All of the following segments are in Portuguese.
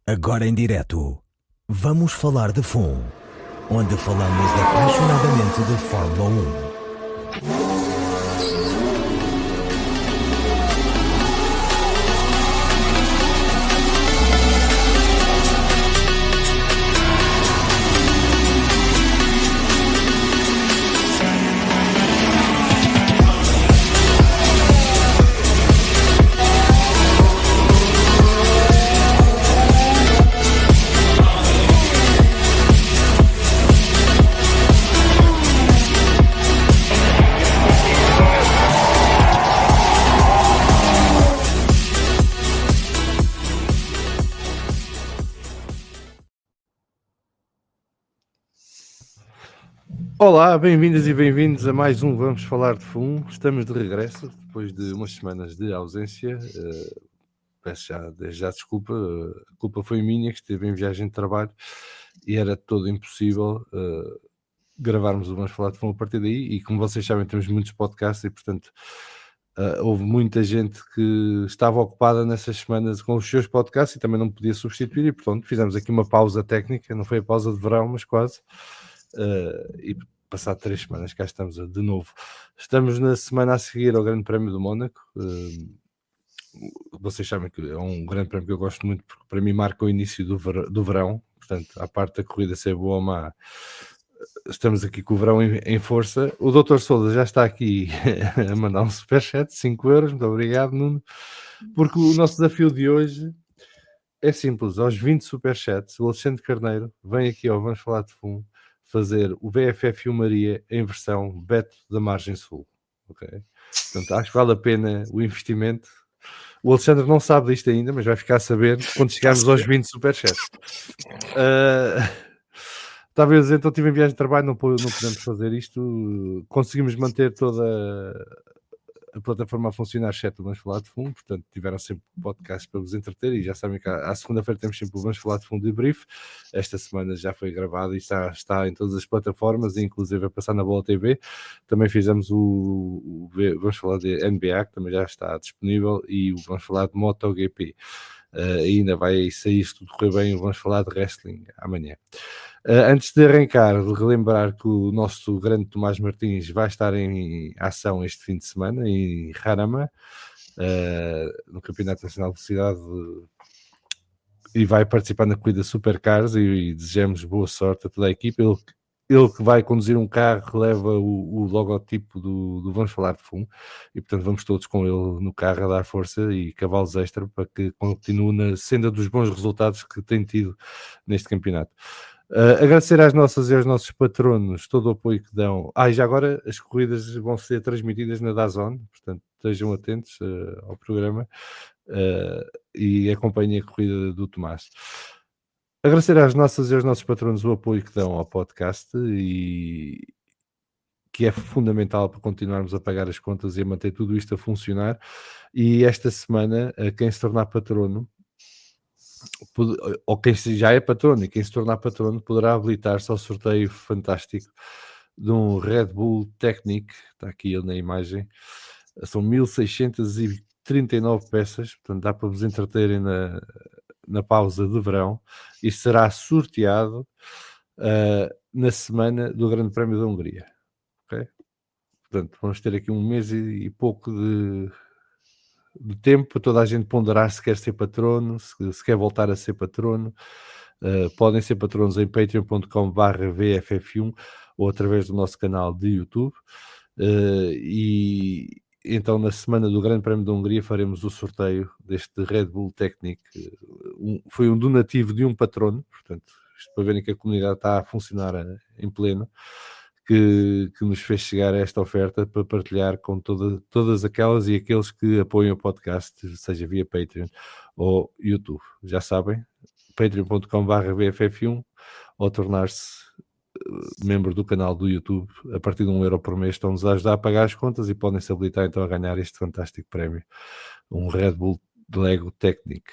Agora em direto, vamos falar de FUN, onde falamos apaixonadamente de Fórmula 1. Olá, bem-vindas e bem-vindos a mais um Vamos Falar de FUN. Estamos de regresso depois de umas semanas de ausência. Peço desde já desculpa, a culpa foi minha, que estive em viagem de trabalho e era todo impossível gravarmos o Vamos Falar de FUN a partir daí. E como vocês sabem, temos muitos podcasts e, portanto, houve muita gente que estava ocupada nessas semanas com os seus podcasts e também não podia substituir. E, portanto, fizemos aqui uma pausa técnica, não foi a pausa de verão, mas quase. E passado 3 semanas cá estamos de novo. Estamos na semana a seguir ao Grande Prémio do Mónaco. Vocês sabem que é um grande prémio que eu gosto muito, porque para mim marca o início do verão. Portanto, à parte da corrida ser boa ou má, estamos aqui com o verão em força. O Dr. Sousa já está aqui a mandar um superchat de 5 euros. Muito obrigado, Nuno. Porque o nosso desafio de hoje é simples. Aos 20 superchats, o Alexandre Carneiro vem aqui ao Vamos Falar de FUN fazer o VFF Maria em versão Beto da Margem Sul. Okay? Portanto, acho que vale a pena o investimento. O Alexandre não sabe disto ainda, mas vai ficar a saber quando chegarmos aos 20 superchats. Talvez então estive em viagem de trabalho, não podemos fazer isto. Conseguimos manter toda a plataforma a funcionar, exceto o Vamos Falar de FUN, portanto tiveram sempre podcasts para vos entreter e já sabem que à segunda-feira temos sempre o Vamos Falar de FUN de brief. Esta semana já foi gravado e está em todas as plataformas, inclusive a passar na Bola TV. Também fizemos o Vamos Falar de NBA, que também já está disponível, e o Vamos Falar de MotoGP. Ainda vai sair, se tudo correr bem, vamos falar de wrestling amanhã. Antes de arrancar, de relembrar que o nosso grande Tomás Martins vai estar em ação este fim de semana em Jarama, no Campeonato Nacional de Velocidade, e vai participar na corrida Supercars e desejamos boa sorte a toda a equipa. Ele que vai conduzir um carro que leva o logotipo do Vamos Falar de FUN e, portanto, vamos todos com ele no carro a dar força e cavalos extra para que continue na senda dos bons resultados que tem tido neste campeonato. Agradecer às nossas e aos nossos patronos todo o apoio que dão. E já agora as corridas vão ser transmitidas na DAZN, portanto estejam atentos ao programa e acompanhem a corrida do Tomás. Agradecer às nossas e aos nossos patronos o apoio que dão ao podcast e que é fundamental para continuarmos a pagar as contas e a manter tudo isto a funcionar. E esta semana, quem se tornar patrono, ou quem já é patrono e quem se tornar patrono, poderá habilitar-se ao sorteio fantástico de um Red Bull Technic. Está aqui ele na imagem. São 1639 peças, portanto dá para vos entreterem na pausa de verão, e será sorteado na semana do Grande Prémio da Hungria. Okay? Portanto, vamos ter aqui um mês e pouco de tempo para toda a gente ponderar se quer ser patrono, se quer voltar a ser patrono. Podem ser patronos em patreon.com/VFF1 ou através do nosso canal de YouTube. E então na semana do Grande Prémio da Hungria faremos o sorteio deste Red Bull Technic. Foi um donativo de um patrono, portanto, isto para verem que a comunidade está a funcionar em pleno, que nos fez chegar a esta oferta para partilhar com todas aquelas e aqueles que apoiam o podcast, seja via Patreon ou YouTube. Já sabem, patreon.com/VFF1 ou tornar-se membro do canal do YouTube a partir de €1 por mês. Estão-nos a ajudar a pagar as contas e podem-se habilitar então a ganhar este fantástico prémio, um Red Bull Lego Technic.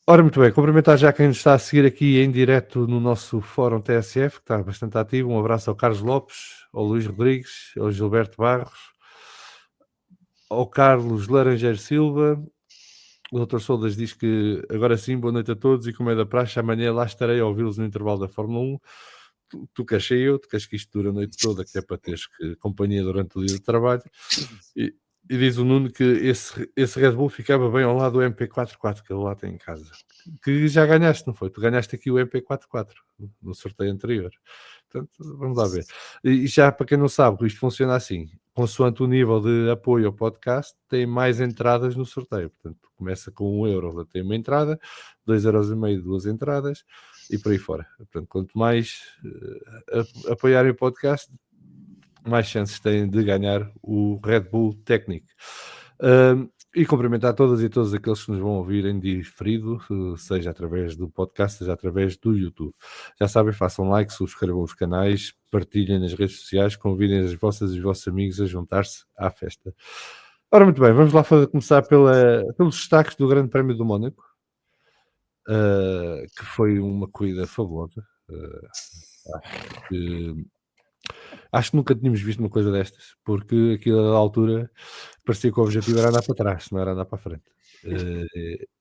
Ora, muito bem, cumprimentar já quem nos está a seguir aqui em direto no nosso fórum TSF, que está bastante ativo. Um abraço ao Carlos Lopes, ao Luís Rodrigues, ao Gilberto Barros, ao Carlos Laranjeiro Silva. O Dr. Soldas diz que agora sim, boa noite a todos e como é da praxe, amanhã lá estarei a ouvi-los no intervalo da Fórmula 1. Tu queres ser eu, tu queres que isto dure a noite toda, que é para teres companhia durante o dia de trabalho. E diz o Nuno que esse Red Bull ficava bem ao lado do MP44 que ele lá tem em casa. Que já ganhaste, não foi? Tu ganhaste aqui o MP44 no sorteio anterior. Portanto, vamos lá ver. E já para quem não sabe, isto funciona assim. Consoante o nível de apoio ao podcast, tem mais entradas no sorteio. Portanto, começa com €1, tem uma entrada, €2,5, duas entradas, e por aí fora. Portanto, quanto mais apoiarem o podcast, mais chances têm de ganhar o Red Bull Technic. E cumprimentar todas e todos aqueles que nos vão ouvir em diferido, seja através do podcast, seja através do YouTube. Já sabem, façam like, subscrevam os canais, partilhem nas redes sociais, convidem as vossas e os vossos amigos a juntar-se à festa. Ora, muito bem, vamos lá começar pelos destaques do Grande Prémio do Mónaco, que foi uma corrida fabulosa. Acho que nunca tínhamos visto uma coisa destas, porque aquilo da altura parecia que o objetivo era andar para trás, não era andar para a frente.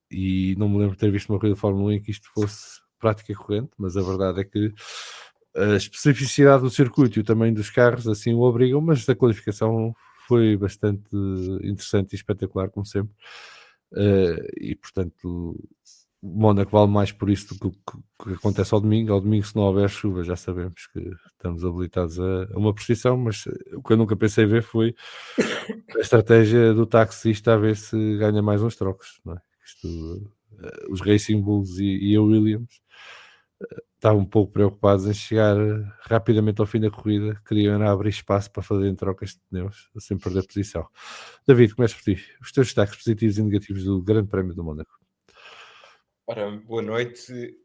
E não me lembro de ter visto uma corrida de Fórmula 1 em que isto fosse prática corrente, mas a verdade é que a especificidade do circuito e o tamanho dos carros assim o obrigam, mas a qualificação foi bastante interessante e espetacular, como sempre. E portanto, o Mónaco vale mais por isso do que acontece ao domingo. Ao domingo, se não houver chuva, já sabemos que estamos habilitados a uma precisão, mas o que eu nunca pensei ver foi a estratégia do taxista a ver se ganha mais uns trocos, não é? Os Racing Bulls e a Williams estavam um pouco preocupados em chegar rapidamente ao fim da corrida, queriam abrir espaço para fazerem trocas de pneus sem perder posição. David, começo por ti. Os teus destaques positivos e negativos do Grande Prémio do Mónaco. Ora, boa noite.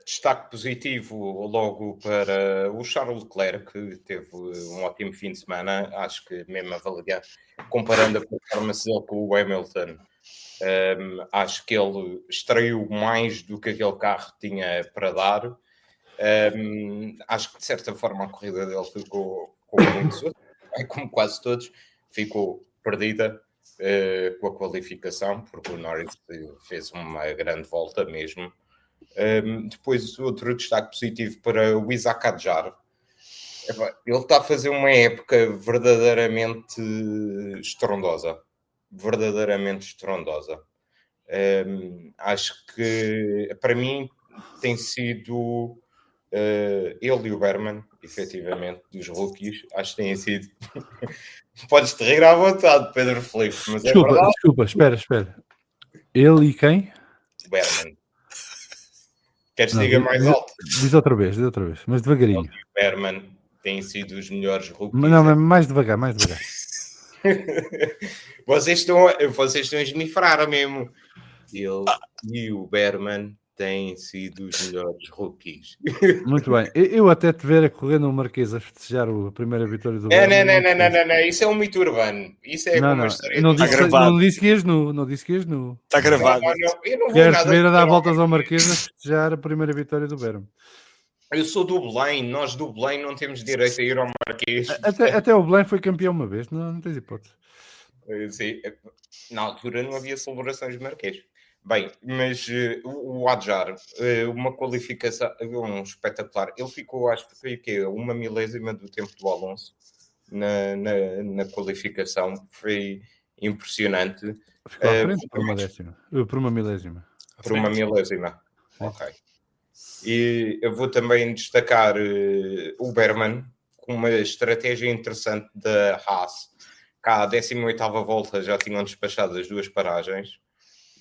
Destaque positivo logo para o Charles Leclerc, que teve um ótimo fim de semana. Acho que mesmo avaliar, comparando a performance dele com o Hamilton, acho que ele extraiu mais do que aquele carro tinha para dar. Acho que de certa forma a corrida dele ficou como quase todos, ficou perdida com a qualificação, porque o Norris fez uma grande volta mesmo. Depois, outro destaque positivo para o Isaac Adjar. Ele está a fazer uma época verdadeiramente estrondosa. Acho que, para mim, tem sido ele e o Berman, efetivamente, dos rookies, acho que têm sido... Podes-te rir à vontade, Pedro Felipe, mas desculpa, espera. Ele e quem? O Berman. Queres que diga mais alto? Diz outra vez, mas devagarinho. Ele e o Berman têm sido os melhores rookies. Não, mas mais devagar. Vocês estão a esmifrar mesmo. Ele e o Berman têm sido os melhores rookies. Muito bem. Eu até te ver a correr no Marquês a festejar a primeira vitória do Berman. Não. Isso é um mito urbano. Isso é como a história. Não disse que ias nu. Está gravado. Eu não vou Quero nada. te ver a dar voltas ao Marquês a festejar a primeira vitória do Berman. Eu sou do Belém. Nós do Belém não temos direito a ir ao Marquês. Até o Belém foi campeão uma vez. Não tens hipótese. Sim. Na altura não havia celebrações de Marquês. Bem, mas o Adjar, uma qualificação espetacular. Ele ficou, acho que foi o quê? 1 milésima do tempo do Alonso na qualificação. Foi impressionante. Ficou à frente por uma décima. Por uma milésima. Por uma milésima. Ok. E eu vou também destacar o Berman, com uma estratégia interessante da Haas. Cá, à 18ª volta, já tinham despachado as 2 paragens.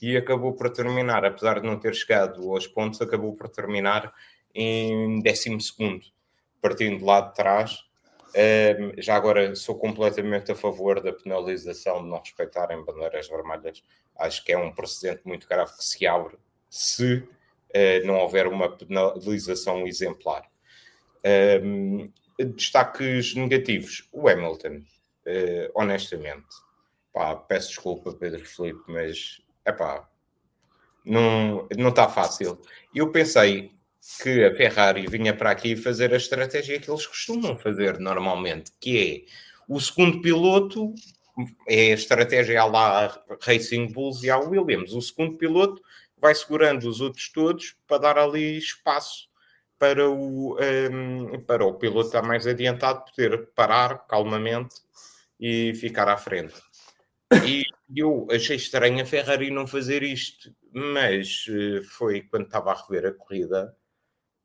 E acabou por terminar, apesar de não ter chegado aos pontos, acabou por terminar em 12º, partindo lá de trás. Já agora sou completamente a favor da penalização de não respeitarem bandeiras vermelhas. Acho que é um precedente muito grave que se abre se não houver uma penalização exemplar. Destaques negativos. O Hamilton, honestamente, peço desculpa, Pedro Felipe, mas não está fácil. Eu pensei que a Ferrari vinha para aqui fazer a estratégia que eles costumam fazer normalmente, que é o segundo piloto é a estratégia à lá Racing Bulls e à Williams. O segundo piloto vai segurando os outros todos para dar ali espaço para o piloto estar mais adiantado, poder parar calmamente e ficar à frente. E eu achei estranho a Ferrari não fazer isto, mas foi quando estava a rever a corrida.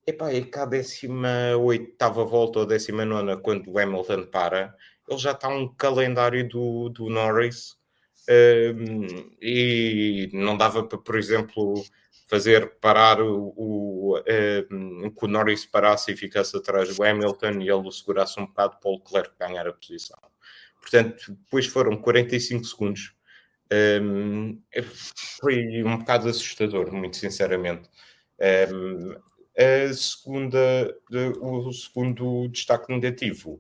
Epá, é que à 18ª volta ou 19ª, quando o Hamilton para, ele já está um calendário do Norris, e não dava para, por exemplo, fazer parar que o Norris parasse e ficasse atrás do Hamilton e ele o segurasse um bocado para o Leclerc ganhar a posição. Portanto, depois foram 45 segundos. Foi um bocado assustador, muito sinceramente. O segundo destaque negativo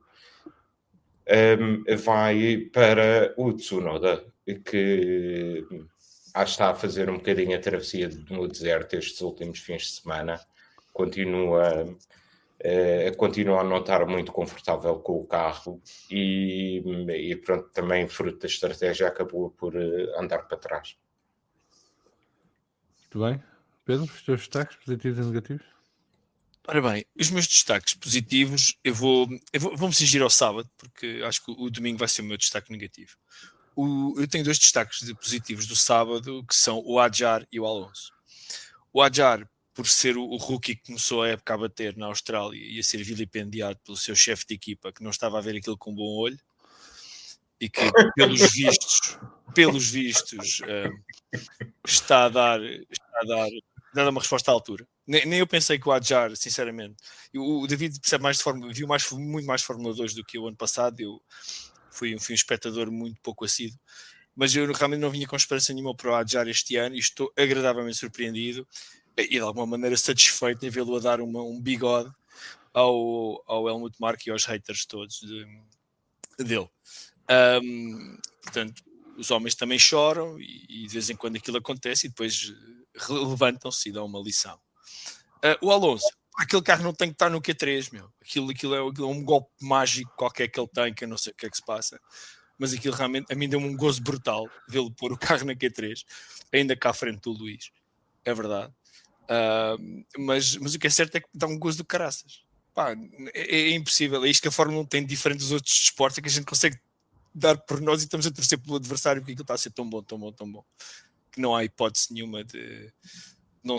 vai para o Tsunoda, que está a fazer um bocadinho a travessia no deserto estes últimos fins de semana. Continua a não estar muito confortável com o carro e pronto, também fruto da estratégia acabou por andar para trás. Muito bem. Pedro, os teus destaques positivos e negativos? Ora bem, os meus destaques positivos, vou-me cingir ao sábado, porque acho que o domingo vai ser o meu destaque negativo. Eu tenho 2 destaques positivos do sábado, que são o Adjar e o Alonso. O Adjar, por ser o rookie que começou a época a bater na Austrália e a ser vilipendiado pelo seu chefe de equipa, que não estava a ver aquilo com bom olho, e que, pelos vistos, está a dar uma resposta à altura. Nem eu pensei que o Adjar, sinceramente, o David percebe mais de Fórmula, viu muito mais Fórmula 2 do que eu ano passado. Eu fui um espectador muito pouco assíduo, mas eu realmente não vinha com esperança nenhuma para o Adjar este ano e estou agradavelmente surpreendido e de alguma maneira satisfeito em vê-lo a dar um bigode ao Helmut Marko e aos haters todos dele. Portanto, os homens também choram e de vez em quando aquilo acontece e depois levantam-se e dão uma lição. O Alonso, aquele carro não tem que estar no Q3, meu. Aquilo é um golpe mágico qualquer que ele tem, que eu não sei o que é que se passa, mas aquilo realmente a mim deu-me um gozo brutal vê-lo pôr o carro na Q3, ainda cá à frente do Luís, é verdade. Mas o que é certo é que dá um gozo do caraças. Pá, é impossível, é isto que a Fórmula 1 tem diferente dos outros desportos, é que a gente consegue dar por nós e estamos a torcer pelo adversário porque aquilo está a ser tão bom, que não há hipótese nenhuma de não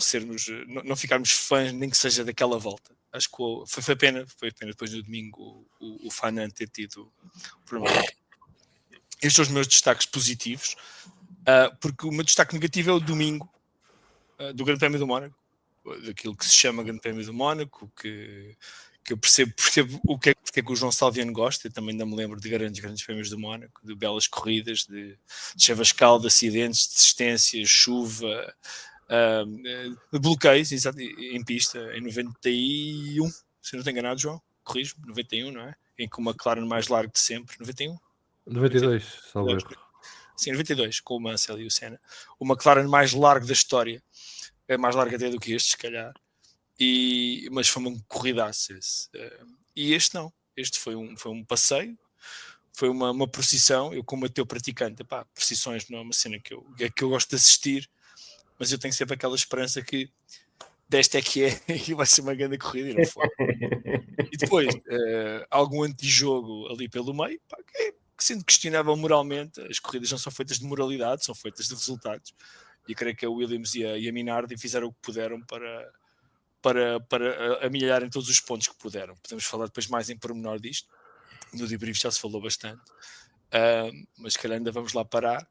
ficarmos fãs, nem que seja daquela volta. Acho que foi pena depois do domingo o Fanan ter tido problema. Estes são os meus destaques positivos, porque o meu destaque negativo é o domingo do Grande Prémio do Mónaco, daquilo que se chama Grande Prémio do Mónaco, que eu percebo porque é que o João Salviano gosta. Eu também ainda me lembro de grandes prémios do Mónaco, de belas corridas, de chavascal, de acidentes, de desistências, chuva, de bloqueios em pista, em 91, se não estou enganado, João, corrijo-me, 91, não é? Em que o McLaren mais largo de sempre, 91? 92, salvo erro. Sim, 92, com o Mansell e o Senna. O McLaren mais largo da história, é mais largo até do que este, se calhar, mas foi uma corridaça esse. E este não, este foi um passeio, foi uma procissão. Eu, como ateu praticante, procissões não é uma cena que eu gosto de assistir, mas eu tenho sempre aquela esperança que desta é que é e vai ser uma grande corrida e não foi. E depois, algum antijogo ali pelo meio, que sendo questionável moralmente, as corridas não são feitas de moralidade, são feitas de resultados. E eu creio que a Williams e a Minardi fizeram o que puderam para amilharem todos os pontos que puderam. Podemos falar depois mais em pormenor disto. No debrief já se falou bastante. Mas se calhar ainda vamos lá parar.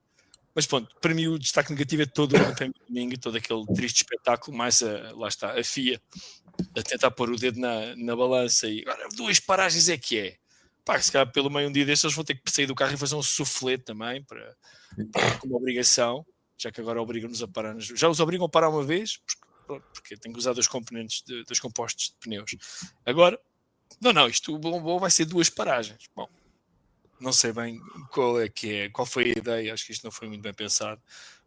Mas pronto, para mim o destaque negativo é todo o domingo, todo aquele triste espetáculo, mais lá está, a FIA a tentar pôr o dedo na balança e agora 2 paragens é que é. Se calhar pelo meio um dia destes eles vão ter que sair do carro e fazer um soufflé também para como obrigação, já que agora obrigam-nos a parar. Já os obrigam a parar uma vez, porque tem que usar 2 componentes, 2 compostos de pneus. Agora, não, isto o bom vai ser 2 paragens. Bom, não sei bem qual foi a ideia, acho que isto não foi muito bem pensado.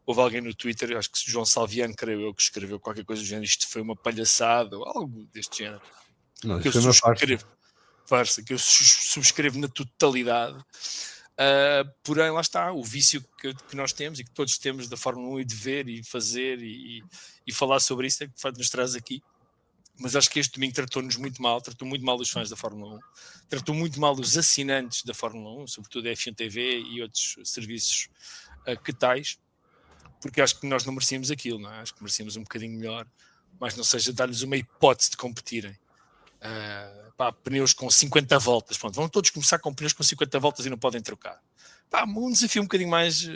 Houve alguém no Twitter, acho que João Salviano, creio eu, que escreveu qualquer coisa do género, isto foi uma palhaçada ou algo deste género. Não, que eu subscrevo na totalidade. Porém, lá está, o vício que nós temos e que todos temos da Fórmula 1 e de ver e fazer e falar sobre isso é que de facto nos traz aqui. Mas acho que este domingo tratou muito mal os fãs da Fórmula 1, tratou muito mal os assinantes da Fórmula 1, sobretudo a F1 TV e outros serviços que tais, porque acho que nós não merecíamos aquilo, não é? Acho que merecíamos um bocadinho melhor, mas não seja dar-lhes uma hipótese de competirem. Pneus com 50 voltas, pronto, vão todos começar com pneus com 50 voltas e não podem trocar. Um desafio um bocadinho mais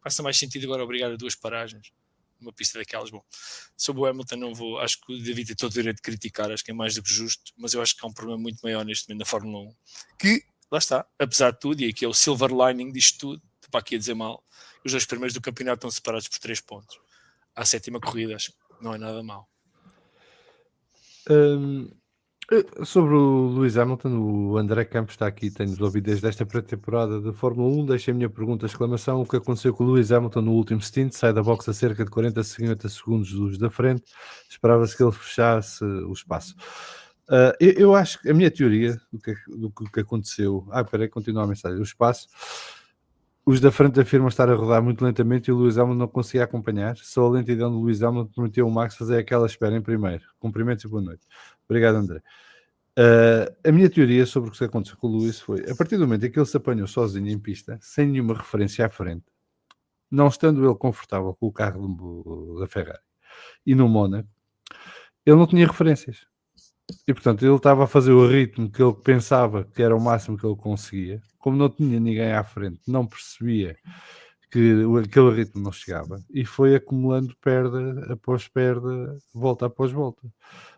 faça mais sentido agora obrigar a 2 paragens numa pista daquelas. Bom, sobre o Hamilton não vou, acho que o David tem todo o direito de criticar, acho que é mais do que justo, mas eu acho que há um problema muito maior neste momento na Fórmula 1, que, lá está, apesar de tudo, e aqui é o silver lining disto tudo, para aqui a dizer mal, os 2 primeiros do campeonato estão separados por 3 pontos. À 7ª corrida, acho que não é nada mal. Sobre o Lewis Hamilton, o André Campos está aqui, tenho-nos ouvido desde esta pré-temporada de Fórmula 1, deixei a minha pergunta, exclamação, o que aconteceu com o Lewis Hamilton no último stint, sai da box a cerca de 40-50 segundos dos da frente, esperava-se que ele fechasse o espaço. Eu acho que a minha teoria do que aconteceu, peraí, continua a mensagem, o espaço, os da frente afirmam estar a rodar muito lentamente e o Lewis Hamilton não conseguia acompanhar, só a lentidão do Lewis Hamilton permitiu ao Max fazer aquela espera em primeiro. Cumprimentos e boa noite. Obrigado, André. A minha teoria sobre o que aconteceu com o Lewis foi, a partir do momento em que ele se apanhou sozinho em pista, sem nenhuma referência à frente, não estando ele confortável com o carro da Ferrari e no Mónaco, ele não tinha referências. E, portanto, ele estava a fazer o ritmo que ele pensava que era o máximo que ele conseguia. Como não tinha ninguém à frente, não percebia que aquele ritmo não chegava. E foi acumulando perda após perda, volta após volta.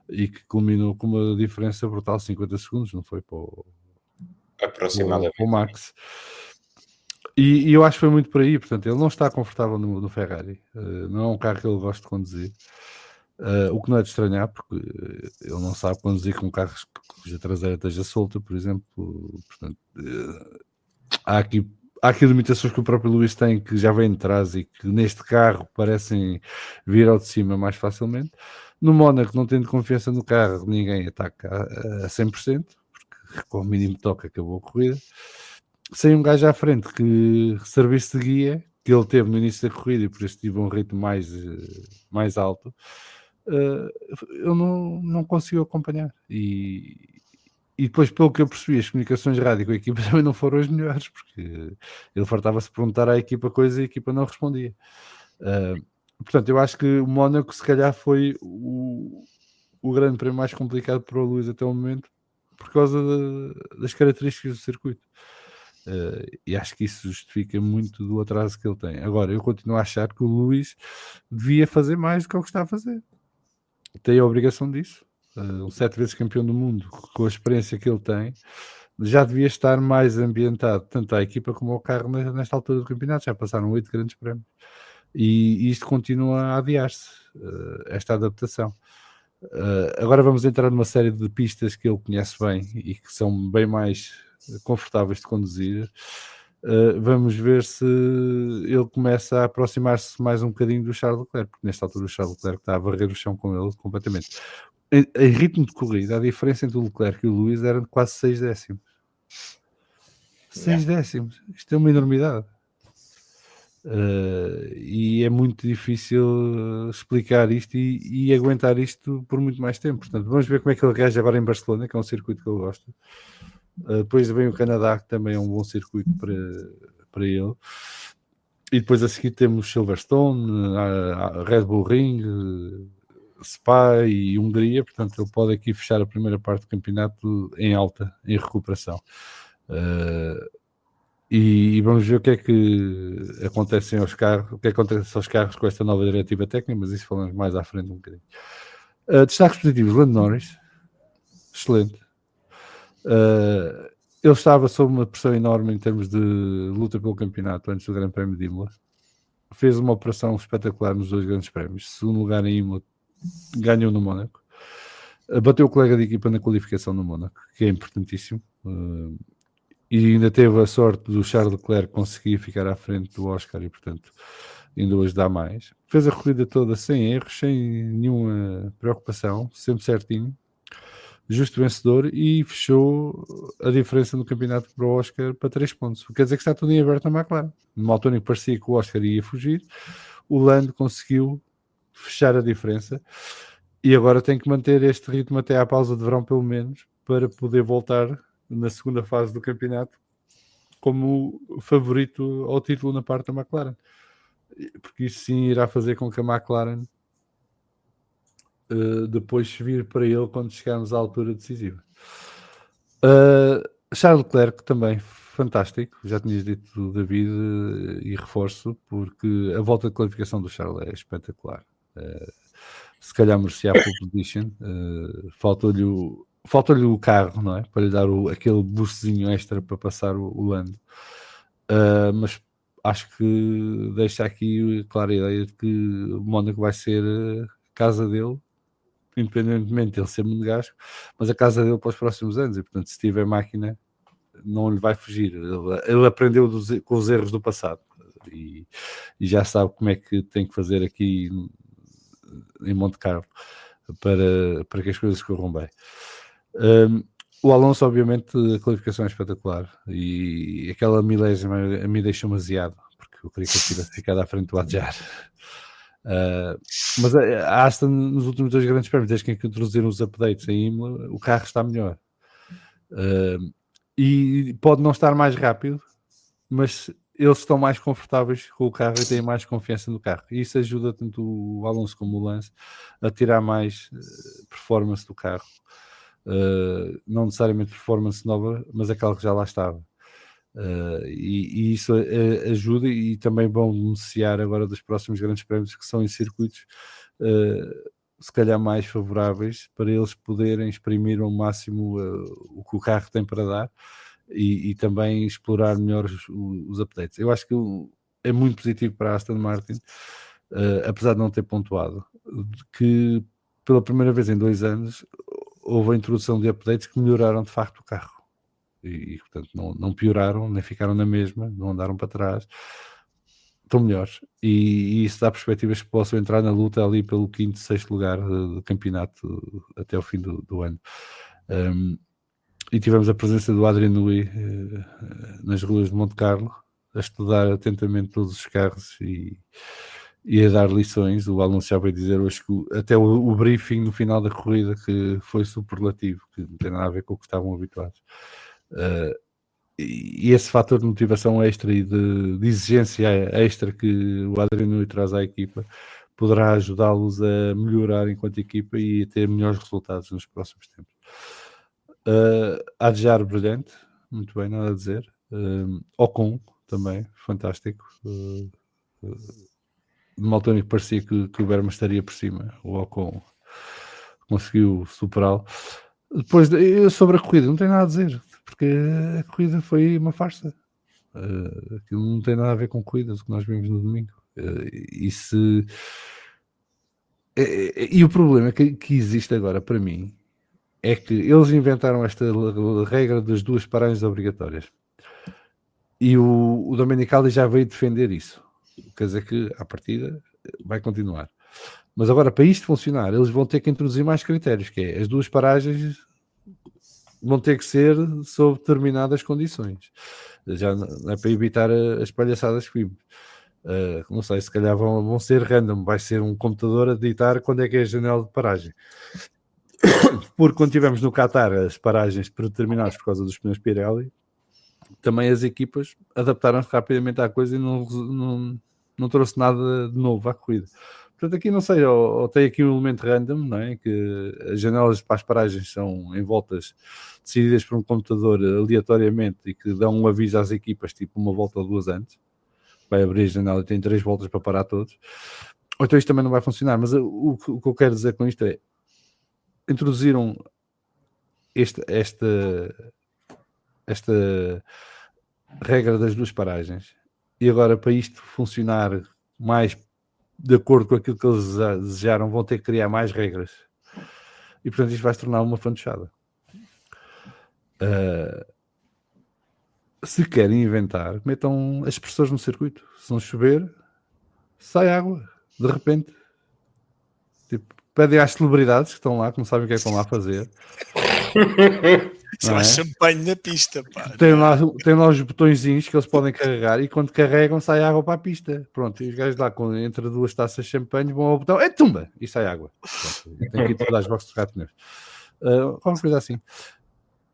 E que culminou com uma diferença brutal, 50 segundos, não foi? Para o Max. E eu acho que foi muito por aí. Portanto, ele não está confortável no Ferrari. Não é um carro que ele gosta de conduzir. O que não é de estranhar, porque ele não sabe conduzir com carros cuja traseira esteja solta, por exemplo. Portanto, há aqui limitações que o próprio Lewis tem, que já vem de trás e que neste carro parecem vir ao de cima mais facilmente. No Mónaco, não tendo confiança no carro, ninguém ataca a 100%, porque com o mínimo toque acabou a corrida. Sem um gajo à frente que serviço de guia, que ele teve no início da corrida e por isso tive um ritmo mais alto, eu não consigo acompanhar. E depois, pelo que eu percebi, as comunicações de rádio com a equipa também não foram as melhores, porque ele fartava-se de perguntar à equipa coisa e a equipa não respondia. Portanto, eu acho que o Mónaco se calhar foi o grande prémio mais complicado para o Lewis até o momento, por causa das características do circuito. E acho que isso justifica muito do atraso que ele tem. Agora, eu continuo a achar que o Lewis devia fazer mais do que o que está a fazer. Tem a obrigação disso. 7 vezes campeão do mundo, com a experiência que ele tem, já devia estar mais ambientado, tanto a equipa como ao carro nesta altura do campeonato. Já passaram 8 grandes prémios. E isto continua a adiar-se, esta adaptação. Agora vamos entrar numa série de pistas que ele conhece bem e que são bem mais confortáveis de conduzir. Vamos ver se ele começa a aproximar-se mais um bocadinho do Charles Leclerc, porque nesta altura o Charles Leclerc está a varrer o chão com ele completamente. Em ritmo de corrida, a diferença entre o Leclerc e o Lewis era de quase 6 décimos. 6 décimos. Isto é uma enormidade. E é muito difícil explicar isto e aguentar isto por muito mais tempo. Portanto, vamos ver como é que ele reage agora em Barcelona, que é um circuito que ele gosta. Depois vem o Canadá, que também é um bom circuito para ele. E depois a seguir temos Silverstone, a Red Bull Ring, Spa e Hungria. Portanto, ele pode aqui fechar a primeira parte do campeonato em alta, em recuperação. E vamos ver o que é que acontece aos carros, o que acontece aos carros com esta nova diretiva técnica, mas isso falamos mais à frente um bocadinho. Destaques positivos: Lando Norris, excelente. Ele estava sob uma pressão enorme em termos de luta pelo campeonato antes do Grande Prémio de Imola. Fez uma operação espetacular nos 2 grandes prémios. Segundo lugar em Imola, ganhou no Mónaco. Bateu o colega de equipa na qualificação no Mónaco, que é importantíssimo. E ainda teve a sorte do Charles Leclerc conseguir ficar à frente do Oscar e, portanto, ainda hoje dá mais. Fez a corrida toda sem erros, sem nenhuma preocupação, sempre certinho. justo vencedor e fechou a diferença no campeonato para o Oscar para 3 pontos. Quer dizer que está tudo em aberto na McLaren. Numa altura em que parecia que o Oscar ia fugir, o Lando conseguiu fechar a diferença e agora tem que manter este ritmo até à pausa de verão pelo menos para poder voltar na segunda fase do campeonato como favorito ao título na parte da McLaren, porque isso sim irá fazer com que a McLaren depois vir para ele quando chegarmos à altura decisiva. Charles Leclerc também fantástico, já tinhas dito, David, e reforço, porque a volta de qualificação do Charles é espetacular. Se calhar merecia a pole position, faltou-lhe o carro, não é? Para lhe dar aquele boostzinho extra para passar o Lando. Mas acho que deixa aqui clara a ideia de que o Mónaco vai ser a casa dele, independentemente de ele ser monegasco, mas a casa dele para os próximos anos, e portanto se tiver máquina não lhe vai fugir. Ele aprendeu com os erros do passado e já sabe como é que tem que fazer aqui em Monte Carlo para que as coisas corram bem. O Alonso, obviamente, a qualificação é espetacular e aquela milésima a mim deixou-me aziado, porque eu queria que ele tivesse ficado à frente do Adjar. Mas a Aston nos últimos 2 grandes prémios, desde que introduziram os updates em Imola, o carro está melhor. E pode não estar mais rápido, mas eles estão mais confortáveis com o carro e têm mais confiança no carro. E isso ajuda tanto o Alonso como o Lance a tirar mais performance do carro. Não necessariamente performance nova, mas aquela que já lá estava. E isso ajuda, e também vão beneficiar agora dos próximos grandes prémios, que são em circuitos se calhar mais favoráveis para eles poderem exprimir ao máximo o que o carro tem para dar e também explorar melhor os updates. Eu acho que é muito positivo para a Aston Martin, apesar de não ter pontuado, que pela primeira vez em 2 anos houve a introdução de updates que melhoraram de facto o carro e portanto não pioraram, nem ficaram na mesma, não andaram para trás, estão melhores, e isso dá perspectivas que possam entrar na luta ali pelo 5º, 6º lugar do campeonato até o fim do ano. E tivemos a presença do Adrian Newey nas ruas de Monte Carlo a estudar atentamente todos os carros e a dar lições. O Alonso já veio dizer hoje que até o briefing no final da corrida que foi superlativo, que não tem nada a ver com o que estavam habituados. E esse fator de motivação extra e de exigência extra que o Adrian Newey traz à equipa poderá ajudá-los a melhorar enquanto equipa e a ter melhores resultados nos próximos tempos. Adjar brilhante, muito bem, nada a dizer. Ocon também, fantástico. Numa altura em que parecia que o Berma estaria por cima, o Ocon conseguiu superá-lo. Depois, sobre a corrida, não tenho nada a dizer, porque a corrida foi uma farsa. Aquilo não tem nada a ver com corridas, o que nós vimos no domingo. E o problema que existe agora para mim é que eles inventaram esta regra das 2 paragens obrigatórias e o Domenicali já veio defender isso. Quer dizer que à partida vai continuar, mas agora para isto funcionar eles vão ter que introduzir mais critérios, que é as 2 paragens vão ter que ser sob determinadas condições, já não é para evitar as palhaçadas que vimos. Não sei, se calhar vão ser random, vai ser um computador a ditar quando é que é a janela de paragem, porque quando tivemos no Qatar as paragens predeterminadas por causa dos pneus Pirelli, também as equipas adaptaram-se rapidamente à coisa e não trouxe nada de novo à corrida. Portanto, aqui não sei, ou tem aqui um elemento random, não é? Que as janelas para as paragens são em voltas decididas por um computador aleatoriamente e que dão um aviso às equipas, tipo uma volta ou 2 antes. Vai abrir a janela e tem 3 voltas para parar todos. Ou então isto também não vai funcionar, mas o que eu quero dizer com isto é, introduziram esta regra das 2 paragens e agora para isto funcionar mais de acordo com aquilo que eles desejaram vão ter que criar mais regras e portanto isto vai se tornar uma fantochada. Se querem inventar, metam as pessoas no circuito, se não chover sai água de repente, tipo, pedem às celebridades que estão lá, que não sabem o que é que estão lá a fazer, Isso é Não é? champanhe na pista, pá. Tem lá os botõezinhos que eles podem carregar e quando carregam sai água para a pista. Pronto, e os gajos lá entre duas taças de champanhe vão ao botão, tumba! E sai água. Pronto, tem que ir tudo às boxes de trocar pneus. Qualquer coisa assim.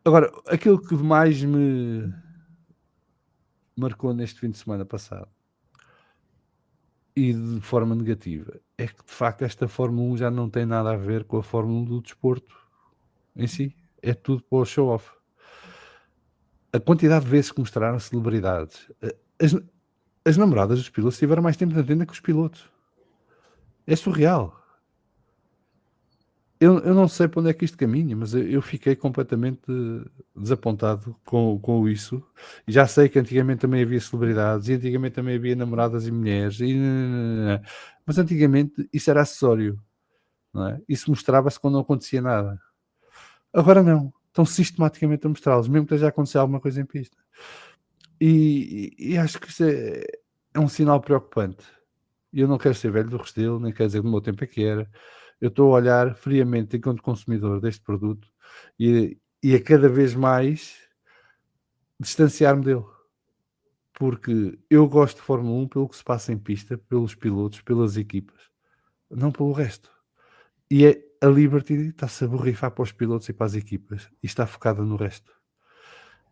Agora, aquilo que mais me marcou neste fim de semana passado e de forma negativa é que de facto esta Fórmula 1 já não tem nada a ver com a Fórmula 1 do desporto em si. É tudo para o show-off. A quantidade de vezes que mostraram celebridades. As namoradas dos pilotos tiveram mais tempo de antena que os pilotos. É surreal. Eu não sei para onde é que isto caminha, mas eu fiquei completamente desapontado com isso. E já sei que antigamente também havia celebridades, e antigamente também havia namoradas e mulheres, mas antigamente isso era acessório, não é? Isso mostrava-se quando não acontecia nada. Agora não. Estão sistematicamente a mostrá-los, mesmo que esteja a acontecer alguma coisa em pista. E acho que isto é um sinal preocupante. Eu não quero ser velho do Restelo, nem quero dizer que no meu tempo é que era. Eu estou a olhar friamente enquanto consumidor deste produto e a cada vez mais distanciar-me dele. Porque eu gosto de Fórmula 1 pelo que se passa em pista, pelos pilotos, pelas equipas, não pelo resto. E a Liberty está-se a borrifar para os pilotos e para as equipas e está focada no resto.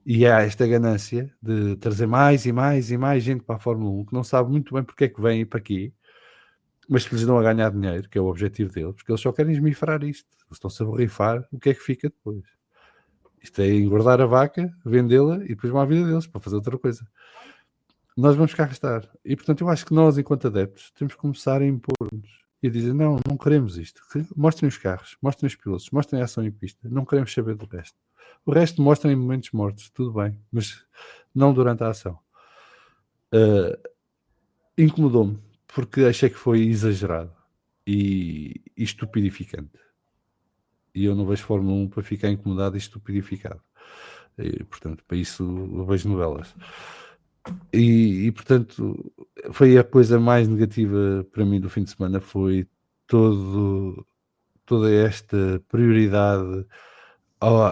E há esta ganância de trazer mais e mais e mais gente para a Fórmula 1 que não sabe muito bem porque é que vem e para quê, mas que lhes dão a ganhar dinheiro, que é o objetivo deles, porque eles só querem esmifrar isto. Eles estão-se a borrifar, o que é que fica depois? Isto é engordar a vaca, vendê-la e depois vão à vida deles para fazer outra coisa. Nós vamos cá gastar. E portanto eu acho que nós, enquanto adeptos, temos que começar a impor-nos e a dizer, não queremos isto. Mostrem os carros, mostrem os pilotos, mostrem a ação em pista. Não queremos saber do resto. O resto mostrem em momentos mortos, tudo bem, mas não durante a ação. Incomodou-me, porque achei que foi exagerado e estupidificante. E eu não vejo Fórmula 1 para ficar incomodado e estupidificado. E, portanto, para isso eu vejo novelas. E, portanto, foi a coisa mais negativa para mim do fim de semana, foi toda esta prioridade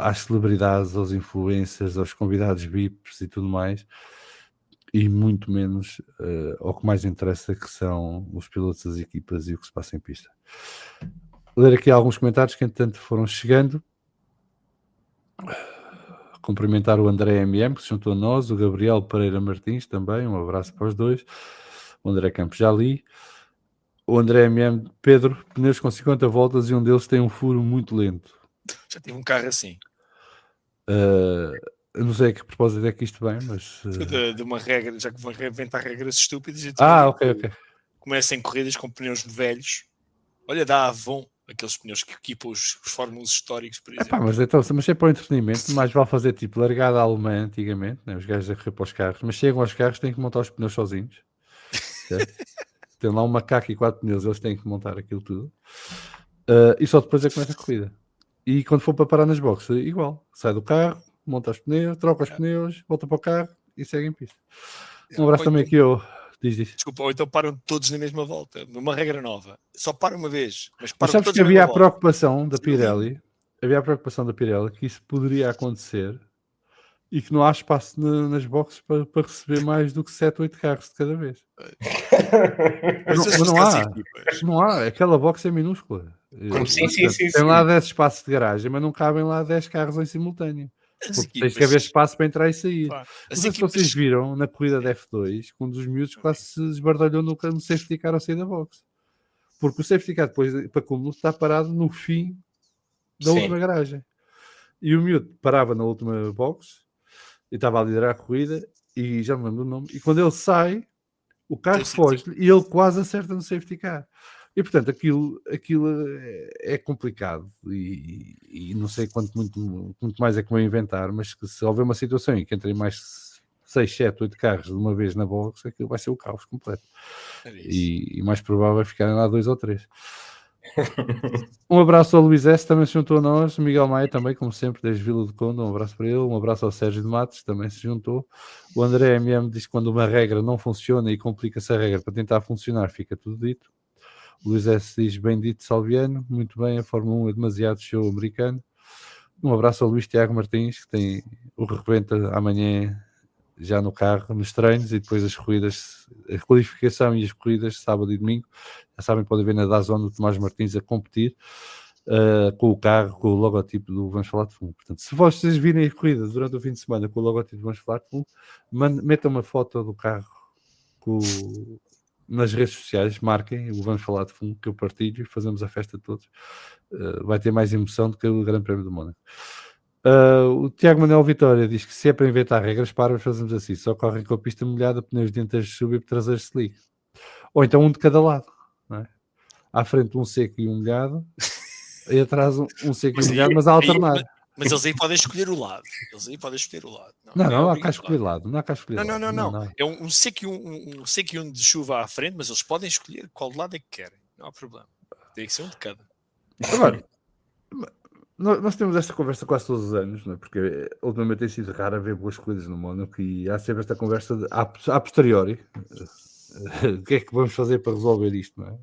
às celebridades, aos influencers, aos convidados VIPs e tudo mais, e muito menos ao que mais interessa, que são os pilotos das equipas e o que se passa em pista. Ler aqui alguns comentários que entretanto foram chegando. Cumprimentar o André MM, que se juntou a nós, o Gabriel Pereira Martins também, um abraço para os dois, o André Campos já li, o André MM, Pedro, pneus com 50 voltas e um deles tem um furo muito lento. Já tive um carro assim. Eu não sei a que propósito é que isto vem, mas... De uma regra, já que vão inventar regras estúpidas. E ok. Começam corridas com pneus velhos. Olha, dá Avon, aqueles pneus que equipam os fórmulas históricos, por exemplo. Mas é para o entretenimento, mais vale fazer tipo largada alemã antigamente, né? Os gajos a correr para os carros, mas chegam aos carros, têm que montar os pneus sozinhos. Tem lá um macaco e 4 pneus, eles têm que montar aquilo tudo. E só depois é que começa a corrida. E quando for para parar nas boxes, igual. Sai do carro, monta os pneus, troca os pneus, volta para o carro e segue em pista. Um abraço também aqui ao... Diz. Desculpa, ou então param todos na mesma volta, numa regra nova. Só param uma vez, mas param sabes todos que na havia mesma a preocupação da Pirelli, que isso poderia acontecer e que não há espaço nas boxes para receber mais do que 7 ou 8 carros de cada vez. Mas não há. Aquela box é minúscula. Sim. Tem lá 10 espaços de garagem, mas não cabem lá 10 carros em simultâneo. Tens que haver espaço para entrar e sair. Não sei se vocês viram na corrida da F2 que um dos miúdos quase se esbardalhou no safety car ao sair da box. Porque o safety car depois para cúmulo está parado no fim da última garagem. E o miúdo parava na última box e estava a liderar a corrida e já não lembro o nome. E quando ele sai, o carro foge e ele quase acerta no safety car. E portanto aquilo é complicado e não sei muito mais é que vão inventar, mas que se houver uma situação em que entrem mais 6, 7, 8 carros de uma vez na box, aquilo vai ser o caos completo. E mais provável é ficarem lá 2 ou 3. Um abraço ao Luís S, também se juntou a nós, o Miguel Maia também, como sempre, desde Vila do Conde, um abraço para ele, um abraço ao Sérgio de Matos, também se juntou. O André MM diz que quando uma regra não funciona e complica-se a regra para tentar funcionar, fica tudo dito. O Luís S diz, bem dito Salviano, muito bem, a Fórmula 1 é demasiado show americano. Um abraço ao Luís Tiago Martins, que tem o rebenta amanhã já no carro, nos treinos, e depois as corridas, a qualificação e as corridas, sábado e domingo. Já sabem, podem ver na DAZN o Tomás Martins a competir com o carro, com o logotipo do Vamos Falar de Fumo. Portanto, se vocês virem a corrida durante o fim de semana com o logotipo do Vamos Falar de Fumo, metam uma foto do carro nas redes sociais, marquem o Vamos Falar de Fumo, que eu partilho, e fazemos a festa de todos. Vai ter mais emoção do que o Grande Prémio do Mónaco. O Tiago Manuel Vitória diz que se é para inventar regras parvas, fazemos assim: só correm com a pista molhada, pneus dianteiros de chuva e traseiros de slick. Ou então um de cada lado, não é? À frente um seco e um molhado, e atrás um seco e um molhado, mas a alternar. Mas eles aí podem escolher o lado. Não há cá escolher lado. Não. É um seco e um de chuva à frente, mas eles podem escolher qual lado é que querem. Não há problema. Tem que ser um de cada. Agora, nós temos esta conversa quase todos os anos, não é? Porque ultimamente tem sido raro ver boas coisas no Mónaco, e há sempre esta conversa a posteriori. O que é que vamos fazer para resolver isto, não é?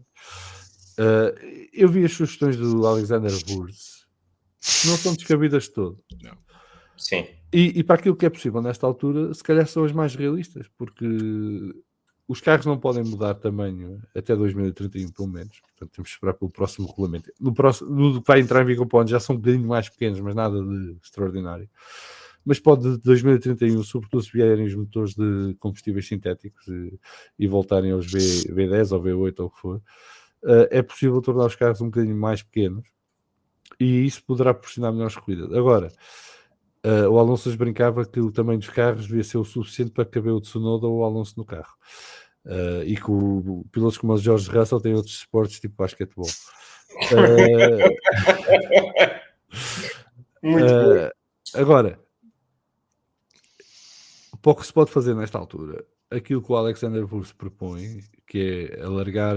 Eu vi as sugestões do Alexander Wurz, não são descabidas de todo. Não. Sim. E para aquilo que é possível nesta altura, se calhar são as mais realistas, porque os carros não podem mudar de tamanho até 2031, pelo menos. Portanto, temos que esperar pelo próximo regulamento. No que vai entrar em vigor para onde já são um bocadinho mais pequenos, mas nada de extraordinário. Mas pode de 2031, sobretudo se vierem os motores de combustíveis sintéticos e voltarem aos V10 ou V8 ou o que for, é possível tornar os carros um bocadinho mais pequenos, e isso poderá proporcionar melhores corridas. Agora, o Alonso brincava que o tamanho dos carros devia ser o suficiente para caber o Tsunoda ou o Alonso no carro. E que pilotos como o George Russell têm outros esportes, tipo basquetebol. Muito bom. Agora, pouco se pode fazer nesta altura. Aquilo que o Alexander Wurz propõe, que é alargar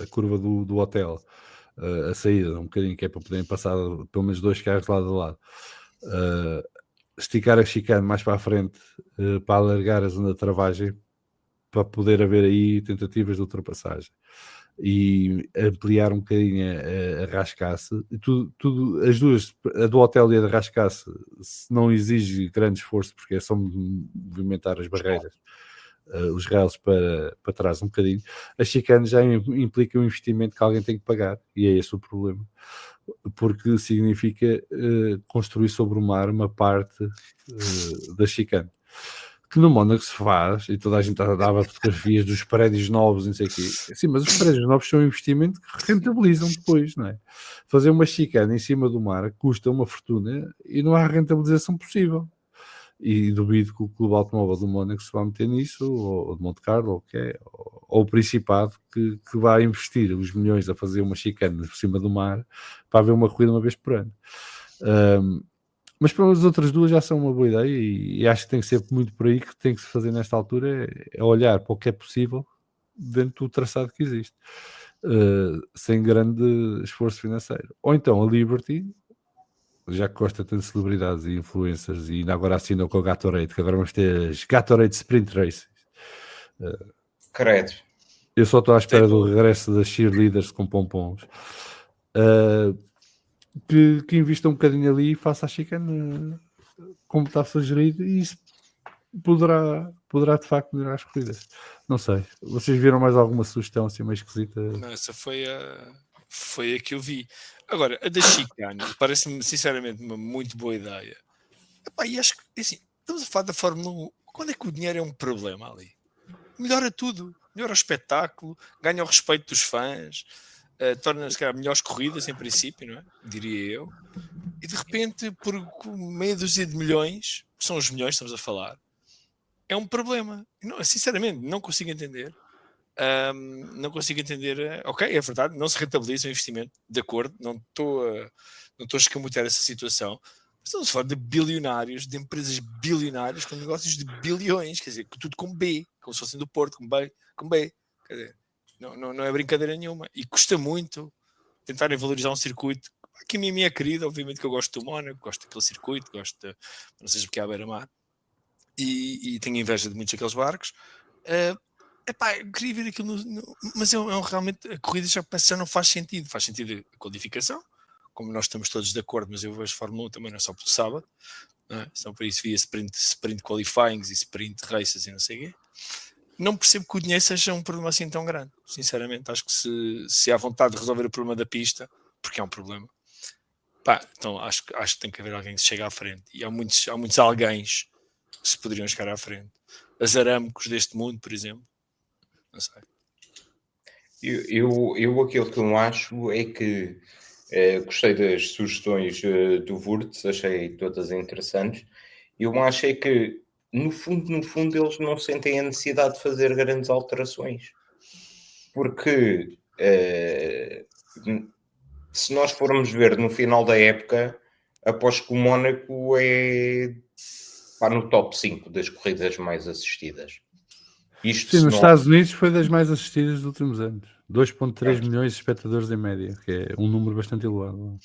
a curva do hotel, a saída um bocadinho, que é para poderem passar pelo menos 2 carros lado a lado, esticar a chicane mais para a frente, para alargar a zona de travagem, para poder haver aí tentativas de ultrapassagem, e ampliar um bocadinho a rascasse. Tudo, as duas, a do hotel e a da rascasse, não exige grande esforço, porque é só movimentar as barreiras, os rails para trás um bocadinho. A chicane já implica um investimento que alguém tem que pagar, e é esse o problema, porque significa construir sobre o mar uma parte da chicane, que no Mónaco se faz, e toda a gente dava fotografias dos prédios novos, não sei o quê. Sim, mas os prédios novos são um investimento que rentabilizam depois, não é? Fazer uma chicane em cima do mar custa uma fortuna e não há rentabilização possível. E duvido que o Clube Automóvel do Mónaco se vá meter nisso, ou de Monte Carlo, ou o que é, ou o Principado, que vai investir os milhões a fazer uma chicane por cima do mar para haver uma corrida uma vez por ano. Mas para as outras duas já são uma boa ideia, e acho que tem que ser muito por aí que tem que se fazer nesta altura, é olhar para o que é possível dentro do traçado que existe, sem grande esforço financeiro. Ou então a Liberty, já que gosta tanto de celebridades e influencers, e ainda agora assinou com a Gatorade, que agora vamos ter as Gatorade Sprint Races. Credo. Eu só estou à espera do regresso das cheerleaders com pompons. Que invista um bocadinho ali e faça a chicane como está sugerido, e isso poderá de facto melhorar as corridas. Não sei, vocês viram mais alguma sugestão assim mais esquisita? Não, essa foi a que eu vi. Agora, a da chicane parece-me sinceramente uma muito boa ideia. Epá, e acho que assim, estamos a falar da Fórmula 1. Quando é que o dinheiro é um problema ali? Melhora tudo, melhora o espetáculo, ganha o respeito dos fãs, torna-se melhores corridas em princípio, não é? Diria eu. E de repente, por meia dúzia de milhões, são os milhões que estamos a falar, é um problema. Não, sinceramente, não consigo entender. Não consigo entender. Ok, é verdade, não se rentabiliza o investimento, de acordo, não estou a escamotear essa situação. Mas estamos a falar de bilionários, de empresas bilionárias com negócios de bilhões, quer dizer, tudo com B, como se fossem do Porto, com B. Quer dizer, não é brincadeira nenhuma. E custa muito tentarem valorizar um circuito. Aqui a minha querida, obviamente que eu gosto do Mónaco, gosto daquele circuito, não sei porque há beira-mar, e tenho inveja de muitos daqueles barcos. Eu queria ver aquilo, mas realmente a corrida já não faz sentido. Faz sentido a qualificação, como nós estamos todos de acordo, mas eu vejo Fórmula 1 também não é só pelo sábado, não é? Então por isso via sprint qualifyings e sprint races e não sei o quê. Não percebo que o dinheiro seja um problema assim tão grande, sinceramente. Acho que se há vontade de resolver o problema da pista, porque é um problema, pá, então acho que tem que haver alguém que chegue à frente. E há muitos alguéns que se poderiam chegar à frente. As Aramcos deste mundo, por exemplo. Não sei. Eu aquilo que eu acho é que gostei das sugestões do Wurtz, achei todas interessantes. Eu acho é que, no fundo, eles não sentem a necessidade de fazer grandes alterações. Porque se nós formos ver no final da época, aposto que o Mónaco está no top 5 das corridas mais assistidas. Isto Sim, se nos não- Estados Unidos foi das mais assistidas dos últimos anos. 2,3 milhões de espectadores em média, que é um número bastante elevado.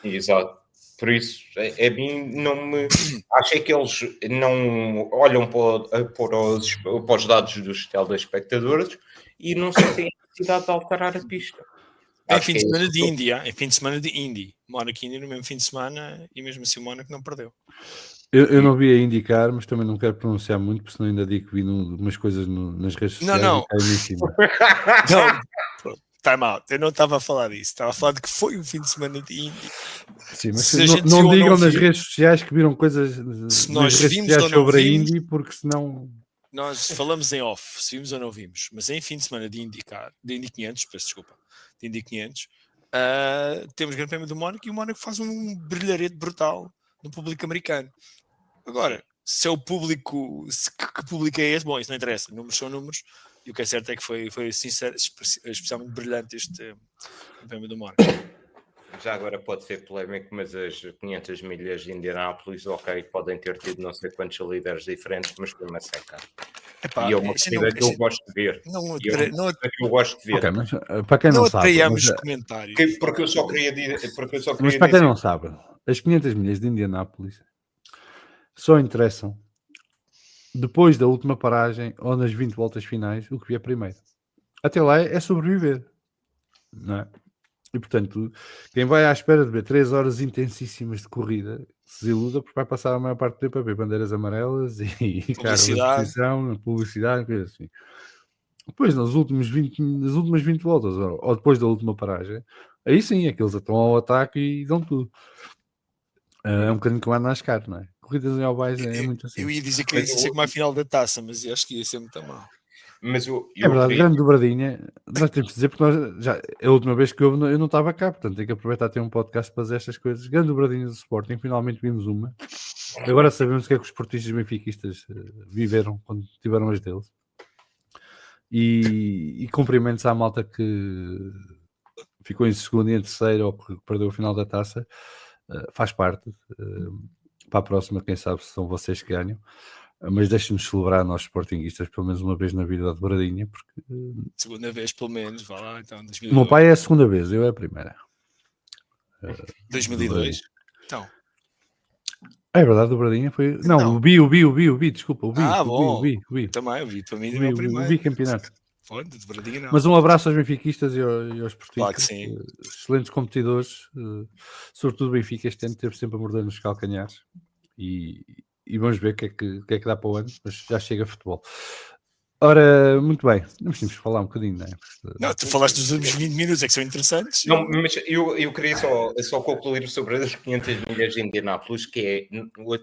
Exato. Por isso, a mim não me... Acho que eles não olham para os dados dos telespectadores e não sentem a necessidade de alterar a pista. É Acho fim que de é semana isso. de Índia, é fim de semana de Indy. Mónaco e Indy no mesmo fim de semana e mesmo assim o Mónaco não perdeu. Eu não vi a indicar, mas também não quero pronunciar muito, porque senão ainda digo que vi umas coisas nas redes sociais Não. e caem-me em cima. Não, pronto, time out. Eu não estava a falar disso. Estava a falar de que foi um fim de semana de Indy. Sim, mas Se a gente não viu ou digam não nas viu, redes sociais que viram coisas se nas nós redes vimos sociais ou não sobre a vimos, Indy, porque senão... nós falamos em off, se vimos ou não vimos, mas em fim de semana de Indy 500, peço desculpa, de Indy 500, temos o Grande Prémio do Mónaco e o Mónaco faz um brilharete brutal no público americano. Agora, se é o público, que público é esse? Bom, isso não interessa, números são números, e o que é certo é que foi sincero, especialmente brilhante este Grande Prémio do Mónaco. Já agora pode ser polémico, mas as 500 milhas de Indianápolis, ok, podem ter tido não sei quantos líderes diferentes, mas foi uma seca. Epá, E é uma corrida que eu gosto de ver. Não E é uma corrida que eu gosto de ver. Ok, mas para quem não não sabe... atraiamos mas, comentários. Porque eu só queria dizer... mas para quem não sabe, as 500 milhas de Indianápolis só interessam depois da última paragem ou nas 20 voltas finais, o que vier primeiro. Até lá é sobreviver, não é? E portanto, quem vai à espera de ver 3 horas intensíssimas de corrida se desiluda, porque vai passar a maior parte do tempo a ver bandeiras amarelas e carros de posição, publicidade, coisas assim. Depois, nas últimas 20 voltas ou depois da última paragem, aí sim, aqueles estão ao ataque e dão tudo. É um bocadinho como a NASCAR, não é? Corridas em ovais é muito assim. Eu ia dizer que ia ser como a final da taça, mas acho que ia ser muito mal. Mas eu É verdade, queria... grande dobradinha. Nós temos de dizer, porque a última vez que houve, eu não estava cá, portanto tenho que aproveitar a ter um podcast para fazer estas coisas. Grande dobradinha do Sporting, finalmente vimos uma. Agora sabemos o que é que os esportistas benfiquistas viveram quando tiveram as deles. E cumprimentos à malta que ficou em segundo e em terceiro ou que perdeu o final da taça. Faz parte. Para a próxima, quem sabe se são vocês que ganham. Mas deixem-nos celebrar nós sportinguistas pelo menos uma vez na vida da dobradinha, porque... Segunda vez, pelo menos, vá lá, então, 2002. O meu pai é a segunda vez, eu é a primeira. 2002? Então. É verdade, a dobradinha foi... Não, o Bi, desculpa, o Bi. Bom, o Bi. Também, o Bi, para mim, O Bi campeonato. Foi, de dobradinha não. Mas um abraço aos benfiquistas e aos esportistas. Claro que sim. Excelentes competidores, sobretudo o Benfica este ano teve sempre a morder nos calcanhares. E vamos ver o que é que dá para o ano, mas já chega a futebol. Ora, muito bem, nós tínhamos que falar um bocadinho, não é? Não, tu falaste dos últimos 20 minutos, é que são interessantes. Não, mas eu queria só concluir sobre as 500 milhas de Indianápolis, que é,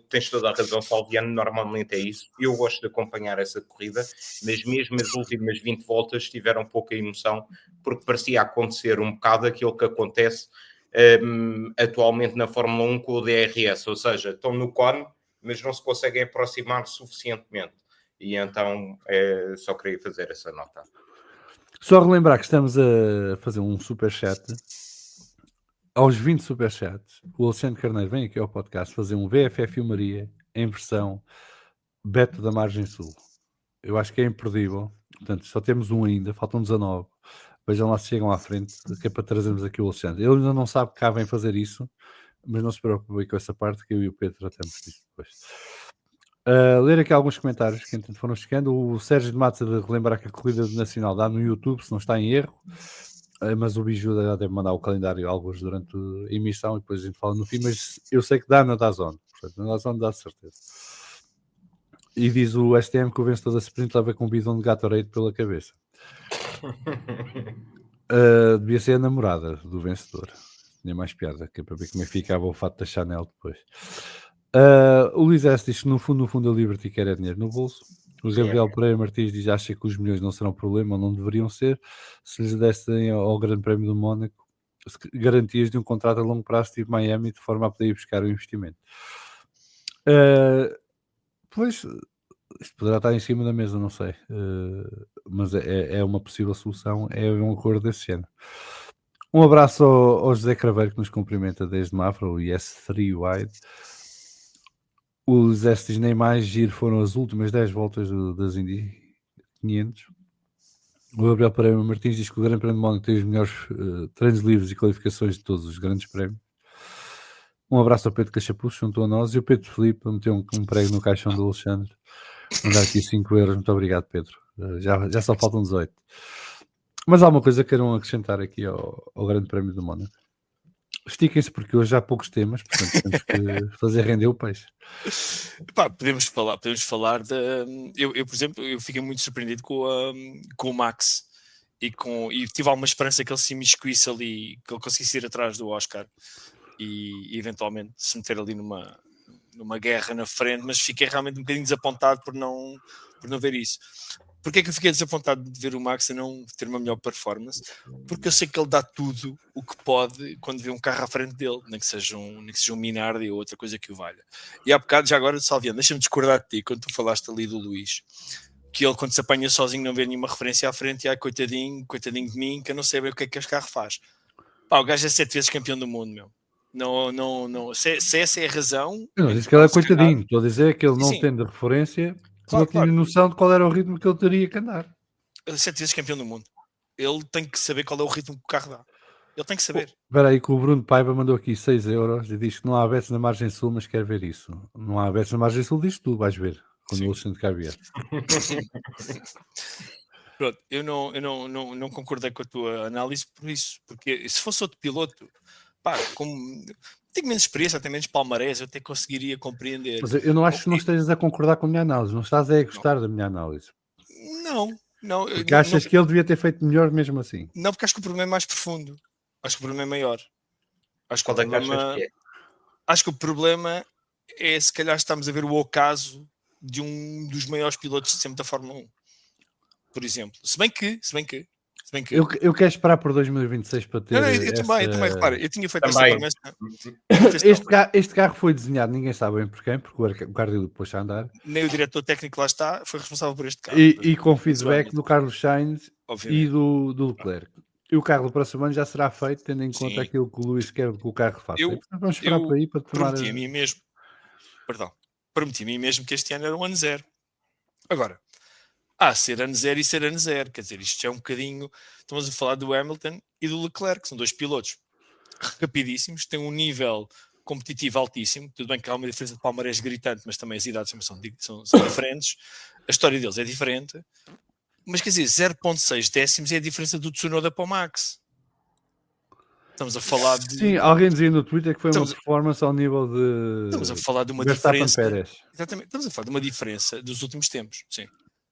tens toda a razão, Salviano, normalmente é isso. Eu gosto de acompanhar essa corrida, mas mesmo as últimas 20 voltas tiveram pouca emoção, porque parecia acontecer um bocado aquilo que acontece atualmente na Fórmula 1 com o DRS, ou seja, estão no cone, mas não se conseguem aproximar suficientemente. E então só queria fazer essa nota. Só relembrar que estamos a fazer um superchat. Aos 20 superchats, o Alexandre Carneiro vem aqui ao podcast fazer um VFF e Maria em versão Beto da Margem Sul. Eu acho que é imperdível. Portanto, só temos um ainda, faltam 19. Vejam lá se chegam à frente, que é para trazermos aqui o Alexandre. Ele ainda não sabe que cá vem fazer isso, mas não se preocupe com essa parte, que eu e o Pedro tratamos disso depois. Ler aqui alguns comentários que entretanto foram chegando. O Sérgio de Matos a relembrar que a corrida nacional dá no YouTube, se não está em erro. Mas o Biju já deve mandar o calendário alguns durante a emissão e depois a gente fala no fim, mas eu sei que dá na DAZN, portanto na DAZN dá de certeza. E diz o STM que o vencedor da sprint leva com um bidão de Gatorade pela cabeça. Devia ser a namorada do vencedor. Tinha mais piada, que é para ver como é que ficava o fato da Chanel depois. O Luís S diz que no fundo a Liberty quer dinheiro no bolso. O Gabriel Pereira Martins diz que acha que os milhões não serão problema ou não deveriam ser se lhes dessem ao Grande Prémio do Mónaco garantias de um contrato a longo prazo de Miami de forma a poder ir buscar o investimento. Pois, isto poderá estar em cima da mesa, não sei. Mas é uma possível solução, é um acordo desse género. Um abraço ao José Craveiro que nos cumprimenta desde Mafra, o IS3 Wide. Os estes nem mais giro foram as últimas 10 voltas das Indy 500. O Gabriel Pereira Martins diz que o Grande Prémio de Mónaco tem os melhores treinos livres e qualificações de todos os grandes prémios. Um abraço ao Pedro Cachapucho, junto a nós, e o Pedro Filipe meteu um prego no caixão do Alexandre. Mandar aqui 5 euros, muito obrigado, Pedro. Já só faltam 18. Mas há alguma coisa que queiram acrescentar aqui ao Grande Prémio do Mónaco? Estiquem-se porque hoje há poucos temas, portanto temos que fazer render o peixe. Pá, podemos falar eu, por exemplo, eu fiquei muito surpreendido com o Max e tive alguma esperança que ele se imiscuísse ali, que ele conseguisse ir atrás do Oscar e eventualmente se meter ali numa guerra na frente, mas fiquei realmente um bocadinho desapontado por não ver isso. Porquê é que eu fiquei desapontado de ver o Max a não ter uma melhor performance? Porque eu sei que ele dá tudo o que pode quando vê um carro à frente dele, nem que seja um Minardi ou outra coisa que o valha. E há bocado, já agora, Salviano, deixa-me discordar de ti, quando tu falaste ali do Luís, que ele quando se apanha sozinho não vê nenhuma referência à frente e coitadinho de mim, que eu não sei bem o que é que este carro faz. Pá, o gajo é 7 vezes campeão do mundo, meu. Não. Se essa é a razão... Eu não disse que ele é coitadinho, estou a dizer que ele não tendo referência... Claro, não tinha noção de qual era o ritmo que ele teria que andar. Ele é 7 vezes campeão do mundo. Ele tem que saber qual é o ritmo que o carro dá. Ele tem que saber. Espera aí que o Bruno Paiva mandou aqui 6 euros e diz que não há bets na margem sul, mas quer ver isso. Não há bets na margem sul, diz tu, vais ver, quando o Alexandre cá vier. Pronto, eu não concordei com a tua análise por isso, porque se fosse outro piloto, pá, como tenho menos experiência, até menos palmarés, eu até conseguiria compreender. Mas eu não acho que não estejas a concordar com a minha análise, não estás a gostar da minha análise. Não. Porque achas que ele devia ter feito melhor mesmo assim? Não, porque acho que o problema é mais profundo. Acho que o problema é maior. Acho que acho que o problema é se calhar estamos a ver o ocaso de um dos maiores pilotos de sempre da Fórmula 1. Por exemplo. Se bem que eu quero esperar por 2026 para ter. Eu também, repara, eu tinha feito também. essa promessa. Este carro foi desenhado, ninguém sabe bem por quem, porque o carro depois a andar. Nem o diretor técnico lá está, foi responsável por este carro. E com feedback do Carlos Sainz e do Leclerc. E o carro do próximo ano já será feito, tendo em conta aquilo que o Luís quer que o carro faça. Vamos esperar por aí para tomar. Prometi a mim mesmo que este ano era um ano zero. Agora, ser ano zero e ser ano zero. Quer dizer, isto é um bocadinho... Estamos a falar do Hamilton e do Leclerc, que são dois pilotos rapidíssimos, têm um nível competitivo altíssimo. Tudo bem que há uma diferença de palmarés gritante, mas também as idades são diferentes. A história deles é diferente. Mas quer dizer, 0.6 décimos é a diferença do Tsunoda para o Max. Estamos a falar de... Sim, alguém dizia no Twitter que foi uma performance ao nível de... Estamos a falar de uma diferença... Exatamente, estamos a falar de uma diferença dos últimos tempos, sim.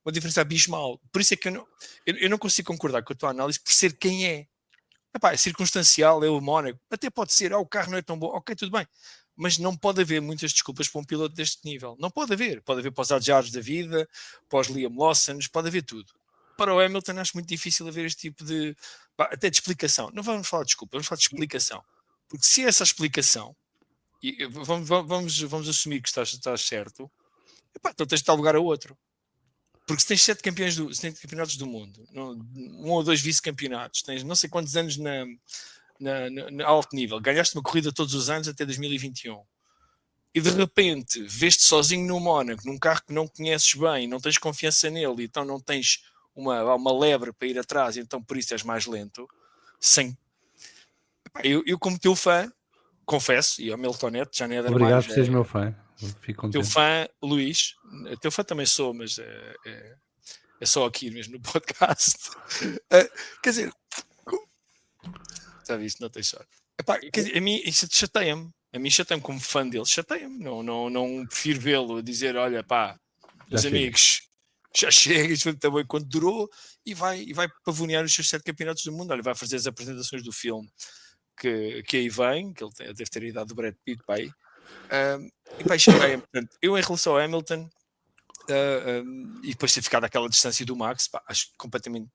Uma diferença abismal. Por isso é que eu não consigo concordar com a tua análise por ser quem é. Epá, é circunstancial, é o Mónaco. Até pode ser, o carro não é tão bom. Ok, tudo bem. Mas não pode haver muitas desculpas para um piloto deste nível. Não pode haver. Pode haver para os Adjars da vida, para os Liam Lawsons, pode haver tudo. Para o Hamilton acho muito difícil haver este tipo de... até de explicação. Não vamos falar de desculpa, vamos falar de explicação. Porque se essa explicação, e vamos assumir que estás certo, então tens de dar lugar a outro. Porque se tens 7 campeonatos do mundo, 1 ou 2 vice-campeonatos, tens não sei quantos anos na alto nível, ganhaste uma corrida todos os anos até 2021, e de repente vês-te sozinho no Mónaco, num carro que não conheces bem, não tens confiança nele, então não tens uma lebre para ir atrás, então por isso és mais lento, eu como teu fã, confesso, e ao Miltonete já não é dar obrigado mais... por seres meu fã. Fico contente. Teu fã, Luís, teu fã também sou, mas é só aqui mesmo no podcast. Quer dizer, Já viste, não tem sorte. Epá, quer dizer, a mim isso chateia-me. A mim chateia-me como fã dele, chateia-me. Não prefiro vê-lo a dizer, olha pá, meus chega. amigos, já chega, isto foi também quanto durou, e vai pavonear os seus 7 campeonatos do mundo. Olha, vai fazer as apresentações do filme que aí vem, que ele deve ter a idade do Brad Pitt, pá, aí. E pá, chateia-me. Portanto, eu em relação ao Hamilton, e depois ter ficado àquela distância do Max, pá, acho completamente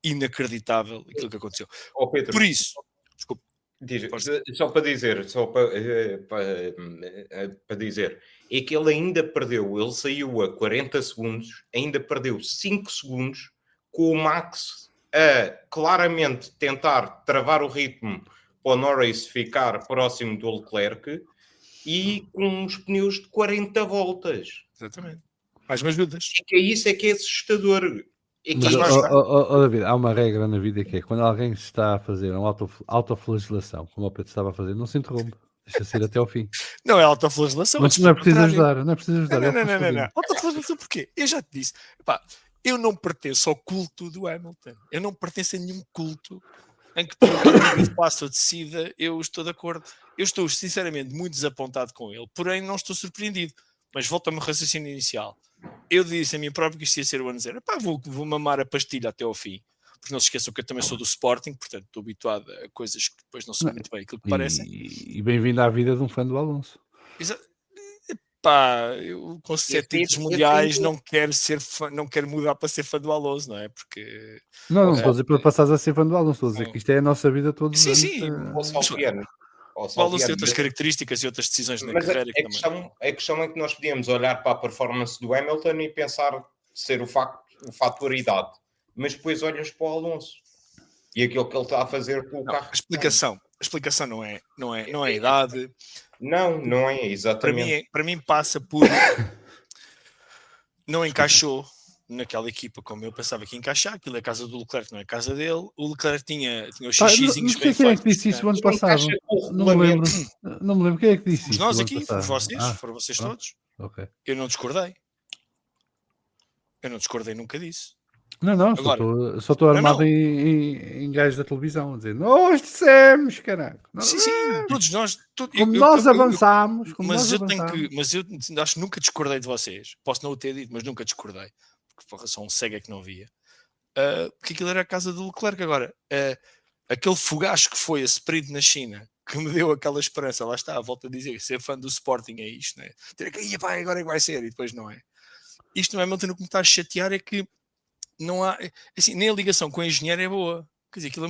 inacreditável aquilo que aconteceu. Ó Pedro, Por isso, desculpa, só para dizer, para dizer, é que ele ainda perdeu, ele saiu a 40 segundos, ainda perdeu 5 segundos com o Max a claramente tentar travar o ritmo para o Norris ficar próximo do Leclerc e com os pneus de 40 voltas. exatamente. Mais umas ajudas. É que isso é que é assustador. É que Mas, é David, há uma regra na vida que é quando alguém está a fazer uma autoflagelação, como o Pedro estava a fazer, não se interrompe, deixa-se ir até ao fim. Não é autoflagelação. Mas não é preciso ajudar, não é preciso ajudar. Não. Autoflagelação porquê? Eu já te disse, pá, eu não pertenço ao culto do Hamilton. Eu não pertenço a nenhum culto em que tudo o que passa ou decida, eu estou de acordo. Eu estou, sinceramente, muito desapontado com ele, porém não estou surpreendido. Mas volto ao meu raciocínio inicial. Eu disse a mim próprio que isto ia ser o ano zero. Pá, vou mamar a pastilha até ao fim. Porque não se esqueçam que eu também sou do Sporting, portanto estou habituado a coisas que depois não são muito bem aquilo que parecem. E bem-vindo à vida de um fã do Alonso. Pá, eu com 7 títulos mundiais não quero ser fã, não quero mudar para ser fã do Alonso, não é? Porque não estou a dizer para passares a ser fã do Alonso, estou a dizer que isto é a nossa vida todos os anos. Sim. O Alonso tem outras características e outras decisões na carreira. A questão é que nós podíamos olhar para a performance do Hamilton e pensar ser o fator idade, mas depois olhas para o Alonso e aquilo que ele está a fazer com o carro. A explicação não é a idade. Não é, exatamente. Para mim passa por não encaixou naquela equipa como eu pensava que ia encaixar. Aquilo é a casa do Leclerc, não é a casa dele. O Leclerc tinha os xixizinhos bem feitos. Quem é que disse isso o ano passado? Não me lembro quem é que disse isso. Nós aqui, foram vocês todos. Okay. Eu não discordei nunca disso. Não, só estou armado em gajos da televisão a dizer nós dissemos, caralho. Sim, todos nós. Nós avançámos. Mas eu acho que nunca discordei de vocês. Posso não o ter dito, mas nunca discordei. Porque só um cego é que não via. Porque aquilo era a casa do Leclerc. Agora, aquele fogacho que foi a sprint na China, que me deu aquela esperança, lá está, volto a dizer, ser fã do Sporting é isto, não é? Agora é que vai ser, e depois não é. Isto não é, Milton, o que me está a chatear é que não há, assim, nem a ligação com o engenheiro é boa. Quer dizer, aquilo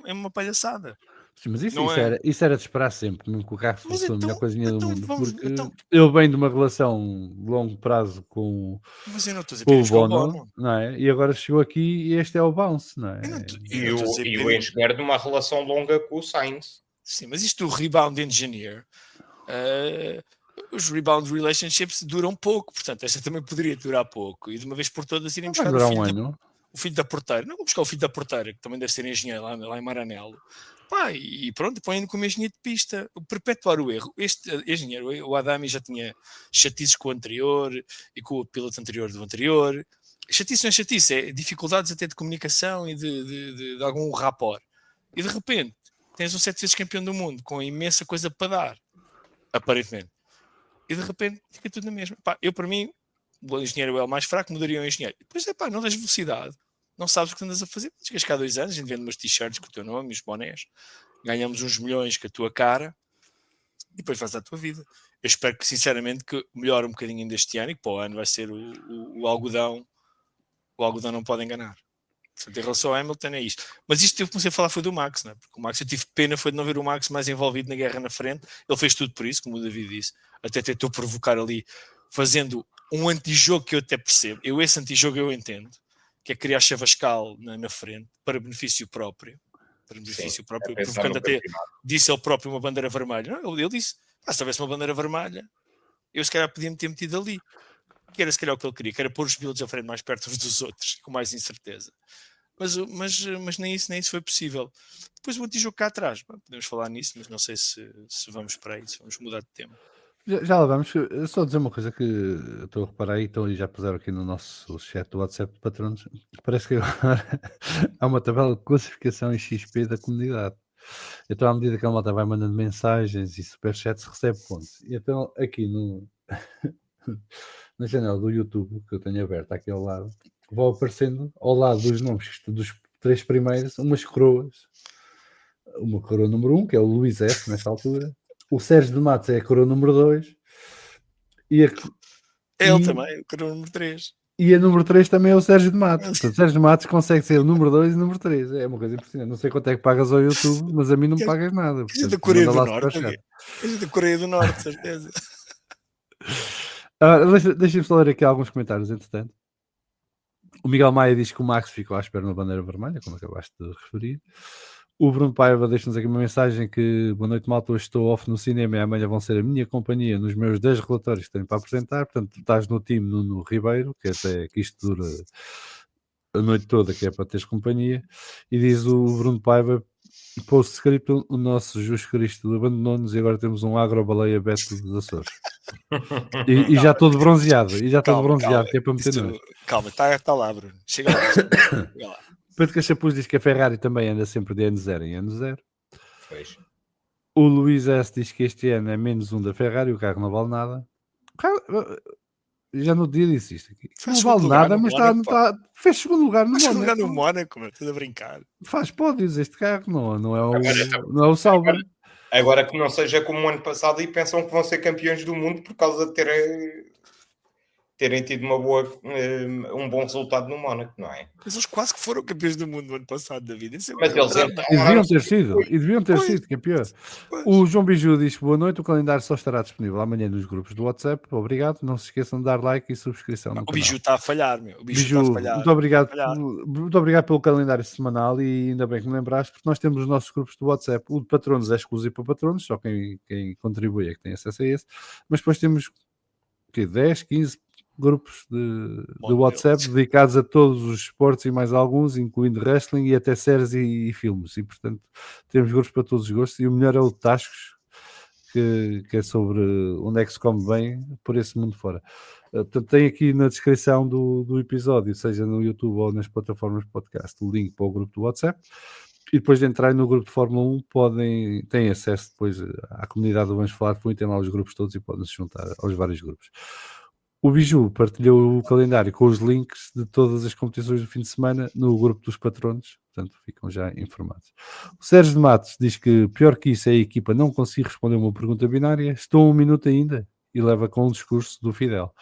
é uma palhaçada. Sim, mas isso era de esperar sempre, nunca o carro fosse a melhor coisinha do mundo. Ele vem de uma relação de longo prazo com o Bono, não é? E agora chegou aqui e este é o bounce, não é? E o engenheiro de uma relação longa com o Sainz. Sim, mas isto do rebound engineer, os rebound relationships duram pouco, portanto, esta também poderia durar pouco. E de uma vez por todas irem buscar o filho da porteira. Não vou buscar o filho da porteira, que também deve ser engenheiro lá em Maranello. Pá, e pronto, põe-no como engenheiro de pista. Perpetuar o erro. Este engenheiro, o Adami, já tinha chatices com o anterior e com o piloto anterior do anterior. Chatice não é chatice, é dificuldades até de comunicação e de algum rapport. E de repente, tens um 7 vezes campeão do mundo com imensa coisa para dar, aparentemente. E de repente fica tudo na mesma. Pá, eu, para mim, o engenheiro é o mais fraco, mudaria o engenheiro. E depois, não tens velocidade, não sabes o que andas a fazer. Chegas cá há 2 anos, a gente vende umas t-shirts com o teu nome e os bonés, ganhamos uns milhões com a tua cara e depois vais à tua vida. Eu espero que, sinceramente, que melhore um bocadinho ainda este ano e que para o ano vai ser o algodão. O algodão não pode enganar. Portanto, em relação ao Hamilton é isto. Mas isto que eu comecei a falar foi do Max, não é? Porque o Max, eu tive pena foi de não ver o Max mais envolvido na guerra na frente. Ele fez tudo por isso, como o David disse. Até tentou provocar ali, fazendo um antijogo que eu até percebo. Esse antijogo eu entendo, que é criar chavascal na frente, para benefício próprio. Provocando até, disse ele próprio, uma bandeira vermelha. Não, ele disse, se houvesse uma bandeira vermelha, eu se calhar podia me ter metido ali. Que era se calhar o que ele queria, que era pôr os pilotos à frente mais perto uns dos outros, com mais incerteza. Mas nem isso foi possível. Depois o antijogo cá atrás, podemos falar nisso, mas não sei se vamos para aí, se vamos mudar de tema. Já lá vamos. Só dizer uma coisa que estou a reparar aí, então, e já puseram aqui no nosso chat do WhatsApp de patronos. Parece que agora há uma tabela de classificação em XP da comunidade. Então, à medida que a malta vai mandando mensagens e superchats, recebe pontos. E então, aqui na janela do YouTube, que eu tenho aberto àquele lado, vão aparecendo ao lado dos nomes dos 3 primeiros, umas coroas. Uma coroa número 1, que é o Luís S, nesta altura. O Sérgio de Matos é a coroa número 2. E Ele também, o número 3. E a número 3 também é o Sérgio de Matos. Portanto, o Sérgio de Matos consegue ser o número 2 e o número 3. É uma coisa impressionante. Não sei quanto é que pagas ao YouTube, mas a mim não me pagas nada. É da Portanto, Coreia manda do lá Norte. superchat. É da Coreia do Norte, certeza. Deixem-me só ler aqui alguns comentários, entretanto. O Miguel Maia diz que o Max ficou à espera na bandeira vermelha, como acabaste de referir. O Bruno Paiva deixa-nos aqui uma mensagem que boa noite, malta, hoje estou off no cinema e amanhã vão ser a minha companhia nos meus 10 relatórios que tenho para apresentar. Portanto, tu estás no time Nuno Ribeiro, que até que isto dura a noite toda, que é para teres companhia. E diz o Bruno Paiva, post-script, o nosso Jesus Cristo abandonou-nos e agora temos um agrobaleia Beto dos Açores. E já todo bronzeado, Calma, que é para meter nojo. Calma, está lá, Bruno. Chega lá. Chega lá. Pedro Cachapuz diz que a Ferrari também anda sempre de N0 em N0. Pois. O Luís S diz que este ano é menos um da Ferrari, o carro não vale nada. Já no dia disse isto aqui. Faz Não vale nada, no mas Mónaco, fez segundo lugar no Faz Mónaco. lugar no Mónaco, meu. Tudo a brincar. Faz pódios este carro, não é Agora, não é o Sauber. Agora que não seja como o ano passado e pensam que vão ser campeões do mundo por causa de terem tido um bom resultado no Mónaco, não é? Mas eles quase que foram campeões do mundo no ano passado, David. Isso é Mas eles drama. E deviam ter sido, que é pior. Pois. O João Biju diz boa noite, o calendário só estará disponível amanhã nos grupos do WhatsApp. Obrigado, não se esqueçam de dar like e subscrição no O canal. Biju está a falhar, meu. O Biju Biju, está a falhar. muito obrigado pelo calendário semanal e ainda bem que me lembraste, porque nós temos os nossos grupos do WhatsApp. O de patronos é exclusivo para patronos, só quem contribui é que tem acesso a esse, mas depois temos 10, 15 grupos de WhatsApp dedicados a todos os esportes e mais alguns, incluindo wrestling e até séries e filmes, e portanto temos grupos para todos os gostos, e o melhor é o de Tascos, que é sobre onde é que se come bem por esse mundo fora. Portanto, tem aqui na descrição do episódio, seja no YouTube ou nas plataformas de podcast, o link para o grupo do WhatsApp. E depois de entrar no grupo de Fórmula 1, têm acesso depois à comunidade do Vamos Falar de F1 e tem lá os grupos todos e podem se juntar aos vários grupos. O Biju partilhou o calendário com os links de todas as competições do fim de semana no grupo dos patronos, portanto ficam já informados. O Sérgio de Matos diz que pior que isso é a equipa não conseguir responder uma pergunta binária. Estou 1 minuto ainda e leva com um discurso do Fidel.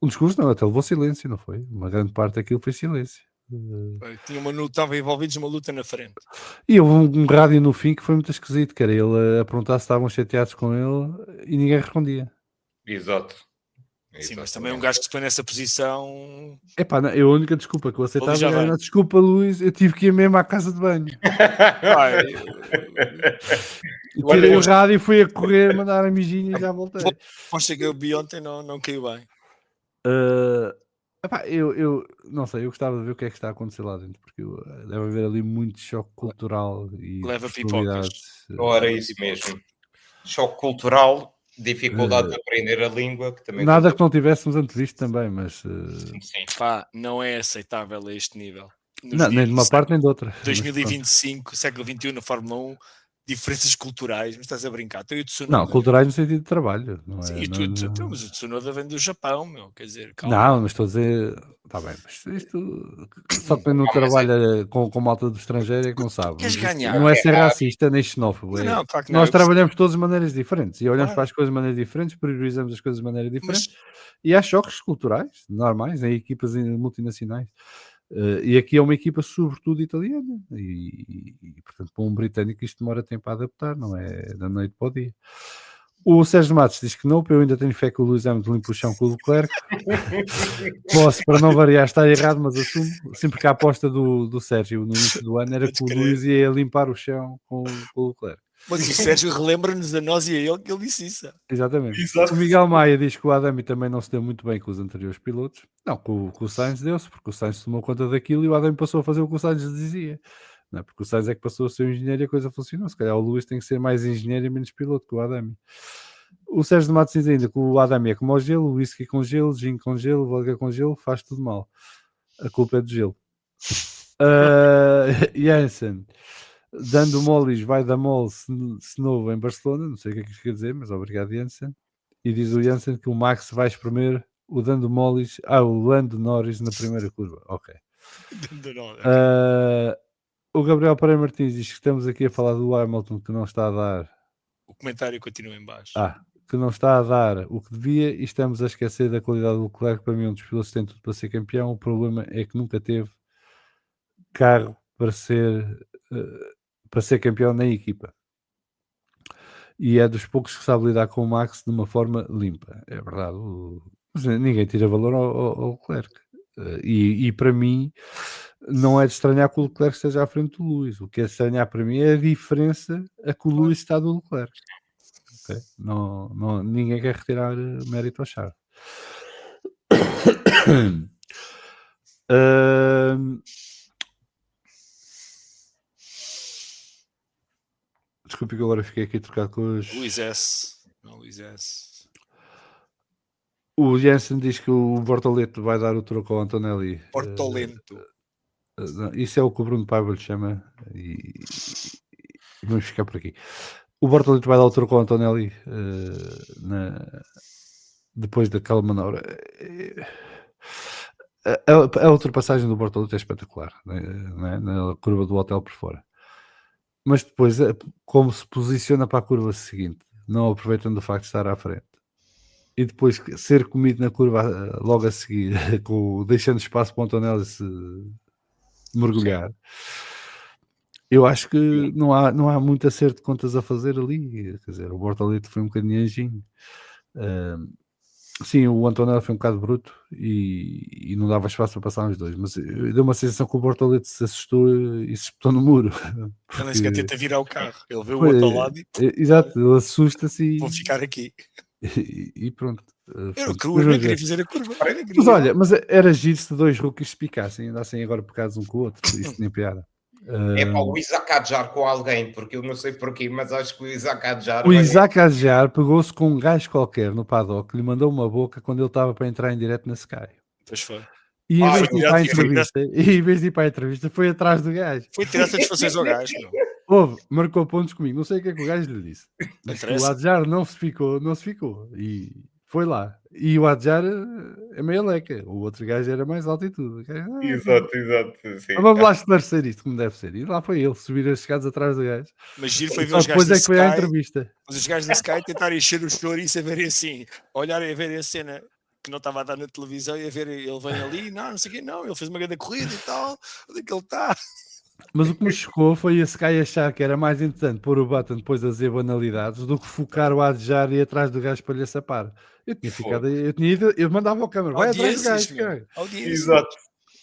Um discurso não, até levou silêncio, não foi? Uma grande parte daquilo foi silêncio. Estavam envolvidos numa luta na frente. E houve um rádio no fim que foi muito esquisito, que era ele a perguntar se estavam chateados com ele e ninguém respondia. Exato. Sim, mas também um gajo que se põe nessa posição. Epá, a única desculpa que eu aceitava já era vem. desculpa, Luís, eu tive que ir mesmo à casa de banho. E tirei o rádio e fui a correr, mandar a mijinha e já voltei. Aposto que o Beyoncé não caiu bem. Epá, eu não sei, eu gostava de ver o que é que está a acontecer lá dentro, porque deve haver ali muito choque cultural e Leva personalidades. Ora, isso mesmo. Choque cultural, dificuldade de aprender a língua. Que também nada que não tivéssemos antevisto também, mas Sim. Pá, não é aceitável a este nível. não, nem de uma parte nem de outra. 2025, século XXI na Fórmula 1, diferenças culturais, mas estás a brincar. Tu e o Tsunoda. Não, culturais no sentido de trabalho. Não Sim, é, e mas o Tsunoda vem do Japão, meu. Quer dizer, calma. Não, mas estou a dizer. Está bem, mas isto só quem não trabalha com malta do estrangeiro é que não sabe. Queres Isto ganhar? não é ser racista nem xenófobo. Não, claro que não. Nós trabalhamos todos de maneiras diferentes e olhamos Claro. para as coisas de maneiras diferentes, priorizamos as coisas de maneira diferente e há choques culturais normais em equipas multinacionais. E aqui é uma equipa sobretudo italiana e portanto para um britânico isto demora tempo a adaptar, não é da noite para o dia. O Sérgio Matos diz que não, eu ainda tenho fé que o Lewis Hamilton limpa o chão com o Leclerc. Posso, para não variar, estar errado, mas assumo. Sempre que a aposta do Sérgio no início do ano era que o Lewis ia limpar o chão com o Leclerc. Mas o Sérgio relembra-nos a nós e a ele que ele disse isso. Exatamente. Exato. O Miguel Maia diz que o Adami também não se deu muito bem com os anteriores pilotos. Não, com o Sainz deu-se, porque o Sainz tomou conta daquilo e o Adami passou a fazer o que o Sainz dizia. Não é? Porque o Sainz é que passou a ser um engenheiro e a coisa funcionou. Se calhar o Lewis tem que ser mais engenheiro e menos piloto que o Adami. O Sérgio de Matos diz ainda que o Adami é como o gelo, o whisky com gelo, gin com gelo, vodka com gelo, faz tudo mal. A culpa é do gelo. Jansen Dando moles, vai dar mole se novo em Barcelona. Não sei o que é que isto quer dizer, mas obrigado, Jansen. E diz o Jansen que o Max vai espremer o Dando Moles, o Lando Norris na primeira curva. Ok. O Gabriel Pereira Martins diz que estamos aqui a falar do Hamilton que não está a dar. O comentário continua em baixo. Que não está a dar o que devia e estamos a esquecer da qualidade do Leclerc. Para mim, um dos pilotos tem tudo para ser campeão. O problema é que nunca teve carro para ser campeão nem equipa. E é dos poucos que sabe lidar com o Max de uma forma limpa. É verdade. Ninguém tira valor ao Leclerc. E para mim não é de estranhar que o Leclerc esteja à frente do Lewis. O que é de estranhar para mim é a diferença a que o Lewis está do Leclerc. Okay? Não, ninguém quer retirar mérito ao Charles. Desculpe que agora fiquei aqui trocado com os... Luís S. Não, Luís S. O Jensen diz que o Bortoleto vai dar o troco ao Antonelli. Bortolento. Isso é o que o Bruno Paiva lhe chama. E vamos ficar por aqui. O Bortoleto vai dar o troco ao Antonelli depois daquela manobra. A ultrapassagem do Bortoleto é espetacular, né? Na curva do hotel por fora. Mas depois, como se posiciona para a curva seguinte, não aproveitando o facto de estar à frente. E depois ser comido na curva logo a seguir, deixando espaço para o Antonelli se mergulhar. Eu acho que não há muito acerto de contas a fazer ali. Quer dizer, o Bortoleto foi um bocadinho anjinho. Sim, o Antonelli foi um bocado bruto e não dava espaço para passar os dois, mas deu uma sensação que o Bortoleto se assustou e se espetou no muro. Ele nem sequer tenta virar o carro, ele vê o outro ao lado e... Exato, ele assusta-se e... Vou ficar aqui. E pronto. Eu nem queria fazer a curva. Mas olha, era giro se dois rookies se picassem, andassem agora picados um com o outro, isso tinha piada. É para o Isaac Adjar com alguém, porque eu não sei porquê, mas acho que o Isaac Adjar... O Isaac Adjar pegou-se com um gajo qualquer no paddock, lhe mandou uma boca quando ele estava para entrar em direto na Sky. Pois foi. E em vez de ir para a entrevista, foi atrás do gajo. Foi tirar satisfações ao gajo, meu. Marcou pontos comigo, não sei o que é que o gajo lhe disse. Mas o Adjar não se ficou. E foi lá. E o Adjar é meio leca. O outro gajo era mais alto e tudo. Exato. Sim. Vamos lá esclarecer isto como deve ser. E lá foi ele, subir as escadas atrás do gajo. Mas giro foi ver os gajos da Sky. Depois é que foi à entrevista. Mas os gajos da Sky tentarem encher os chouriços a verem assim, olharem a verem a cena que não estava a dar na televisão e a ver ele vem ali, não sei o quê, não, ele fez uma grande corrida e tal, onde é que ele está? Mas o que me chocou foi a Sky achar que era mais interessante pôr o Button depois a dizer banalidades do que focar o Adjar e ir atrás do gajo para lhe sapar. Eu tinha ficado, eu mandava ao câmara, vai atrás do gajo, cara. Exato.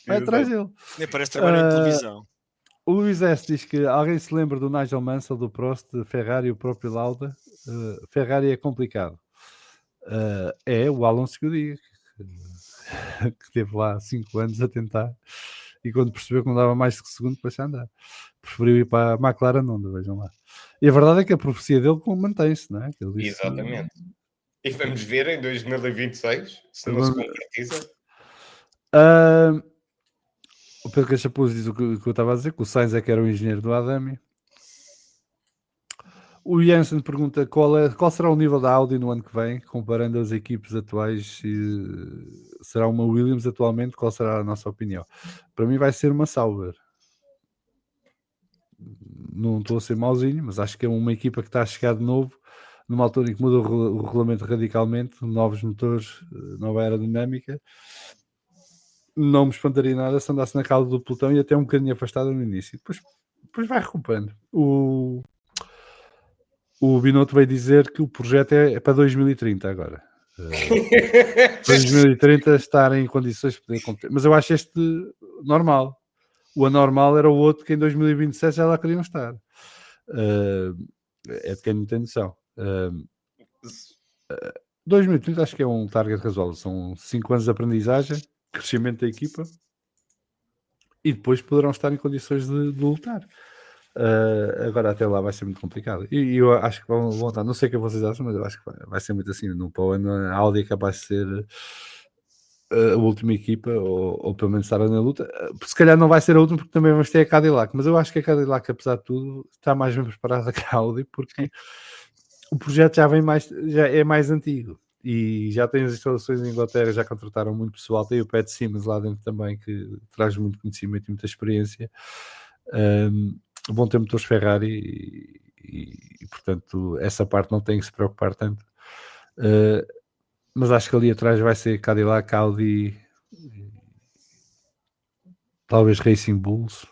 Vai atrás dele. Nem parece trabalhar na televisão. O Luís S diz que alguém se lembra do Nigel Mansell, do Prost, Ferrari e o próprio Lauda. Ferrari é complicado. É o Alonso que eu digo, que esteve lá 5 anos a tentar e quando percebeu que não dava mais que segundo para andar, preferiu ir para a McLaren Honda, vejam lá. E a verdade é que a profecia dele mantém-se, não é? Ele disse, exatamente. E vamos ver em 2026 se não se concretiza. O Pedro Cachapuz diz o que eu estava a dizer, que o Sainz é que era o engenheiro do Adami. O Jensen pergunta qual será o nível da Audi no ano que vem, comparando as equipes atuais. Será uma Williams atualmente? Qual será a nossa opinião? Para mim vai ser uma Sauber. Não estou a ser mauzinho, mas acho que é uma equipa que está a chegar de novo, numa altura em que muda o regulamento radicalmente, novos motores, nova aerodinâmica. Não me espantaria nada se andasse na cauda do pelotão e até um bocadinho afastado no início. Depois vai recuperando. O Binotto veio dizer que o projeto é para 2030 agora. 2030 estar em condições de poder competir. Mas eu acho este normal. O anormal era o outro que em 2027 já lá queriam estar. É de quem não tem noção. 2030 acho que é um target razoável. São 5 anos de aprendizagem, crescimento da equipa e depois poderão estar em condições de lutar. Agora até lá vai ser muito complicado e eu acho que vão estar, não sei o que vocês acham, mas eu acho que vai ser muito assim. No ano a Audi é capaz de ser a última equipa, ou pelo menos estar na luta. Se calhar não vai ser a última, porque também vamos ter a Cadillac, mas eu acho que a Cadillac, apesar de tudo, está mais bem preparada que a Audi, porque o projeto já é mais antigo e já tem as instalações em Inglaterra, já contrataram muito pessoal, tem o Pat Simmons lá dentro também, que traz muito conhecimento e muita experiência. Vão ter motores Ferrari e portanto essa parte não tem que se preocupar tanto. Mas acho que ali atrás vai ser Cadillac, Audi, talvez Racing Bulls.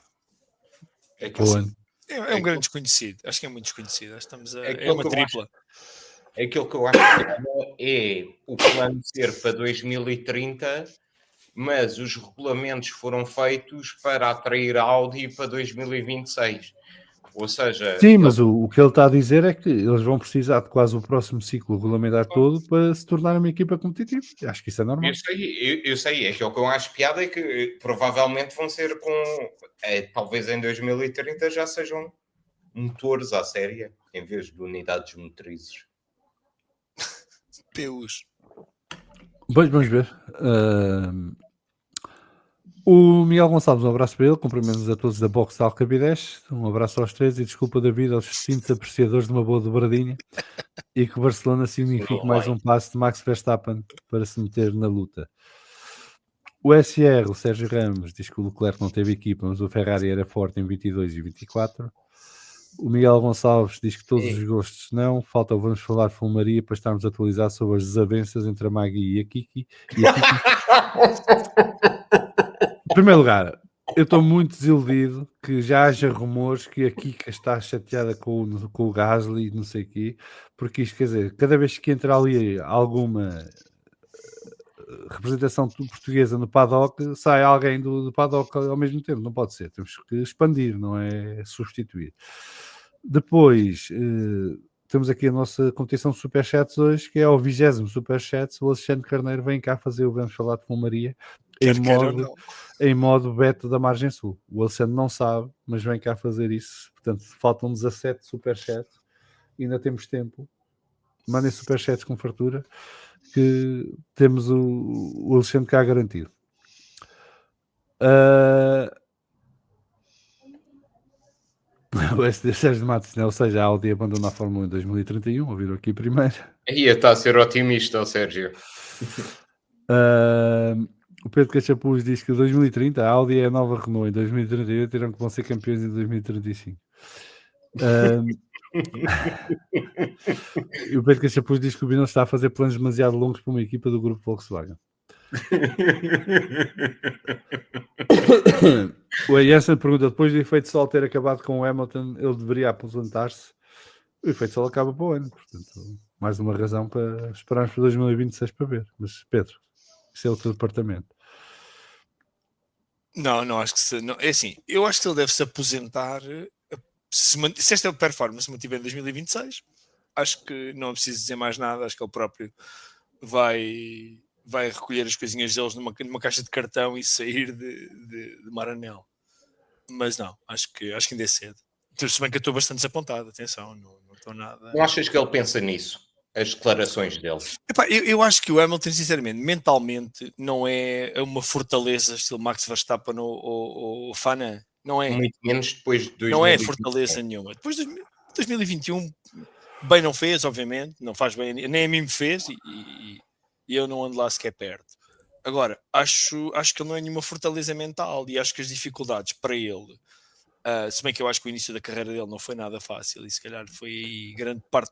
É que assim, É um grande desconhecido. Acho que é muito desconhecido. Acho que estamos É é uma aquilo que eu tripla. aquilo que eu acho que é o plano ser para 2030, mas os regulamentos foram feitos para atrair a Audi para 2026. Ou seja, Sim, mas o que ele está a dizer é que eles vão precisar de quase o próximo ciclo regulamentar todo para se tornar uma equipa competitiva. Acho que isso é normal. eu sei, aquilo que eu acho piada é que provavelmente vão ser talvez em 2030 já sejam motores à série, em vez de unidades motrizes. PUs. Pois, vamos ver. O Miguel Gonçalves, um abraço para ele, cumprimentos a todos da Box de Alcabidez, um abraço aos três e desculpa da vida aos distintos apreciadores de uma boa dobradinha e que o Barcelona signifique mais um passo de Max Verstappen para se meter na luta. O SR, o Sérgio Ramos, diz que o Leclerc não teve equipa, mas o Ferrari era forte em 22 e 24. O Miguel Gonçalves diz que todos os gostos não, falta vamos falar de fumaria para estarmos atualizados sobre as desavenças entre a Maggie e a Kiki. Em primeiro lugar, eu estou muito desiludido que já haja rumores que a Kika está chateada com o Gasly, não sei o quê, porque isto quer dizer, cada vez que entra ali alguma representação portuguesa no paddock, sai alguém do paddock ao mesmo tempo, não pode ser, temos que expandir, não é substituir. Depois, temos aqui a nossa competição de Superchats hoje, que é o 20º Superchats, o Alexandre Carneiro vem cá fazer o Vamos Falar de Fumaria, em modo beta da Margem Sul. O Alexandre não sabe, mas vem cá fazer isso. Portanto, faltam 17 superchats. Ainda temos tempo. Mandem superchats com fartura, que temos o Alexandre cá garantido. O SD Sérgio Matos, né? Ou seja, a Audi abandona a Fórmula 1 em 2031. Ouviram aqui primeiro. Aí está a ser otimista, Sérgio. O Pedro Cachapuz diz que em 2030 a Audi é a nova Renault, em 2038 terão que vão ser campeões em 2035. E o Pedro Cachapuz diz que o Bino está a fazer planos demasiado longos para uma equipa do grupo Volkswagen. O Jensen pergunta, depois do efeito sol ter acabado com o Hamilton, ele deveria aposentar-se? O efeito sol acaba para o ano, portanto, mais uma razão para esperarmos para 2026 para ver. Mas Pedro, isso é outro departamento. Não, acho que não. É assim, eu acho que ele deve se aposentar se esta performance se mantiver em 2026. Acho que não preciso dizer mais nada. Acho que ele próprio vai recolher as coisinhas deles numa caixa de cartão e sair de Maranello. Mas não, acho que ainda é cedo. Se bem que eu estou bastante desapontado, atenção, não estou nada. Não achas que ele pensa nisso? As declarações dele? Epá, eu acho que o Hamilton, sinceramente, mentalmente, não é uma fortaleza estilo Max Verstappen ou Fana. Não é. Muito menos depois de 2021. Não é fortaleza nenhuma. Depois de 2021, bem não fez, obviamente, não faz bem, nem a mim me fez e eu não ando lá sequer perto. Agora, acho que ele não é nenhuma fortaleza mental e acho que as dificuldades para ele, se bem que eu acho que o início da carreira dele não foi nada fácil e se calhar foi grande parte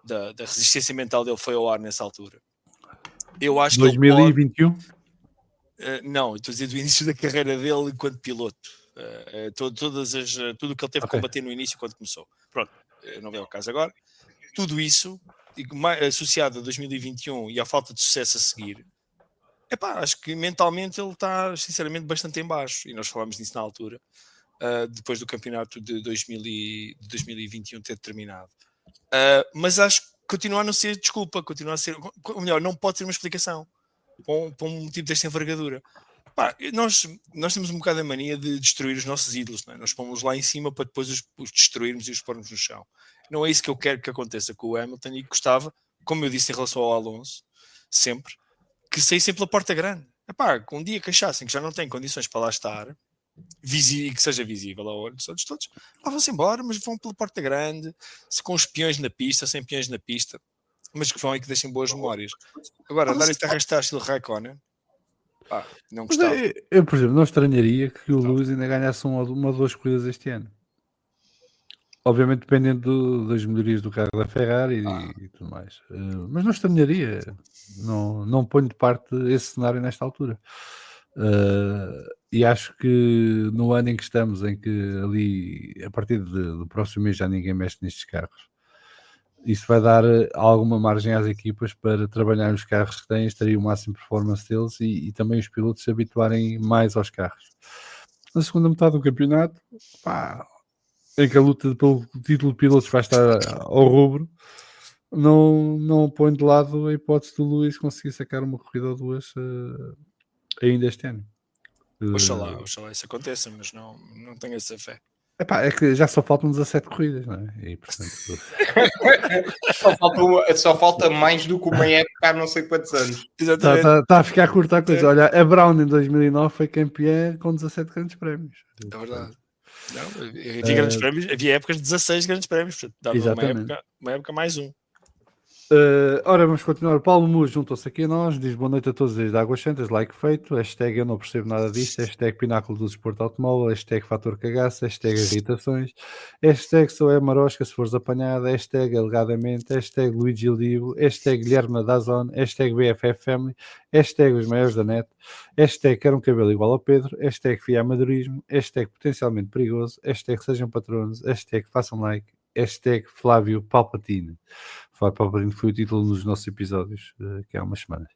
da resistência mental dele foi ao ar nessa altura. Eu acho 2021? que não, estou a dizer do início da carreira dele enquanto piloto. Tudo o que ele teve que combater no início quando começou. Pronto, não vem ao caso agora. Tudo isso, associado a 2021 e à falta de sucesso a seguir, acho que mentalmente ele está sinceramente bastante em baixo e nós falámos nisso na altura, depois do campeonato de 2021 ter terminado. Mas acho que continua a não ser desculpa, continua a ser, ou melhor, não pode ser uma explicação para um motivo desta envergadura. Nós temos um bocado a mania de destruir os nossos ídolos, não é? Nós pomos lá em cima para depois os destruirmos e os pormos no chão. Não é isso que eu quero que aconteça com o Hamilton e gostava, como eu disse em relação ao Alonso, sempre, que saíssem pela porta grande. Epá, que um dia que achassem que já não têm condições para lá estar, e que seja visível a olhos todos, lá vão-se embora, mas vão pela porta grande, com os peões na pista, sem peões na pista, mas que vão e que deixem boas memórias. Agora, andar isto a arrastar estilo Raikkonen, não Mas gostava. eu, por exemplo, não estranharia que o Lewis ainda ganhasse uma ou duas corridas este ano. Obviamente dependendo das melhorias do carro da Ferrari e tudo mais. Mas não estranharia. Não ponho de parte esse cenário nesta altura. E acho que no ano em que estamos, em que ali, a partir do próximo mês já ninguém mexe nestes carros, isso vai dar alguma margem às equipas para trabalhar nos carros que têm, extrair o máximo performance deles e também os pilotos se habituarem mais aos carros. Na segunda metade do campeonato, em que a luta pelo título de pilotos vai estar ao rubro, não põe de lado a hipótese do Lewis conseguir sacar uma corrida ou duas ainda este ano. Oxalá isso aconteça, mas não tenho essa fé. É que já só faltam 17 corridas, não é? E, portanto... só falta mais do que uma época há não sei quantos anos. Está a ficar curta a coisa. Olha, a Brown em 2009 foi campeã com 17 grandes prémios. É verdade. Não, havia grandes prémios, havia épocas de 16 grandes prémios, portanto, dava uma época mais um. Ora, vamos continuar. O Paulo Muz juntou-se aqui a nós, diz boa noite a todos desde Águas Santas, like feito, hashtag eu não percebo nada disto, hashtag pináculo do desporto automóvel, hashtag fator cagaço, hashtag irritações, hashtag sou é marosca se fores apanhada, hashtag alegadamente, hashtag Luigi Livo, hashtag Guilherme Dazon, hashtag BFF Family, hashtag os maiores da net, hashtag quero um cabelo igual ao Pedro, hashtag fiamadurismo, hashtag potencialmente perigoso, hashtag sejam patronos, hashtag façam like, hashtag Flávio Palpatine. Flávio Palpatine foi o título dos nossos episódios que há umas semanas.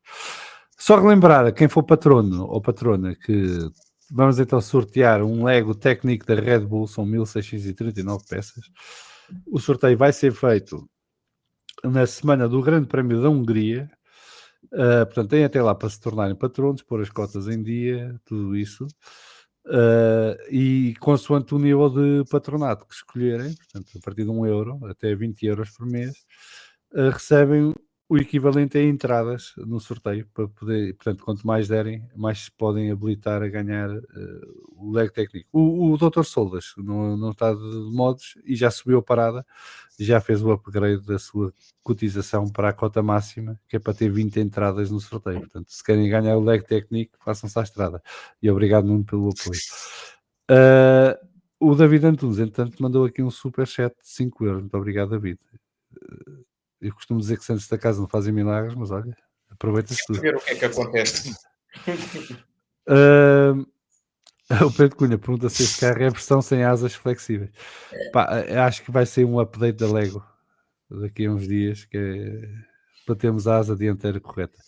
Só relembrar a quem for patrono ou patrona que vamos então sortear um Lego técnico da Red Bull, são 1639 peças. O sorteio vai ser feito na semana do Grande Prémio da Hungria. Portanto, tem até lá para se tornarem patronos, pôr as cotas em dia, tudo isso. E consoante o nível de patronato que escolherem, portanto, a partir de €1 até 20 euros por mês, recebem o equivalente a entradas no sorteio para poder, portanto, quanto mais derem, mais se podem habilitar a ganhar o Lego técnico. O Dr. Soldas não está de modos e já subiu a parada, já fez o upgrade da sua cotização para a cota máxima, que é para ter 20 entradas no sorteio. Portanto, se querem ganhar o Lego técnico, façam-se à estrada. E obrigado, Nuno, pelo apoio. O David Antunes, entretanto, mandou aqui um superchat de 5 euros. Muito obrigado, David. Eu costumo dizer que santos da casa não fazem milagres, mas olha, aproveita-se tudo. Ver o que é que acontece. O Pedro Cunha pergunta se este carro é versão sem asas flexíveis. Acho que vai ser um update da Lego daqui a uns dias, que é para termos a asa dianteira correta.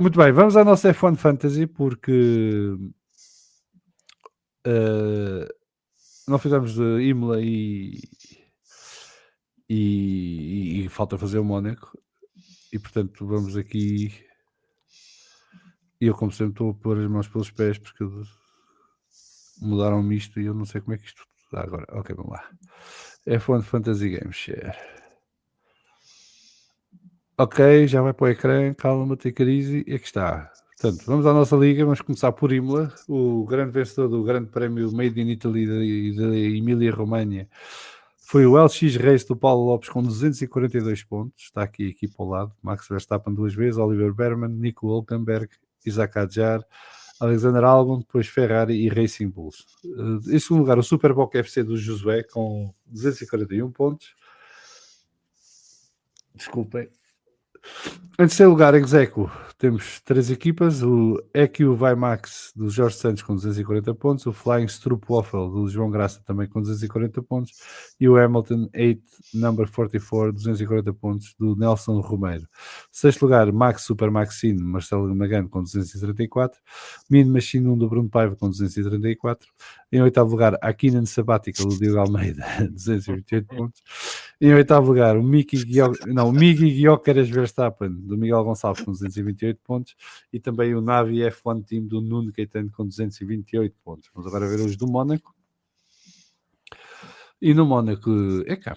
Muito bem, vamos à nossa F1 Fantasy, porque não fizemos de Imola e falta fazer o Mónaco, e portanto vamos aqui, e eu como sempre estou a pôr as mãos pelos pés porque mudaram-me isto e eu não sei como é que isto dá agora. Ok, vamos lá. F1 Fantasy Game Share. Ok, já vai para o ecrã, calma, take it easy, e aqui está. Portanto, vamos à nossa liga, vamos começar por Imola, o grande vencedor do Grande Prémio Made in Italy de Emília-Romanha. Foi o LX Race do Paulo Lopes com 242 pontos. Está aqui a equipa ao lado. Max Verstappen 2 vezes, Oliver Berman, Nico Hülkenberg, Isaac Adjar, Alexander Albon, depois Ferrari e Racing Bulls. Em segundo lugar, o Superboc FC do Josué com 241 pontos. Desculpem. Em terceiro lugar, Execo, temos 3 equipas, o EQ Vimax do Jorge Santos com 240 pontos, o Flying Stroopwafel do João Graça também com 240 pontos e o Hamilton 8 Number 44, 240 pontos do Nelson Romero. Sexto lugar, Max Super Maxine, Marcelo Magano com 234, Min Machine 1 do Bruno Paiva com 234, em oitavo lugar, Akinan Sabbatical do Diogo Almeida, 228 pontos. Em oitavo lugar, o Migi Guiocaras Verstappen, do Miguel Gonçalves, com 228 pontos. E também o Navi F1 Team do Nuno Caetano, com 228 pontos. Vamos agora ver os do Mónaco. E no Mónaco,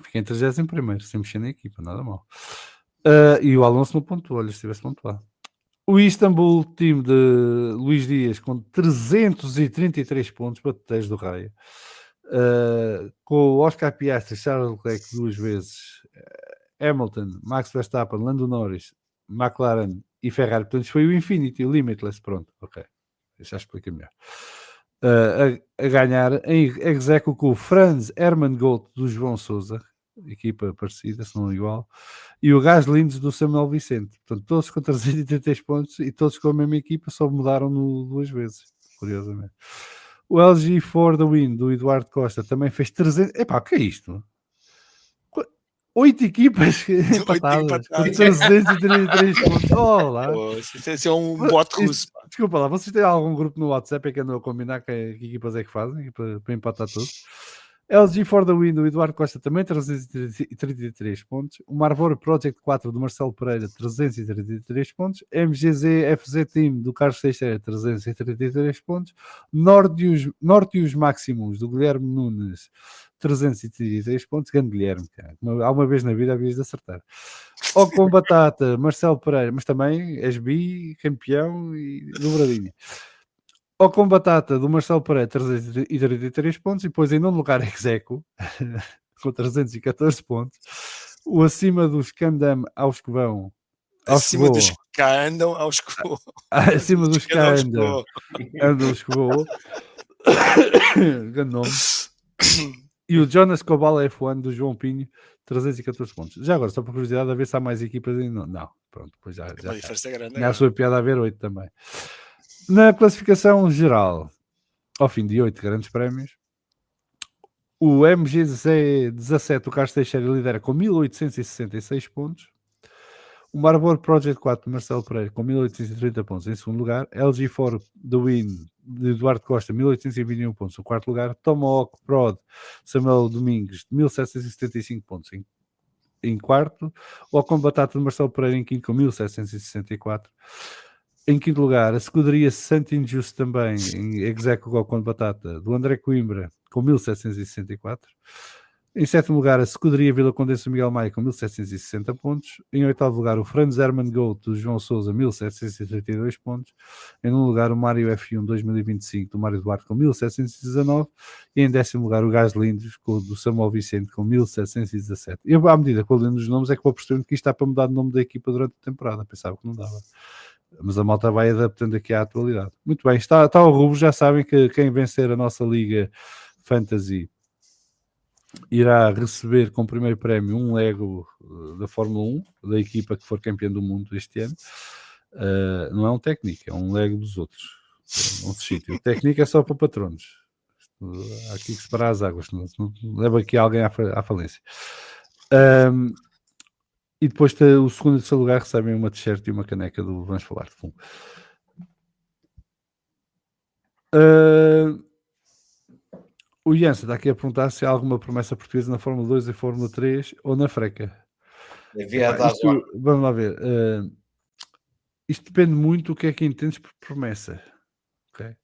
fiquei em 31º, sem mexer na equipa, nada mal. E o Alonso não pontuou, olha, se tivesse pontuado. O Istanbul Team de Luís Dias com 333 pontos, batuteiros do raio. Com o Oscar Piastri, Charles Leclerc 2 vezes, Hamilton, Max Verstappen, Lando Norris, McLaren e Ferrari. Portanto, foi o Infinity, o Limitless. Pronto, ok. Já explica melhor. A ganhar em execo com o Franz Hermann Gold do João Sousa, equipa parecida, se não igual, e o Gasly do Samuel Vicente. Portanto, todos com 333 pontos e todos com a mesma equipa, só mudaram duas vezes, curiosamente. O LG for the Win do Eduardo Costa também fez 300. Epá, o que é isto? 8 equipas empatadas com 333 pontos. Olá. Isso é um bote russo. Desculpa lá, vocês têm algum grupo no WhatsApp que andam a combinar que equipas é que fazem para empatar tudo? LG for the Win do Eduardo Costa também 333 pontos. O Marlboro Project 4 do Marcelo Pereira 333 pontos. MGZ FZ Team do Carlos Teixeira 333 pontos. Nortius Maximus do Guilherme Nunes 333 pontos. Grande Guilherme, cara. Há uma vez na vida havias de acertar. Ou com Batata, Marcelo Pereira, mas também és bi, campeão e dobradinha. Ou com Batata do Marcelo Pereira 333 pontos e depois em nono lugar execo com 314 pontos. O acima dos que andam aos que vão acima dos que cá andam aos que vão. Acima dos que cá andam aos que vão. Grande nome. E o Jonas Cobal F1 do João Pinho 314 pontos. Já agora, só por curiosidade, a ver se há mais equipas. Não, pronto, depois já a diferença é grande. Na sua piada a haver 8 também. Na classificação geral, ao fim de 8 grandes prémios, o MGZ17 do Carlos Teixeira lidera com 1866 pontos. O Marlboro Project 4 do Marcelo Pereira com 1830 pontos em segundo lugar. LG4 do Win de Eduardo Costa 1821 pontos no quarto lugar. Tomahawk Prod Samuel Domingues 1775 pontos em quarto. O Ocon Batata de Marcelo Pereira em quinto com 1764. Em quinto lugar, a escuderia Santinjus também, em execo com o Ocon Batata, do André Coimbra, com 1764. Em sétimo lugar, a escuderia Vila Condensa Miguel Maia, com 1760 pontos. Em oitavo lugar, o Franz Hermann Gold, do João Sousa, 1732 pontos. Em nono lugar, o Mário F1 2025, do Mário Duarte, com 1719. E em décimo lugar, o Gasly do Samuel Vicente, com 1717. E à medida que eu lendo os nomes, é que vou percebendo que isto está para mudar o nome da equipa durante a temporada. Pensava que não dava. Mas a malta vai adaptando aqui à atualidade. Muito bem, está ao rubro. Já sabem que quem vencer a nossa Liga Fantasy irá receber como primeiro prémio um Lego da Fórmula 1, da equipa que for campeã do mundo este ano. Não é um técnico, é um Lego dos outros. É um sítio. O técnico é só para patronos. Há aqui que separar as águas, não leva aqui alguém à falência. E depois o segundo e terceiro lugar recebem uma t-shirt e uma caneca do Vamos Falar de Fundo. O Jansen está aqui a perguntar se há alguma promessa portuguesa na Fórmula 2 e Fórmula 3 ou na Freca. Vamos lá ver. Isto depende muito do que é que entendes por promessa. Okay?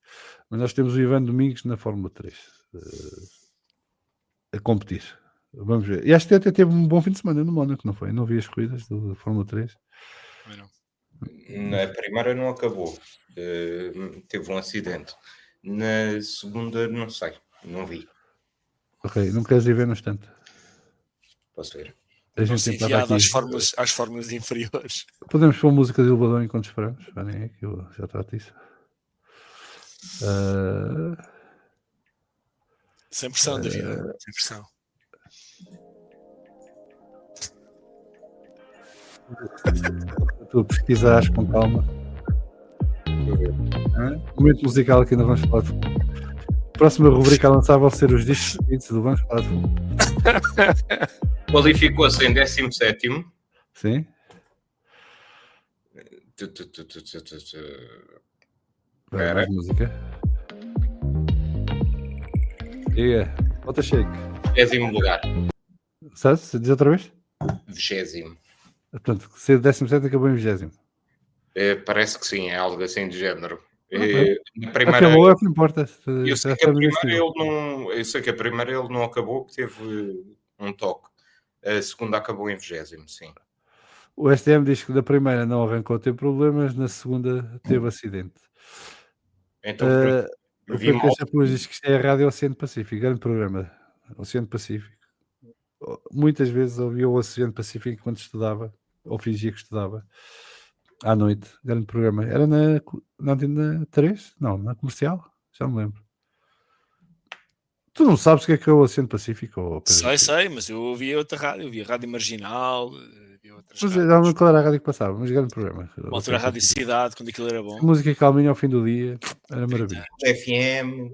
Mas nós temos o Ivan Domingos na Fórmula 3 a competir. Vamos ver. E acho que até teve um bom fim de semana no Mónaco, não foi? Não vi as corridas da Fórmula 3. Na primeira não acabou. Teve um acidente. Na segunda, não sei. Não vi. Ok, não queres ir ver no instante? Posso ver. A gente enviado às fórmulas inferiores. Podemos pôr música de elevador enquanto esperamos? Esperem aí que eu já trato isso. Sem pressão, David. Sem pressão. Tu pesquisares com calma. Momento musical aqui no Vamos Falar de Futebol. Próxima rubrica a lançar vão ser os discos do Vamos Falar de Futebol. Qualificou-se em 17º. Sim. Vai, mais música. Diga. Outra shake. 20º lugar. Sabe? Se diz outra vez? 20º. Portanto, ser 17 acabou em 20º. Parece que sim, é algo assim de género. Na primeira, acabou, é o que importa. Eu sei que a primeira ele não acabou, que teve um toque. A segunda acabou em 20º, sim. O STM diz que da primeira não arrancou a ter problemas, na segunda teve acidente. Então, O vi mal. PQC Plus diz que isto é a Rádio Oceano Pacífico, grande programa. Oceano Pacífico. Muitas vezes ouvia o Oceano Pacífico enquanto estudava, ou fingia que estudava, à noite. Grande programa. Era na Antena 3? Não, na Comercial? Já me lembro. Tu não sabes o que é o Oceano Pacífico? Ou Sei, mas eu ouvia outra rádio, eu ouvia Rádio Marginal, havia outras Mas já rádios. não qual era a rádio que passava, mas grande programa. Uma altura a Rádio Cidade, quando aquilo era bom. Música calminha ao fim do dia, era maravilha. FM.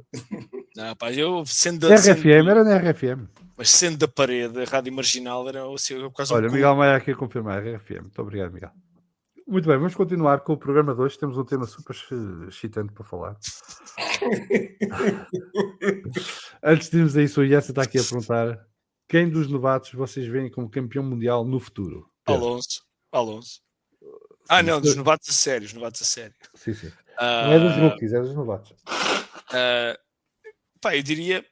Não, pá, eu sendo RFM, era na RFM. mas sendo da parede, a Rádio Marginal era quase Olha, um Miguel Maia aqui a confirmar, RFM. Muito obrigado, Miguel. Muito bem, vamos continuar com o programa de hoje. Temos um tema super excitante para falar. Antes de irmos a isso, o Iessa está aqui a perguntar quem dos novatos vocês veem como campeão mundial no futuro? Pedro. Alonso. Sim, Não, dos novatos a sério, Sim, sim. Não é dos rookies, é dos novatos. Pá, eu diria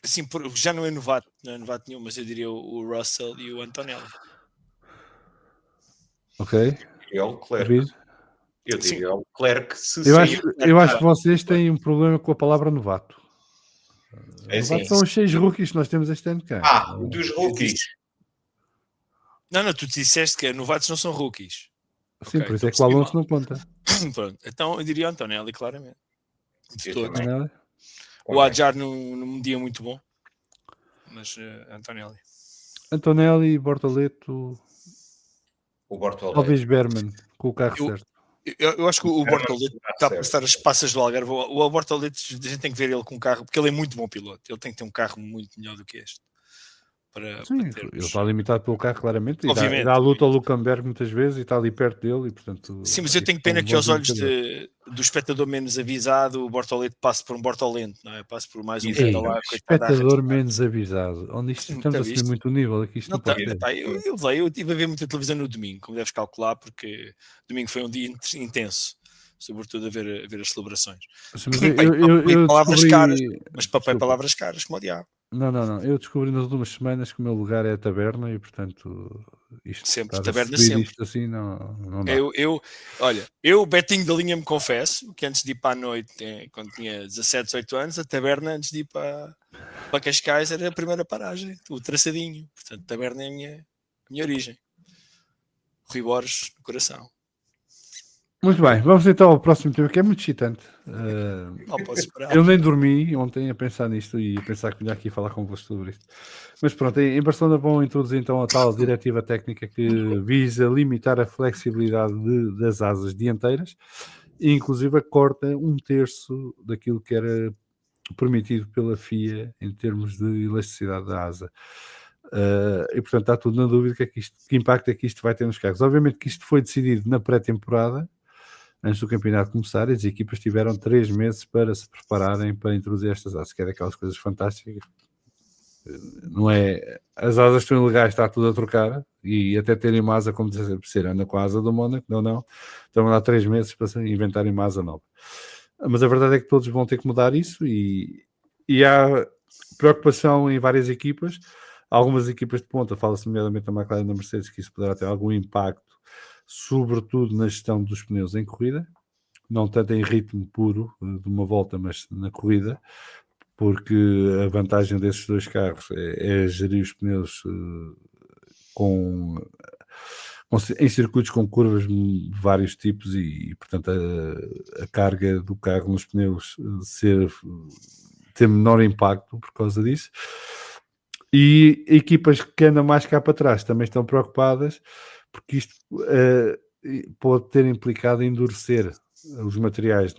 assim, já não é novato nenhum, mas eu diria o Russell e o Antonelli. Ok. E o Leclerc. David? Eu diria o Leclerc se Eu acho que vocês têm um problema com a palavra novato. É assim. Novato são os 6 rookies que nós temos este ano cá. Dos rookies. Não, tu disseste que novatos não são rookies. Sim, Ok, por isso é que o percebi Alonso mal. não conta. Pronto, então eu diria o Antonelli, claramente. De Eu todos. também. O Adjar não me dia muito bom, mas Antonelli. Antonelli, Bortoleto, O Bortoleto. talvez Berman, com o carro certo. Eu acho que o Bortoleto está a passar as passas do Algarve. O Bortoleto, a gente tem que ver ele com um carro, porque ele é muito bom piloto. Ele tem que ter um carro muito melhor do que este. Sim, termos... ele está limitado pelo carro, claramente. Obviamente. E dá a luta ao Luckenberg muitas vezes e está ali perto dele. E, portanto, sim, mas eu tenho pena que aos olhos do espectador menos avisado o Bortoleto passe por um Bortolento, não é? Passe por mais um Pedalá. Espectador menos avisado. Onde isto estamos a subir muito o nível. Aqui isto não pode ser. Eu estive a ver muita televisão no domingo, como deves calcular, porque domingo foi um dia intenso, sobretudo a ver as celebrações. Eu palavras descobri... caras, mas papel palavras caras, como o diabo. Não. Eu descobri nas últimas semanas que o meu lugar é a taberna e, portanto, isto sempre, taberna sempre. Isto assim não dá. Olha, eu, Betinho da Linha, me confesso que antes de ir para a noite, quando tinha 17, 18 anos, a taberna, antes de ir para Cascais, era a primeira paragem, o traçadinho. Portanto, a taberna é a minha origem. Rui Borges, no coração. Muito bem, vamos então ao próximo tema, que é muito excitante. Não posso esperar. Eu nem dormi ontem a pensar nisto e a pensar que vinha aqui falar convosco sobre isto. Mas pronto, em Barcelona vão introduzir então a tal diretiva técnica que visa limitar a flexibilidade das asas dianteiras e inclusive corta 1/3 daquilo que era permitido pela FIA em termos de elasticidade da asa. E portanto está tudo na dúvida que impacto é que isto vai ter nos carros. Obviamente que isto foi decidido na pré-temporada, antes do campeonato começar, e as equipas tiveram 3 meses para se prepararem para introduzir estas asas, que é daquelas coisas fantásticas. Não é? As asas estão ilegais, está tudo a trocar, e até terem uma asa, como dizer, anda com a asa do Mónaco, não. Estão lá 3 meses para inventarem uma asa nova. Mas a verdade é que todos vão ter que mudar isso, e há preocupação em várias equipas. Algumas equipas de ponta, fala-se nomeadamente da McLaren e da Mercedes, que isso poderá ter algum impacto, sobretudo na gestão dos pneus em corrida, não tanto em ritmo puro de uma volta, mas na corrida, porque a vantagem desses dois carros é gerir os pneus em circuitos com curvas de vários tipos e portanto, a carga do carro nos pneus ter menor impacto por causa disso. E equipas que andam mais cá para trás também estão preocupadas, porque isto pode ter implicado endurecer os materiais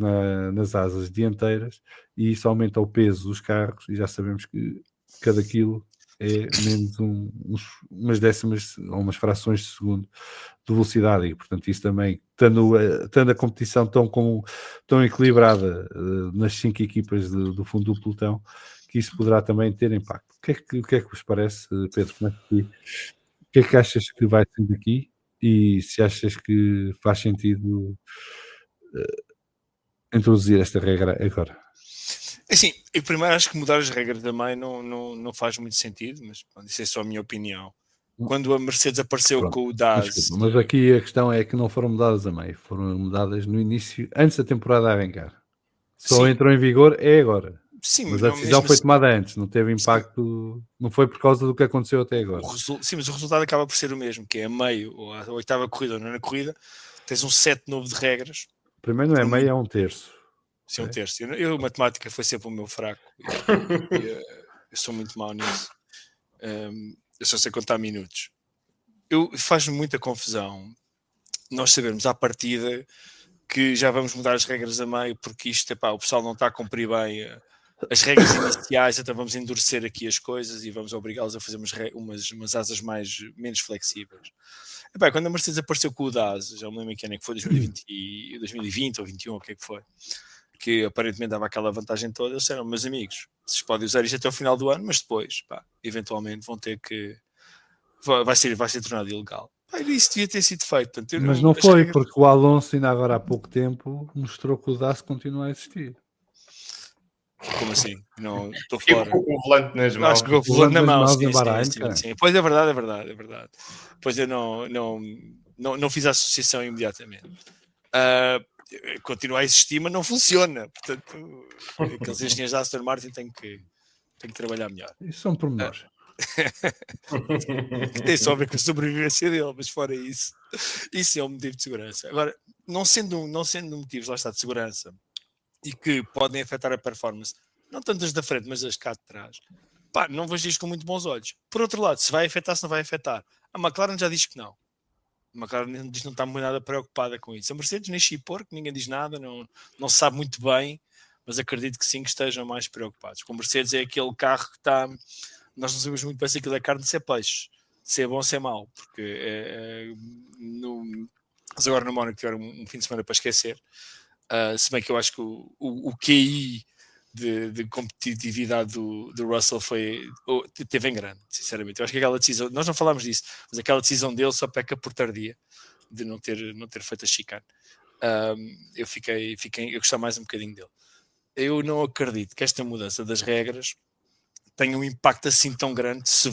nas asas dianteiras e isso aumenta o peso dos carros, e já sabemos que cada quilo é menos umas décimas ou umas frações de segundo de velocidade, e portanto isso também, estando a competição tão equilibrada nas 5 equipas do fundo do pelotão, que isso poderá também ter impacto. O que é que vos parece, Pedro? O que é que achas que vai ser daqui? E se achas que faz sentido introduzir esta regra agora? Assim, eu primeiro acho que mudar as regras também não faz muito sentido, mas isso é só a minha opinião. quando a Mercedes apareceu Pronto, com o Mas, DAS. desculpa, mas aqui a questão é que não foram mudadas a meio, foram mudadas no início, antes da temporada arrancar. Só Sim. entrou em vigor é agora. Sim, Mas a não, decisão mesmo foi assim, tomada antes, não teve impacto, não foi por causa do que aconteceu até agora. sim, mas o resultado acaba por ser o mesmo, que é a meio, ou a oitava corrida ou a nona corrida, tens um set novo de regras. Primeiro não é Por meio, muito- é um terço. Sim, um Ok. terço. Matemática foi sempre o meu fraco. Eu sou muito mau nisso. Eu só sei contar minutos. Faz-me muita confusão nós sabermos à partida que já vamos mudar as regras a meio, porque isto, o pessoal não está a cumprir bem as regras iniciais, então vamos endurecer aqui as coisas e vamos obrigá-los a fazer umas asas menos flexíveis. Quando a Mercedes apareceu com o DAS, já me lembro que ano é que foi, 2020 ou 2021, o que é que foi, que aparentemente dava aquela vantagem toda, eles disseram, meus amigos, vocês podem usar isto até o final do ano, mas depois, eventualmente vão ter que... vai ser tornado ilegal. Isso devia ter sido feito. Portanto, Mas não foi, regras... porque o Alonso ainda agora há pouco tempo mostrou que o DAS continua a existir. Como assim? Não, estou Fico fora. com o volante nas mãos. Acho que vou O volante na nas mão, mãos sim, em Bahrein, sim. cara. Pois é verdade. Pois eu não fiz a associação imediatamente. Continua a existir, mas não funciona. Portanto, aqueles engenheiros da Aston Martin têm que trabalhar melhor. Isso são pormenores. Que tem só a ver com a sobrevivência dele, mas fora isso, isso é um motivo de segurança. Agora, não sendo motivos, lá está, de segurança, e que podem afetar a performance, não tanto as da frente, mas as cá de trás, não vejo isto com muito bons olhos. Por outro lado, se vai afetar, se não vai afetar, a McLaren já diz que não. A McLaren diz que não está muito nada preocupada com isso. A Mercedes nem chipou, que ninguém diz nada, não sabe muito bem, mas acredito que sim, que estejam mais preocupados. Com a Mercedes é aquele carro que está... Nós não sabemos muito bem se aquilo é carne, se é peixe, se é bom ou se é mau, porque mas agora no Mónaco tiveram um fim de semana para esquecer, se bem que eu acho que o QI de competitividade do Russell teve em grande, sinceramente. Eu acho que aquela decisão, nós não falámos disso, mas aquela decisão dele só peca por tardia, de não ter feito a chicane. Eu gostava mais um bocadinho dele. Eu não acredito que esta mudança das regras tenha um impacto assim tão grande se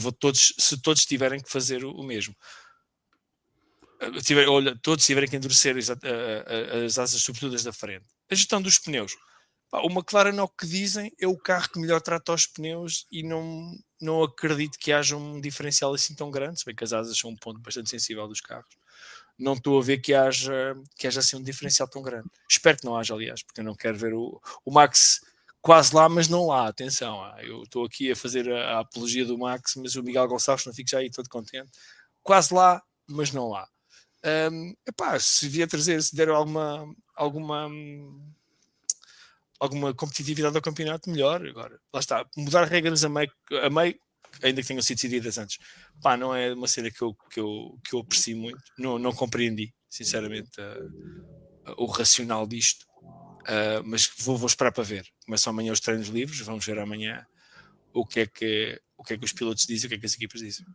todos tiverem que fazer o mesmo. Todos tiverem que endurecer as asas, sobretudo as da frente. A gestão dos pneus. O McLaren, ao que dizem, é o carro que melhor trata os pneus e não acredito que haja um diferencial assim tão grande, se bem que as asas são um ponto bastante sensível dos carros. Não estou a ver que haja assim um diferencial tão grande. Espero que não haja, aliás, porque eu não quero ver o Max quase lá, mas não lá, atenção. Eu estou aqui a fazer a apologia do Max, mas o Miguel Gonçalves não fica já aí todo contente. Quase lá, mas não lá. Se vier trazer, se der alguma competitividade ao campeonato, melhor. Agora, lá está, mudar regras a meio, ainda que tenham sido decididas antes, não é uma cena que eu aprecio muito, não compreendi, sinceramente, o racional disto. Mas vou esperar para ver. Começam amanhã os treinos livres, vamos ver amanhã o que é que os pilotos dizem, o que é que as equipas dizem.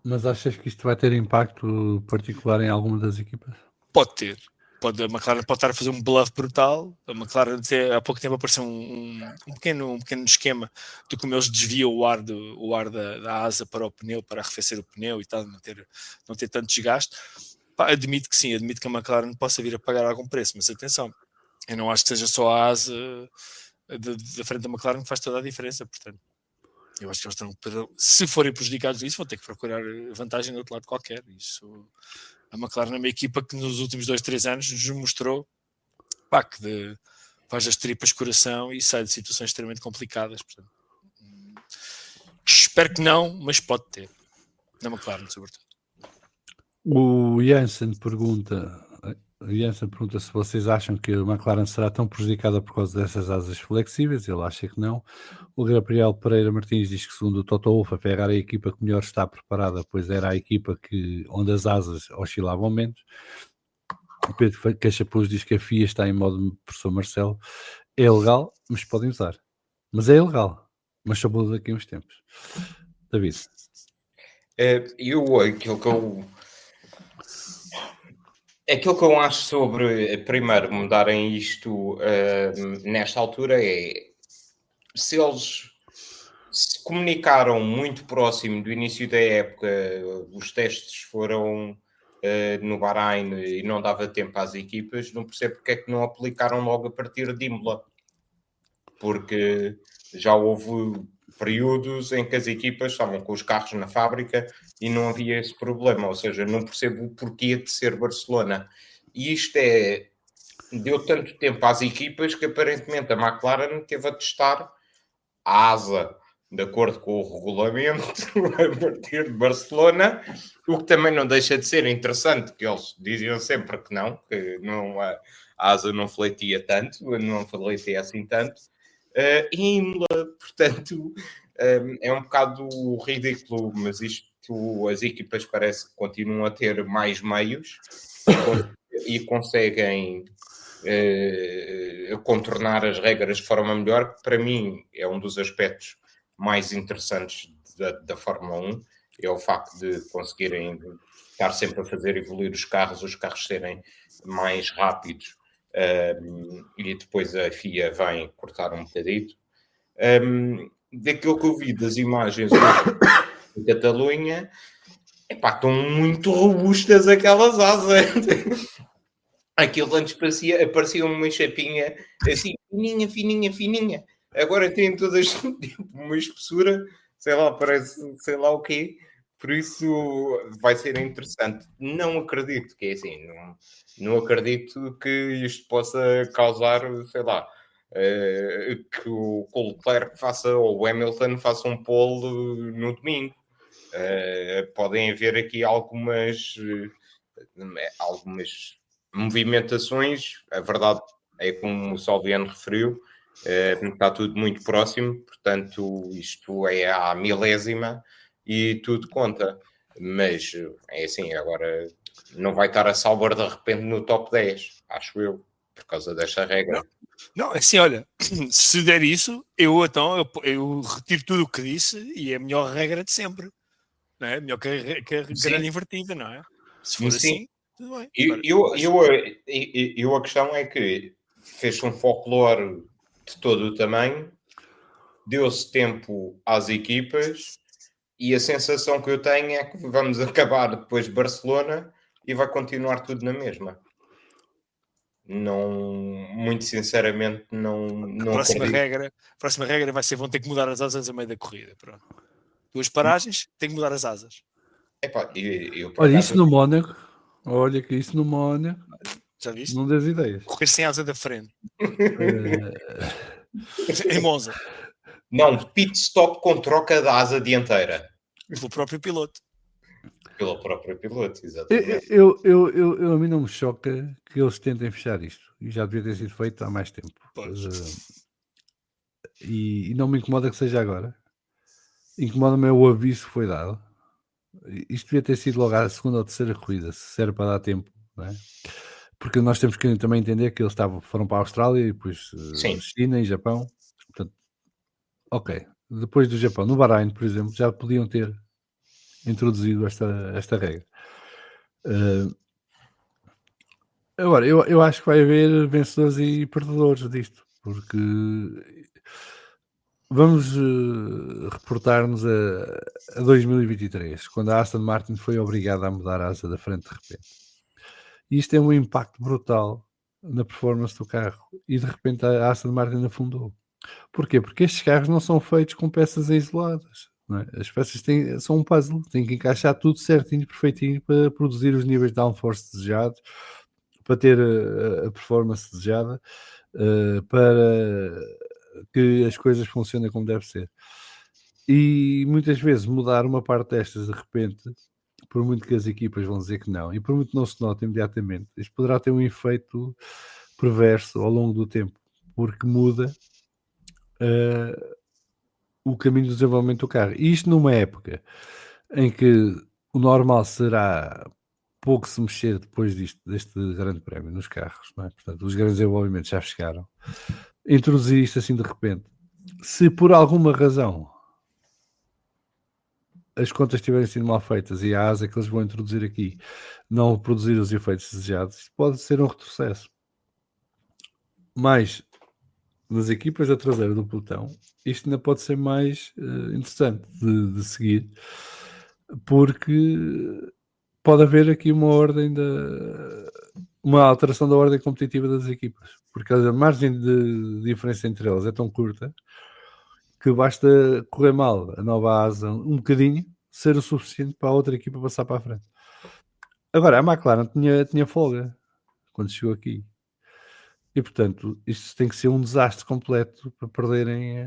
Mas achas que isto vai ter impacto particular em alguma das equipas? Pode ter. A McLaren pode estar a fazer um bluff brutal. A McLaren há pouco tempo apareceu um pequeno esquema de como eles desviam o ar da asa para o pneu, para arrefecer o pneu e tal, não ter tanto desgaste. Admito que sim, admito que a McLaren possa vir a pagar algum preço, mas atenção, eu não acho que seja só a asa da frente da McLaren que faz toda a diferença, portanto, eu acho que eles estão, se forem prejudicados disso, vão ter que procurar vantagem do outro lado qualquer. Isso, a McLaren é uma equipa que nos últimos 2-3 anos nos mostrou que faz as tripas coração e sai de situações extremamente complicadas, portanto, espero que não, mas pode ter, na McLaren sobretudo. O Jansen pergunta se vocês acham que a McLaren será tão prejudicada por causa dessas asas flexíveis. Ele acha que não. O Gabriel Pereira Martins diz que, segundo o Toto Wolff, a Ferrari é a equipa que melhor está preparada, pois era a equipa onde as asas oscilavam menos. O Pedro Cachapuz diz que a FIA está em modo professor Marcelo. É legal, mas podem usar. Mas é ilegal, mas só muda daqui a uns tempos. David. Aquilo que eu acho sobre, primeiro, mudarem isto nesta altura é, se eles se comunicaram muito próximo do início da época, os testes foram no Bahrein e não dava tempo às equipas, não percebo porque é que não aplicaram logo a partir de Imola. Porque já houve períodos em que as equipas estavam com os carros na fábrica e não havia esse problema, ou seja, não percebo o porquê de ser Barcelona. E isto deu tanto tempo às equipas que aparentemente a McLaren teve a testar a asa de acordo com o regulamento a partir de Barcelona, o que também não deixa de ser interessante, que eles diziam sempre que a asa não fletia tanto, não fletia assim tanto. E Imola, portanto, é um bocado ridículo, mas as equipas parece que continuam a ter mais meios e conseguem contornar as regras de forma melhor, que para mim é um dos aspectos mais interessantes da Fórmula 1, é o facto de conseguirem estar sempre a fazer evoluir os carros serem mais rápidos. E depois a FIA vem cortar um bocadito. Daquilo que eu vi das imagens em Catalunha, estão muito robustas aquelas asas. Aquilo antes parecia uma chapinha assim, fininha. Agora tem todas tipo, uma espessura, sei lá, parece sei lá o quê. Por isso vai ser interessante. Não acredito que é assim. Não acredito que isto possa causar, sei lá, que o Leclerc faça ou o Hamilton faça um pole no domingo. Podem haver aqui algumas movimentações. A verdade é como o Salviano referiu, está tudo muito próximo, portanto isto é à milésima e tudo conta, mas é assim, agora não vai estar a Sauber de repente no top 10, acho eu, por causa desta regra. Não, assim, olha, se der isso, eu retiro tudo o que disse e é a melhor regra de sempre, não é? Melhor que a grelha invertida, não é? Se for assim, tudo bem. A questão é que fez um folclore de todo o tamanho, deu-se tempo às equipas e a sensação que eu tenho é que vamos acabar depois de Barcelona e vai continuar tudo na mesma. Não, muito sinceramente, não a próxima regra vai ser: vão ter que mudar as asas a meio da corrida. Pronto. 2 paragens, tem que mudar as asas. Olha, isso no Mónaco. Olha que isso no Mónaco. Já viste? Não das ideias. Correr sem asa da frente. Em Monza. Não, pit stop com troca da asa dianteira. Pelo próprio piloto. Pelo próprio piloto, exatamente. A mim não me choca que eles tentem fechar isto. E já devia ter sido feito há mais tempo. E não me incomoda que seja agora. Incomoda-me o aviso que foi dado. Isto devia ter sido logo a segunda ou terceira corrida, se era para dar tempo, não é? Porque nós temos que também entender que eles foram para a Austrália e depois China e Japão. Portanto, ok. Depois do Japão, no Bahrein, por exemplo, já podiam ter introduzido esta regra. Agora, eu acho que vai haver vencedores e perdedores disto, porque vamos reportar-nos a 2023, quando a Aston Martin foi obrigada a mudar a asa da frente de repente. E isto tem um impacto brutal na performance do carro. E de repente a Aston Martin afundou. Porquê? Porque estes carros não são feitos com peças isoladas. Não é? As peças são um puzzle. Têm que encaixar tudo certinho, perfeitinho, para produzir os níveis de downforce desejados, para ter a performance desejada, para que as coisas funcionem como deve ser. E muitas vezes mudar uma parte destas de repente, por muito que as equipas vão dizer que não, e por muito que não se note imediatamente, isto poderá ter um efeito perverso ao longo do tempo, porque muda o caminho do desenvolvimento do carro. E isto numa época em que o normal será pouco se mexer depois deste grande prémio nos carros, não é? Portanto, os grandes desenvolvimentos já chegaram. Introduzir isto assim de repente, se por alguma razão as contas tiverem sido mal feitas e a asa que eles vão introduzir aqui não produzir os efeitos desejados, isto pode ser um retrocesso. Mas nas equipas da traseira do pelotão, isto ainda pode ser mais interessante de seguir, porque pode haver aqui uma alteração da ordem competitiva das equipas, porque a margem de diferença entre elas é tão curta que basta correr mal a nova asa um bocadinho, ser o suficiente para a outra equipa passar para a frente. Agora, a McLaren tinha folga quando chegou aqui. E, portanto, isto tem que ser um desastre completo para perderem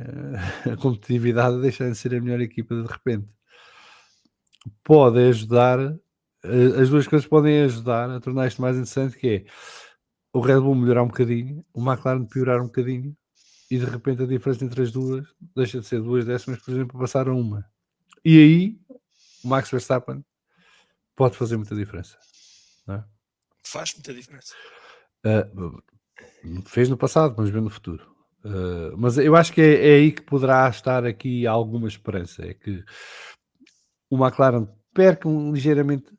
a competitividade e deixarem de ser a melhor equipa de repente. Pode ajudar, as duas coisas podem ajudar a tornar isto mais interessante, que é o Red Bull melhorar um bocadinho, o McLaren piorar um bocadinho, e de repente a diferença entre as duas deixa de ser 2 décimas, por exemplo, para passar a 1. E aí, o Max Verstappen pode fazer muita diferença. Não é? Faz muita diferença. Fez no passado, vamos ver no futuro. Mas eu acho que é aí que poderá estar aqui alguma esperança. É que o McLaren perca ligeiramente,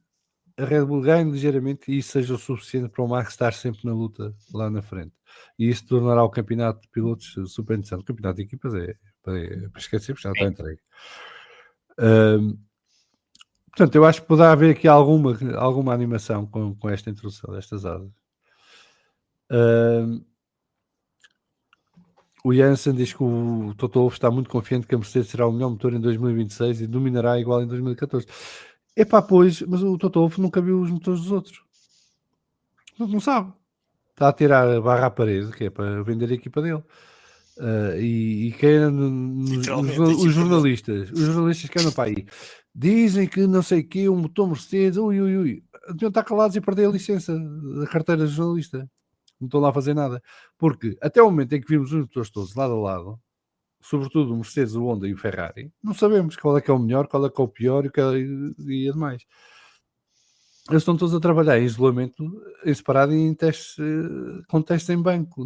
a Red Bull ganhe ligeiramente e isso seja o suficiente para o Max estar sempre na luta lá na frente. E isso tornará o campeonato de pilotos super interessante. O campeonato de equipas é para esquecer, porque já está entregue. Portanto, eu acho que poderá haver aqui alguma animação com esta introdução destas asas. O Jansen diz que o Toto Wolff está muito confiante que a Mercedes será o melhor motor em 2026 e dominará igual em 2014. Epá, pois, mas o Toto Wolff nunca viu os motores dos outros. Não sabe. Está a tirar a barra à parede, que é para vender a equipa dele. E quem os jornalistas que andam para aí dizem que não sei o que, o motor Mercedes, deviam estar calados e perder a licença da carteira de jornalista. Não estão lá a fazer nada. Porque até o momento em que vimos os motores todos lado a lado, sobretudo o Mercedes, o Honda e o Ferrari, não sabemos qual é que é o melhor, qual é que é o pior e demais. Eles estão todos a trabalhar em isolamento, em separado e em testes, com testes em banco,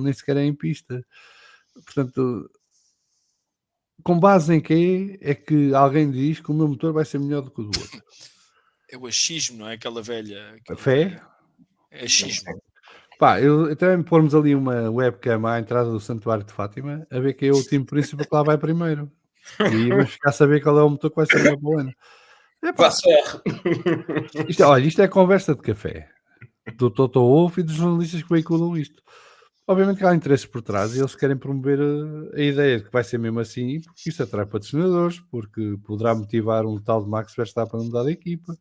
nem sequer é em pista. Portanto, com base em quê é que alguém diz que o meu motor vai ser melhor do que o do outro? É o achismo, não é? Aquela velha... A fé? É achismo. Pá, eu também pormos ali uma webcam à entrada do Santuário de Fátima a ver quem é o time principal que lá vai primeiro. E vamos ficar a saber qual é o motor que vai ser melhor para o ano. Isto é conversa de café do Toto Wolff e dos jornalistas que veiculam isto. Obviamente que há interesses por trás e eles querem promover a ideia de que vai ser mesmo assim, porque isto atrai patrocinadores, porque poderá motivar um tal de Max Verstappen a mudar de equipa,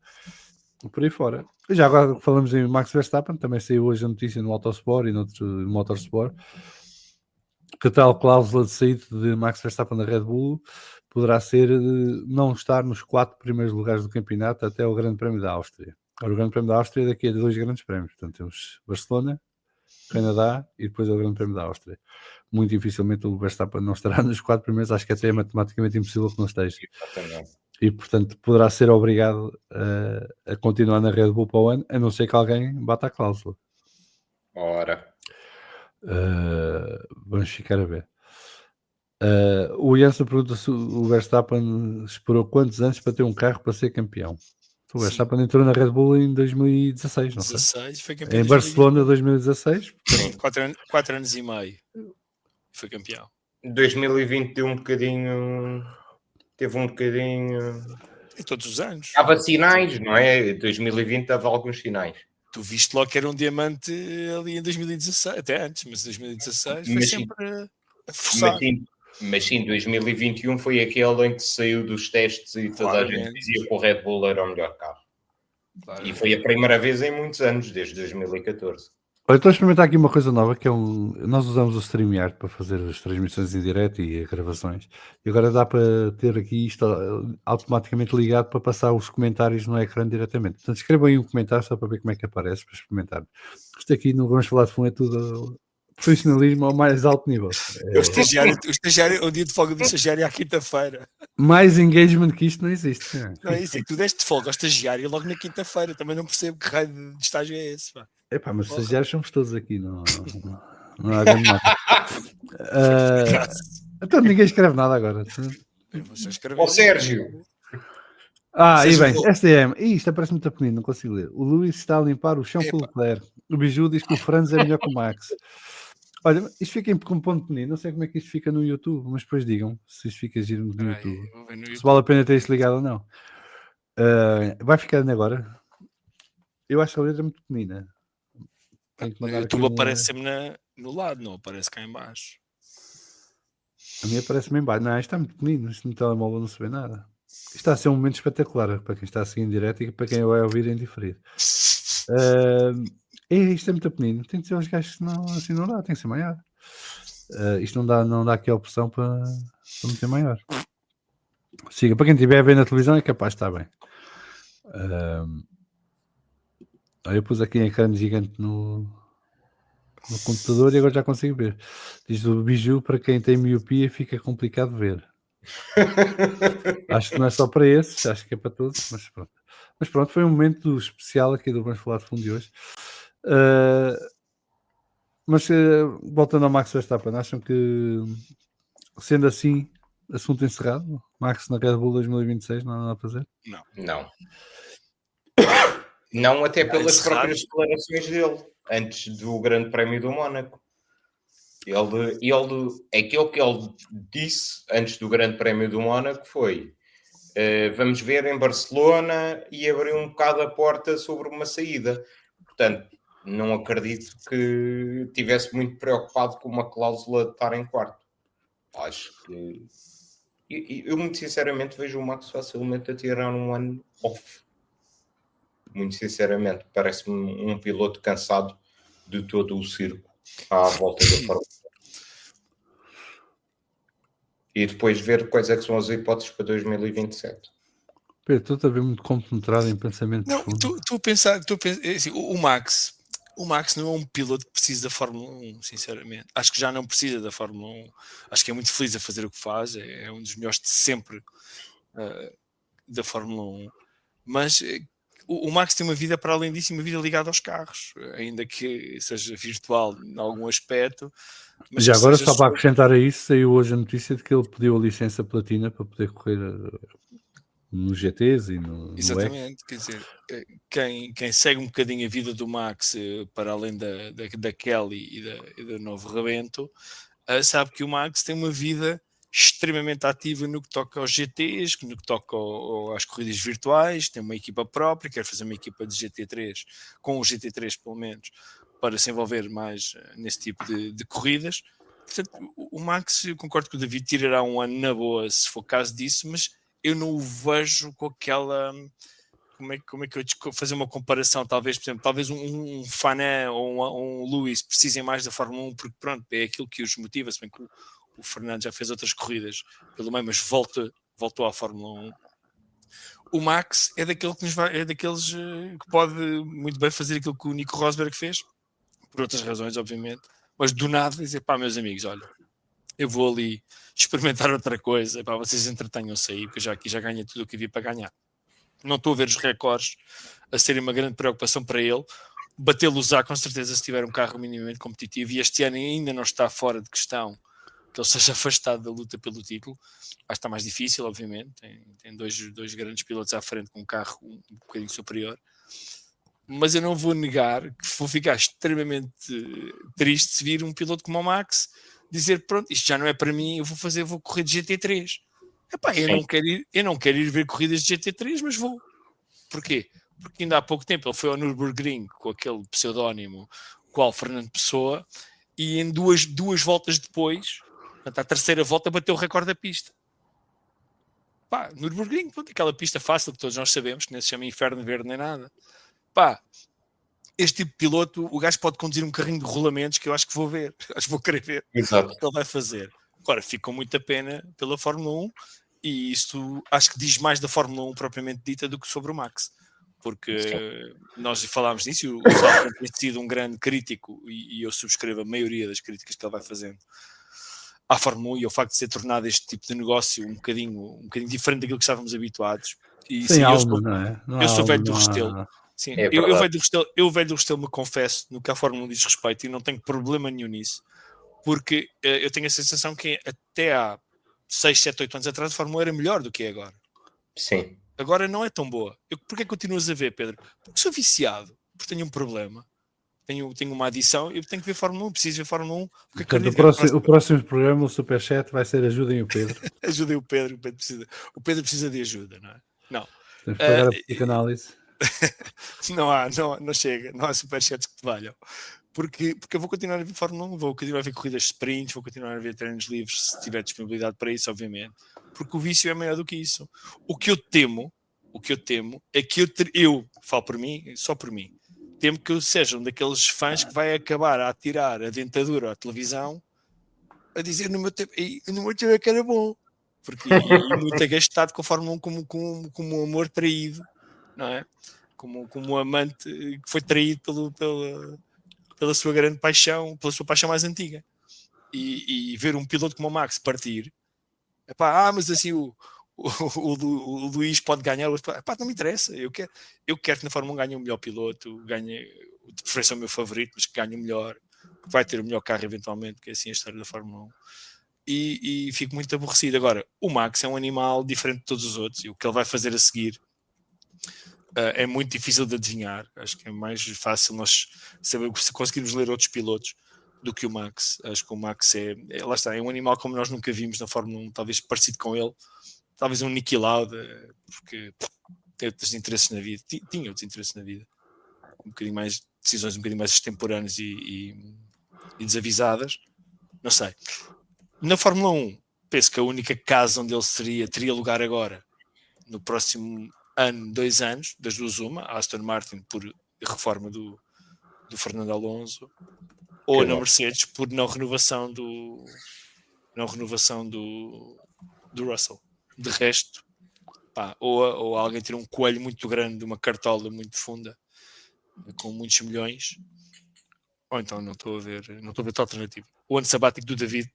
por aí fora. Já agora que falamos em Max Verstappen, também saiu hoje a notícia no Autosport e no Motorsport que a tal cláusula de saída de Max Verstappen da Red Bull poderá ser não estar nos 4 primeiros lugares do campeonato até o Grande Prémio da Áustria. Agora, o Grande Prémio da Áustria é daqui a 2 grandes prémios. Portanto, temos Barcelona, Canadá e depois o Grande Prémio da Áustria. Muito dificilmente o Verstappen não estará nos 4 primeiros, acho que até é matematicamente impossível que não esteja. E, portanto, poderá ser obrigado a continuar na Red Bull para o ano, a não ser que alguém bata a cláusula. Ora. Vamos ficar a ver. O Jansen pergunta se o Verstappen esperou quantos anos para ter um carro para ser campeão. O Verstappen entrou na Red Bull em 2016, não sei. 16, foi campeão em Barcelona 2016. 4 anos e meio. Foi campeão. 2020 deu um bocadinho... Teve um bocadinho... E todos os anos. Dava sinais, não é? 2020 dava alguns sinais. Tu viste logo que era um diamante ali em 2016, até antes, mas 2016 foi sempre a forçar. Mas sim, 2021 foi aquele em que saiu dos testes e toda a gente dizia que o Red Bull era o melhor carro. Claro. E foi a primeira vez em muitos anos, desde 2014. Olha, estou a experimentar aqui uma coisa nova, que é nós usamos o StreamYard para fazer as transmissões em direto e as gravações. E agora dá para ter aqui isto automaticamente ligado para passar os comentários no ecrã diretamente. Portanto, escrevam aí um comentário só para ver como é que aparece, para experimentar. Isto aqui, não vamos falar de fundo, é tudo profissionalismo ao mais alto nível. O estagiário, o dia de folga do estagiário à quinta-feira. Mais engagement que isto não existe. Não é isso, é que tu deste de folga ao estagiário logo na quinta-feira. Também não percebo que raio de estágio é esse. Pá. Epá, mas estagiários somos todos aqui, não há grande nada. Então ninguém escreve nada agora. Ó Sérgio! E bem, STM. Isto parece muito pequenino, não consigo ler. O Luís está a limpar o chão com o Leclerc. O Biju diz que o Franz é melhor que o Max. Olha, isto fica com ponto pequenino. Não sei como é que isto fica no YouTube, mas depois digam se isto fica giro no Peraí, YouTube. vou ver no Se YouTube. vale a pena ter isto ligado ou não. Vai ficar agora. Eu acho a letra muito pequenina. Tenho que No mandar aqui YouTube um... aparece sempre no lado, não aparece cá em baixo. A minha parece-me em baixo. Não, isto está muito pequenino. Isto no telemóvel não se vê nada. Isto está a ser um momento espetacular para quem está a seguir em direto e para quem vai ouvir em diferido. Isto é muito pequenino. Tem que ser os gajos que não, assim não dá. Tem que ser maior. Isto não dá aqui a opção para meter maior. Siga. Para quem estiver a ver na televisão é capaz de estar bem. Eu pus aqui em ecrã gigante no computador e agora já consigo ver. Diz o Biju, para quem tem miopia fica complicado ver. Acho que não é só para esses, acho que é para todos, mas pronto, foi um momento especial aqui do Vamos Falar de Fundo de hoje. Mas voltando ao Max Verstappen, acham que, sendo assim, assunto encerrado? Max na Red Bull 2026, não há nada a fazer? Não. Não, até pelas encerrado? próprias declarações dele, antes do Grande Prémio do Mónaco. Aquilo que ele disse antes do Grande Prémio do Mónaco foi: vamos ver em Barcelona, e abriu um bocado a porta sobre uma saída. Portanto, não acredito que estivesse muito preocupado com uma cláusula de estar em quarto. Acho que... Eu muito sinceramente vejo o Max facilmente a tirar um ano off. Muito sinceramente, parece-me um piloto cansado de todo o circo à volta da Fórmula 1. E depois ver quais é que são as hipóteses para 2027. Pedro, estou a ver muito compenetrado em pensamento Não, profundo. tu a pensar, assim, o Max não é um piloto que precisa da Fórmula 1, sinceramente. Acho que já não precisa da Fórmula 1. Acho que é muito feliz a fazer o que faz. É um dos melhores de sempre da Fórmula 1. Mas o Max tem uma vida para além disso, uma vida ligada aos carros, ainda que seja virtual em algum aspecto. Mas Já agora, só para acrescentar a isso, saiu hoje a notícia de que ele pediu a licença platina para poder correr nos GTs e no Exatamente, quer dizer, quem segue um bocadinho a vida do Max para além da Kelly e do novo rebento, sabe que o Max tem uma vida extremamente ativa no que toca aos GTs, no que toca às corridas virtuais, tem uma equipa própria, quer fazer uma equipa de GT3, com o GT3 pelo menos, para se envolver mais nesse tipo de corridas. Portanto, o Max, eu concordo com o David, tirará um ano na boa se for caso disso, mas eu não o vejo com aquela... Como é que eu fazer uma comparação? Talvez, por exemplo, talvez um Fanan ou um Lewis precisem mais da Fórmula 1 porque, pronto, é aquilo que os motiva, se bem que o Fernando já fez outras corridas pelo meio, mas voltou à Fórmula 1. O Max é daqueles que pode muito bem fazer aquilo que o Nico Rosberg fez, por outras razões, obviamente, mas do nada dizer, pá, meus amigos, olha, eu vou ali experimentar outra coisa, para vocês entretenham-se aí, porque já aqui já ganhei tudo o que havia para ganhar. Não estou a ver os recordes a serem uma grande preocupação para ele. Batê-los com certeza se tiver um carro minimamente competitivo, e este ano ainda não está fora de questão que ele seja afastado da luta pelo título. Acho que está mais difícil, obviamente. Tem dois grandes pilotos à frente com um carro um bocadinho superior. Mas eu não vou negar que vou ficar extremamente triste se vir um piloto como o Max dizer, pronto, isto já não é para mim, eu vou correr de GT3. Epá, eu não quero ir ver corridas de GT3, mas vou. Porquê? Porque ainda há pouco tempo ele foi ao Nürburgring com aquele pseudónimo qual Fernando Pessoa, e em duas voltas depois, portanto, à terceira volta, bateu o recorde da pista. Pá, Nürburgring, pronto, aquela pista fácil que todos nós sabemos, que nem se chama Inferno Verde nem nada. Pá, este tipo de piloto, o gajo pode conduzir um carrinho de rolamentos que eu acho que vou ver, acho que vou querer ver Exato. o que ele vai fazer. Agora, fico com muita pena pela Fórmula 1, e isso acho que diz mais da Fórmula 1 propriamente dita do que sobre o Max, porque nós falámos disso, e o Salvador tem sido um grande crítico, e eu subscrevo a maioria das críticas que ele vai fazendo à Fórmula 1, e o facto de ser tornado este tipo de negócio um bocadinho diferente daquilo que estávamos habituados. E, Sem sim, alma, não é? Eu sou velho do Restelo. Sim, É eu velho do Restelo me confesso no que a Fórmula 1 diz respeito, e não tenho problema nenhum nisso, porque eu tenho a sensação que até há 6, 7, 8 anos atrás a Fórmula 1 era melhor do que é agora. Sim. Agora não é tão boa. Porquê continuas a ver, Pedro? Porque sou viciado, porque tenho um problema. tenho uma adição, eu tenho que ver Fórmula 1, preciso ver Fórmula 1. Porque Portanto, o próximo programa, o Superchat, vai ser Ajudem o Pedro. Ajudem o Pedro precisa de ajuda, não é? Não. Temos que pagar a psicanálise. Não chega, não há superchats que te valham. Porque eu vou continuar a ver Fórmula 1, vou continuar a ver corridas de sprints, vou continuar a ver treinos livres se tiver disponibilidade para isso, obviamente. Porque o vício é maior do que isso. O que eu temo é que eu falo por mim, só por mim, temo que eu seja um daqueles fãs que vai acabar a tirar a dentadura à televisão a dizer no meu tempo é que era bom. Porque e muito agastado com a Fórmula 1 como um amor traído, não é? Como um amante que foi traído pela sua grande paixão, pela sua paixão mais antiga. E ver um piloto como o Max partir, mas assim o Luís pode ganhar, não me interessa. Eu quero que na Fórmula 1 ganhe o melhor piloto, ganhe, de preferência o meu favorito, mas que ganhe o melhor, que vai ter o melhor carro eventualmente, que é assim a história da Fórmula 1. E fico muito aborrecido. Agora, o Max é um animal diferente de todos os outros, e o que ele vai fazer a seguir é muito difícil de adivinhar. Acho que é mais fácil nós saber se conseguirmos ler outros pilotos do que o Max. Acho que o Max lá está, é um animal como nós nunca vimos na Fórmula 1, talvez parecido com ele, talvez um Niki Lauda, porque tem outros interesses na vida, tinha outros interesses na vida, um bocadinho mais, decisões um bocadinho mais extemporâneas e desavisadas, não sei. Na Fórmula 1, penso que a única casa onde ele teria lugar agora, no próximo ano, 2 anos, das duas uma, a Aston Martin por reforma do Fernando Alonso, ou na Mercedes por não renovação do Russell. De resto, ou alguém tira um coelho muito grande de uma cartola muito funda, com muitos milhões, ou então não estou a ver outra alternativa. O ano sabático do David,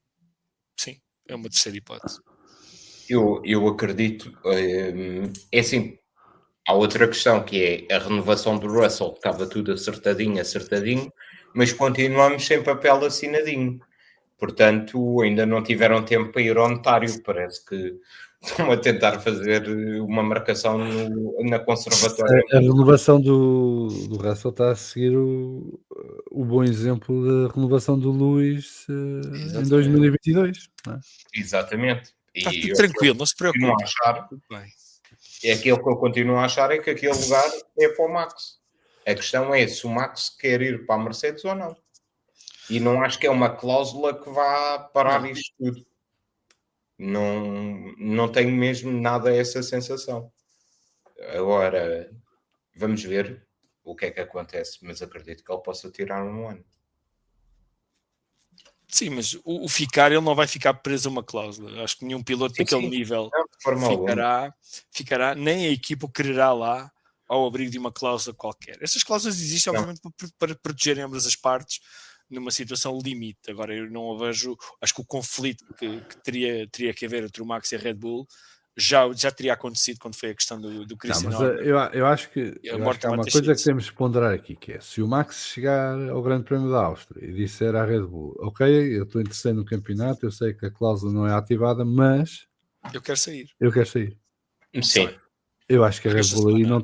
sim, é uma terceira hipótese. Eu acredito, é assim, há outra questão que é a renovação do Russell, que estava tudo acertadinho, mas continuamos sem papel assinadinho. Portanto, ainda não tiveram tempo para ir ao notário. Parece que estão a tentar fazer uma marcação na conservatória. A renovação do Russell está a seguir o bom exemplo da renovação do Lewis em 2022. Não é? Exatamente. Está tudo tranquilo, não se preocupe. É aquilo que eu continuo a achar é que aquele lugar é para o Max. A questão é se o Max quer ir para a Mercedes ou não. E não acho que é uma cláusula que vá parar isto tudo. Não tenho mesmo nada essa sensação. Agora, vamos ver o que é que acontece, mas acredito que ele possa tirar um ano. Sim, mas o ficar, ele não vai ficar preso a uma cláusula. Acho que nenhum piloto daquele nível ficará, nem a equipa o quererá lá ao abrigo de uma cláusula qualquer. Essas cláusulas existem, obviamente, para protegerem ambas as partes numa situação limite. Agora, eu não vejo, acho que o conflito que teria que haver entre o Max e a Red Bull já teria acontecido quando foi a questão do Christian Horner. Eu acho que há uma coisa que temos que ponderar aqui, que é, se o Max chegar ao Grande Prémio da Áustria e disser à Red Bull, ok, eu estou interessado no campeonato, eu sei que a cláusula não é ativada, mas eu quero sair. Sim. Eu acho que a Red Bull aí não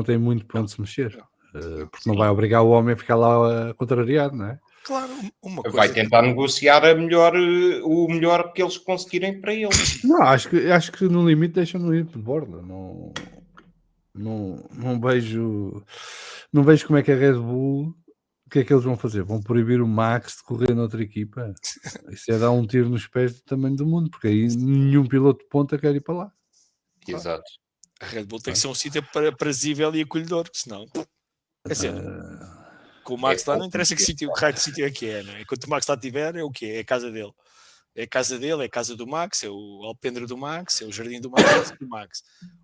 tem muito para onde se mexer, porque não vai obrigar o homem a ficar lá contrariado, não é? Claro, uma coisa vai tentar negociar o melhor que eles conseguirem para eles. Não, acho que no limite deixam-no ir de borda. Não vejo como é que a Red Bull, o que é que eles vão fazer? Vão proibir o Max de correr noutra equipa? Isso é dar um tiro nos pés do tamanho do mundo, porque aí nenhum piloto de ponta quer ir para lá. Exato. A Red Bull tem que ser um sítio aprazível e acolhedor, senão com o Max lá não interessa que raio de sítio é que é, não é? Enquanto o Max lá estiver, é o quê? É a casa dele. É a casa dele, é a casa do Max, é o alpendre do Max, é o jardim do Max, é o do Max.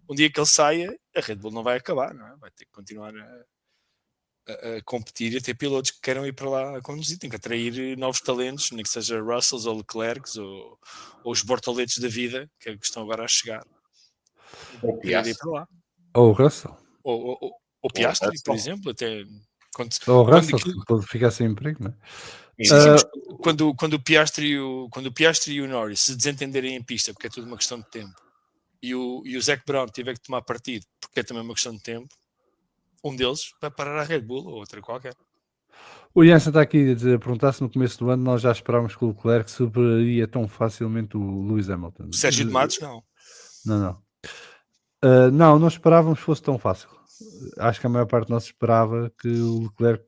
Um dia que ele saia, a Red Bull não vai acabar, não é? Vai ter que continuar a competir e a ter pilotos que queiram ir para lá a conduzir. Tem que atrair novos talentos, nem que seja Russells ou Leclercs ou os Bortoletos da vida, que estão agora a chegar. Ou Piastri. Para lá. Ou o Russell. Ou Piastri, por exemplo, até... Ou o Russell, pode ficar sem emprego, não é? Quando o Piastri e o Norris se desentenderem em pista, porque é tudo uma questão de tempo, e o Zac Brown tiver que tomar partido, porque é também uma questão de tempo, um deles vai parar a Red Bull ou outra qualquer. O Jansen está aqui a perguntar se no começo do ano nós já esperávamos que o Leclerc superaria tão facilmente o Lewis Hamilton. O Sérgio de Matos, não. Não esperávamos que fosse tão fácil. Acho que a maior parte de nós esperava que o Leclerc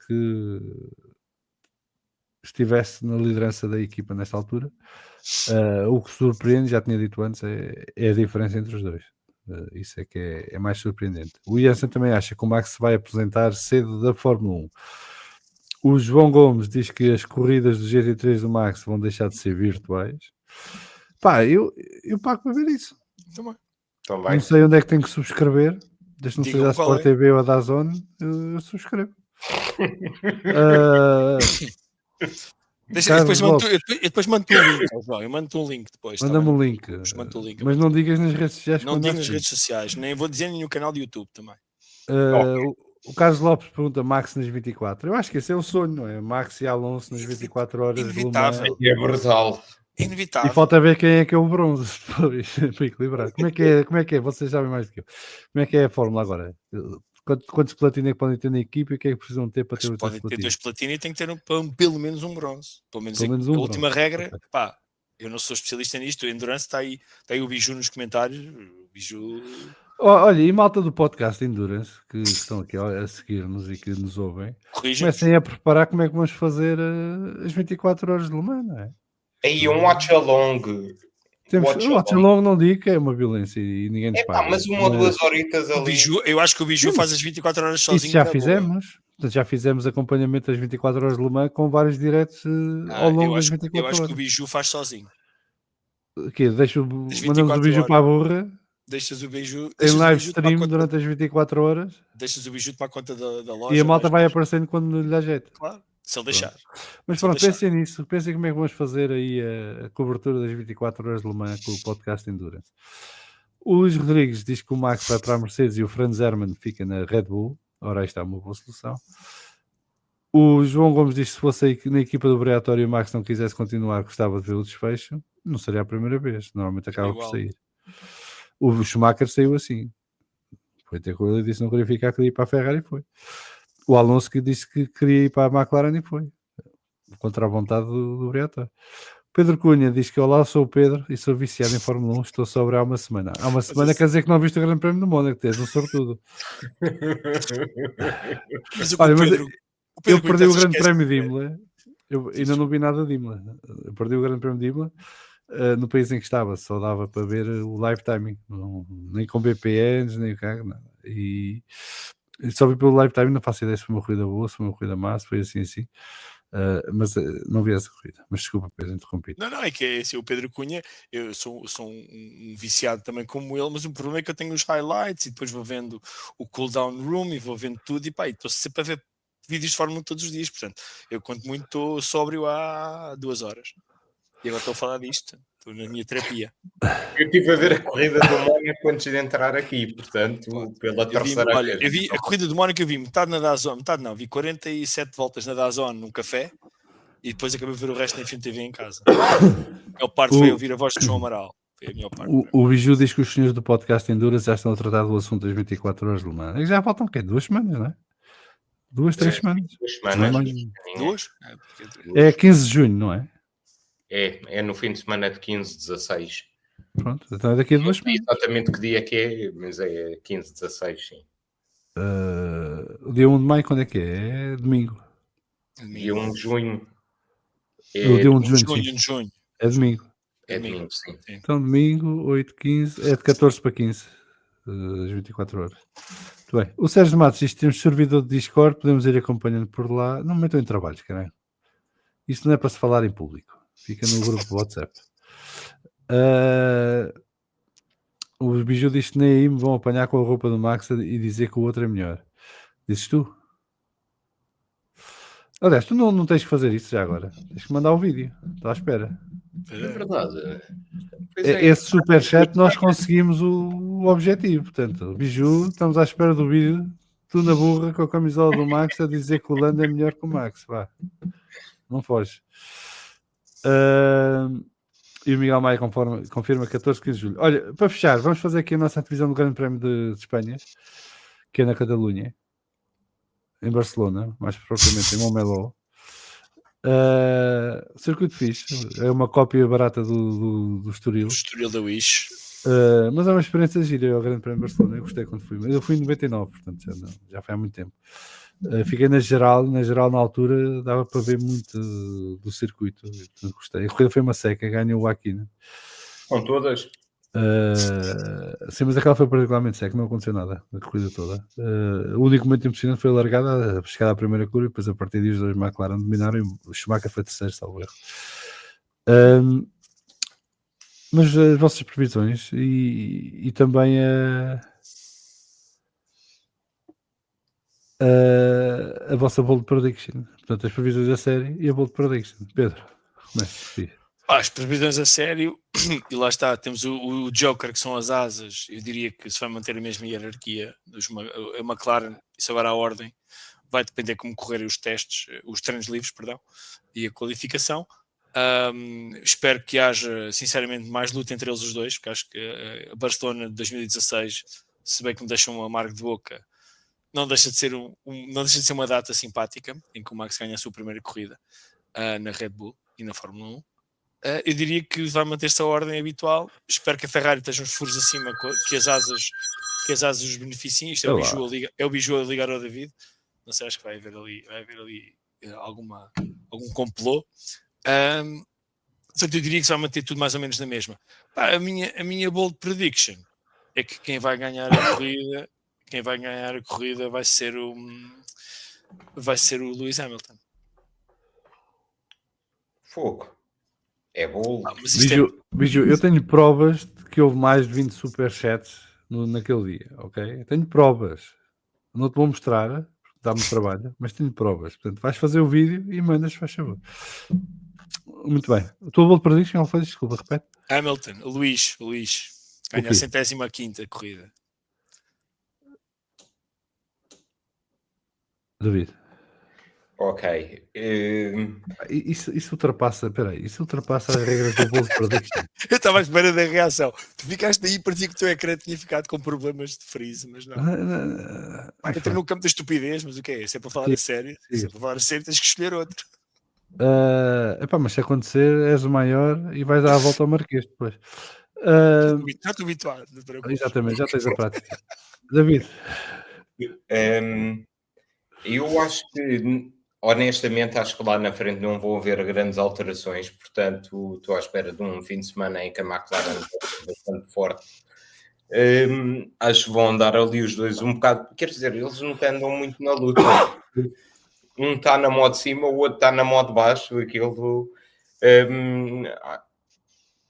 estivesse na liderança da equipa nesta altura. O que surpreende, já tinha dito antes, é a diferença entre os dois. Isso é que é mais surpreendente. O Jansen também acha que o Max se vai apresentar cedo da Fórmula 1. O João Gomes diz que as corridas do GT3 do Max vão deixar de ser virtuais. Pá, eu pago para ver isso. Também. Não sei onde é que tenho que subscrever. Desde não seja a Digam-me qual Sport TV ou a DAZN, eu subscrevo. Depois mando-te um link, João. Eu mando-te um link depois. Manda-me um link. Mando-te um link. Mas não digas nas redes sociais. Não digo nas redes sociais, nem vou dizer nem no canal do YouTube também. O Carlos Lopes pergunta Max nas 24. Eu acho que esse é o sonho, não é? Max e Alonso nas 24 horas. Inevitável. É brutal. Inevitável. E falta ver quem é que é o bronze depois, para equilibrar. Como é que é? Vocês sabem mais do que eu. Como é que é a fórmula agora? Quantos platinos é que podem ter na equipa e o que é que precisam ter para ter os podem ter 2 platinos e tem que ter pelo menos um bronze. Pelo menos um a última bronze. regra, pá, eu não sou especialista nisto, o Endurance está aí o Biju nos comentários. O Biju... Olha, e malta do podcast Endurance que estão aqui a seguir-nos e que nos ouvem, comecem a preparar como é que vamos fazer as 24 horas de Le Mans, não é? Aí um watch along. O watch along não digo que é uma violência e ninguém nos paga. Mas uma ou duas horitas ali. Eu acho que o Biju faz as 24 horas sozinho. Isso já fizemos. Portanto, já fizemos acompanhamento das 24 horas de Le Mans com vários diretos ao longo das 24 horas. Eu acho que o Biju faz sozinho. O quê? Mandamos o Biju para a burra. Deixas o Biju em live stream durante as 24 horas. Deixas o Biju para a conta da loja. E a malta vai aparecendo quando lhe dá jeito. Claro, se ele deixar. Mas pronto, pensem nisso. Pensem como é que vamos fazer aí a cobertura das 24 horas de Le Mans com o podcast Endurance. O Luís Rodrigues diz que o Max vai para a Mercedes e o Franz Hermann fica na Red Bull. Ora, aí está uma boa solução. O João Gomes diz que se fosse na equipa do Briatório e o Max não quisesse continuar, gostava de ver o desfecho. Não seria a primeira vez. Normalmente acaba por sair. O Schumacher saiu assim. Foi ter com ele e disse que não queria ficar, queria ir para a Ferrari e foi. O Alonso que disse que queria ir para a McLaren e foi. Contra a vontade do Briatório. Pedro Cunha diz que olá, sou o Pedro e sou viciado em Fórmula 1, estou sobre há uma semana. Há uma semana quer dizer que não viste o Grande Prémio do Mónaco, tens um sortudo. Eu perdi o Grande Prémio de Imola, eu ainda não vi nada de Imola. Eu perdi o Grande Prémio de Imola no país em que estava, só dava para ver o live timing, nem com VPNs, nem o carro, nada. E só vi pelo live timing, não faço ideia se foi uma corrida boa, se foi uma corrida má, se foi assim. Mas não vi essa corrida. Mas desculpa, Pedro, interrompi. Não, é que é assim, o Pedro Cunha, eu sou um viciado também como ele, mas o problema é que eu tenho os highlights e depois vou vendo o cooldown room e vou vendo tudo e pá, estou sempre a ver vídeos de Fórmula 1 todos os dias, portanto, eu quanto muito estou sóbrio há 2 horas. E agora estou a falar disto, estou na minha terapia. Eu estive a ver a corrida do Mónaco antes de entrar aqui, portanto, pela terceira vez. Eu vi a corrida do Mónaco, eu vi metade na DAZN, vi 47 voltas na DAZN num café e depois acabei de ver o resto na FMTV em casa. A melhor parte foi ouvir a voz de João Amaral. Foi a melhor parte. O Biju diz que os senhores do podcast Endurance já estão a tratar do assunto das 24 horas de Le Mans. Já faltam o quê? 2 semanas, não é? 2, 3 semanas. 2 semanas. 2? É 15 de junho, não é? É no fim de semana de 15, 16. Pronto, então é daqui a 2 semanas. Exatamente que dia que é, mas é 15, 16, sim. O dia 1 de maio, quando é que é? É domingo. Dia 1 de junho. O dia 1 de junho. É domingo. É domingo, sim. Então, domingo, 8, 15, é de 14 para 15, as 24 horas. Muito bem. O Sérgio Matos diz que temos servidor de Discord, podemos ir acompanhando por lá. Não me metam em trabalhos, caralho. Isto não é para se falar em público. Fica no grupo do WhatsApp. O Biju diz que nem aí me vão apanhar com a roupa do Max e dizer que o outro é melhor. Dizes tu? Aliás, tu não tens que fazer isso já agora. Tens que mandar o vídeo. Estou à espera. É verdade. Esse superchat nós conseguimos o objetivo. Portanto, Biju, estamos à espera do vídeo. Tu na burra com a camisola do Max a dizer que o Lando é melhor que o Max. Vá. Não foge. E o Miguel Maia confirma 14, 15 de julho. Olha, para fechar, vamos fazer aqui a nossa divisão do Grande Prémio de Espanha, que é na Catalunha, em Barcelona, mais propriamente em Montmeló. Circuito fixe, é uma cópia barata do Estoril. O Estoril da Wish. Mas é uma experiência gira, ao Grande Prémio de Barcelona. Eu gostei quando fui. Eu fui em 99, portanto já foi há muito tempo. Fiquei na geral na altura dava para ver muito do circuito. Portanto, gostei. A corrida foi uma seca, ganhou o Aquino. Com todas? Sim, mas aquela foi particularmente seca, não aconteceu nada a corrida toda. O único momento impressionante foi a largada, a chegada à primeira curva, e depois a partir dos dois McLaren dominaram e o Schumacher foi terceiro, salvo erro. Mas as vossas previsões e também a vossa bold prediction, portanto, as previsões da série e a bold prediction. Pedro, comece. As previsões a sério, e lá está, temos o Joker, que são as asas. Eu diria que se vai manter a mesma hierarquia. A McLaren, isso agora a ordem, vai depender como correrem os testes, os treinos livres, perdão, e a qualificação. Espero que haja, sinceramente, mais luta entre eles os dois, porque acho que a Barcelona de 2016, se bem que me deixa um amargo de boca, não deixa de ser, não deixa de ser uma data simpática, em que o Max ganha a sua primeira corrida na Red Bull e na Fórmula 1. Eu diria que vai manter-se a ordem habitual. Espero que a Ferrari esteja uns furos acima, que as asas os beneficiem. Isto é o biju a ligar ao David. Não sei, acho que vai haver ali algum complô. Portanto, eu diria que se vai manter tudo mais ou menos na mesma. A minha bold prediction é que quem vai ganhar a corrida vai ser o Lewis Hamilton. Fogo. É bold. Biju, eu tenho provas de que houve mais de 20 superchats naquele dia, ok? Tenho provas. Não te vou mostrar, porque dá-me trabalho, mas tenho provas. Portanto, vais fazer o vídeo e mandas, faz favor. Muito bem. A tua bold prediction, não foi? Desculpa, repete. Hamilton, Luís, ganha a 105ª corrida. David. Ok. Isso ultrapassa, peraí, isso ultrapassa as regras do bold prediction. Eu estava à espera da reação. Tu ficaste aí, parecia que o teu ecrã tinha ficado com problemas de freeze, mas não. Entra no campo da estupidez, mas o que é? Se é para falar a sério, se é para falar a sério, tens que escolher outro. Mas se acontecer, és o maior e vais dar a volta ao Marquês depois. Já estou habituado. Exatamente, já tens a prática. David. Eu acho que, honestamente, acho que lá na frente não vão haver grandes alterações, portanto, estou à espera de um fim de semana em que a McLaren é bastante forte. Acho que vão andar ali os dois um bocado, quer dizer, eles nunca andam muito na luta. Um está na modo de cima, o outro está na modo de baixo.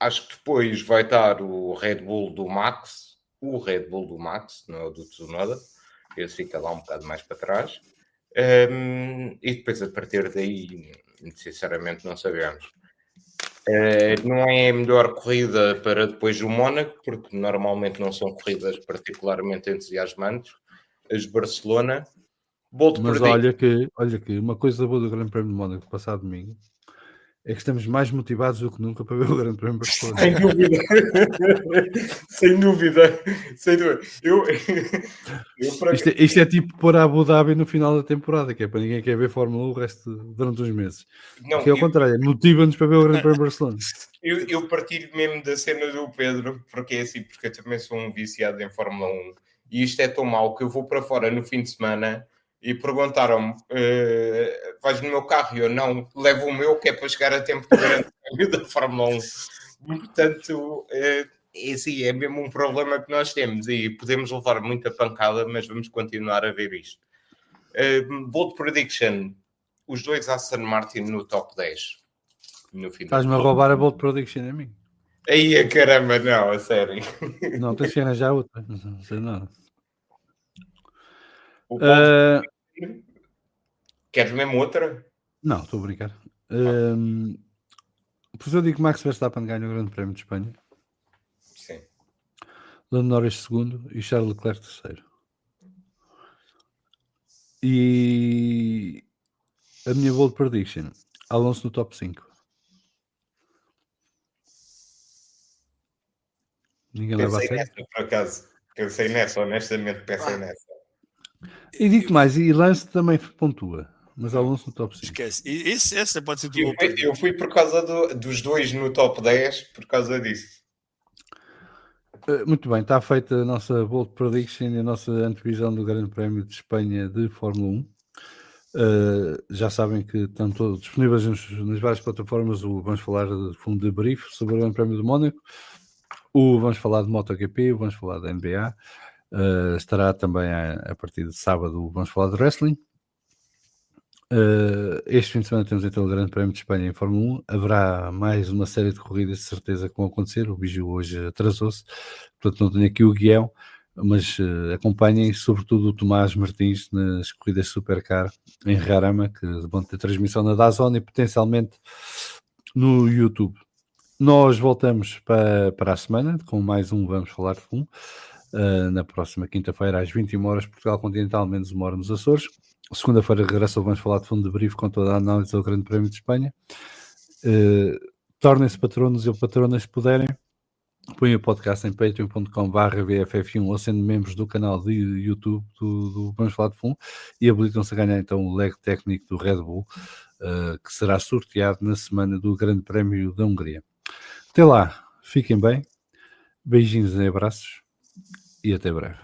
Acho que depois vai estar o Red Bull do Max, não é o do Tsunoda, esse fica lá um bocado mais para trás. E depois a partir daí, sinceramente, não sabemos. Não é a melhor corrida para depois do Mónaco, porque normalmente não são corridas particularmente entusiasmantes. As de Barcelona. Mas olha que uma coisa boa do Grande Prémio de Mónaco passado domingo é que estamos mais motivados do que nunca para ver o Grande Prémio de Barcelona. Sem dúvida. Isto é tipo pôr a Abu Dhabi no final da temporada, que é para ninguém quer ver Fórmula 1 o resto durante uns meses. Porque é o contrário, motiva-nos para ver o Grande Prémio de Barcelona. Eu partilho mesmo da cena do Pedro, porque é assim, porque eu também sou um viciado em Fórmula 1 e isto é tão mau que eu vou para fora no fim de semana e perguntaram-me, vais no meu carro? E eu, não, levo o meu, que é para chegar a tempo do Grande Prémio da Fórmula 1. Portanto, assim, é mesmo um problema que nós temos e podemos levar muita pancada, mas vamos continuar a ver isto. Bold prediction, os dois Aston Martin no top 10. Estás-me a roubar a bold prediction a mim? Aí, caramba, não, a sério. Não, tens que arranjar outra, não sei nada. Queres mesmo outra? Não, estou a brincar. Pois eu digo que Max Verstappen ganha o Grande Prémio de Espanha. Sim. Lando Norris segundo e Charles Leclerc terceiro. E a minha bold prediction, Alonso no top 5. Ninguém leva a sério? Nessa, por acaso. Pensei nessa, honestamente pensei nessa. E digo mais, e Lance também pontua. Mas Alonso no top 5. Esquece. Essa pode ser Eu fui por causa dos dois no top 10, por causa disso. Muito bem, está feita a nossa bold prediction e a nossa antevisão do Grande Prémio de Espanha de Fórmula 1. Já sabem que estão todos disponíveis nas várias plataformas. Vamos falar de fundo de brief sobre o Grande Prémio de Mónaco. Vamos falar de MotoGP, vamos falar da NBA. Estará também a partir de sábado, vamos falar de wrestling. Este fim de semana temos então o Grande Prémio de Espanha em Fórmula 1. Haverá mais uma série de corridas de certeza que vão acontecer. O Biju hoje atrasou-se, portanto não tenho aqui o guião, mas acompanhem sobretudo o Tomás Martins nas corridas Supercar em Jarama, que vão ter transmissão na DAZN e potencialmente no YouTube. Nós voltamos para a semana com mais um Vamos Falar de Fumo, na próxima quinta-feira às 21h, Portugal Continental, menos 1 hora nos Açores. Segunda-feira regressa, Vamos Falar de Fundo de Brief com toda a análise do Grande Prémio de Espanha. Tornem-se patronos ou patronas se puderem. Põem o podcast em patreon.com/VFF1 ou sendo membros do canal de YouTube do Vamos Falar de Fundo e habilitam-se a ganhar então o leg técnico do Red Bull, que será sorteado na semana do Grande Prémio da Hungria. Até lá, fiquem bem, beijinhos e abraços e até breve.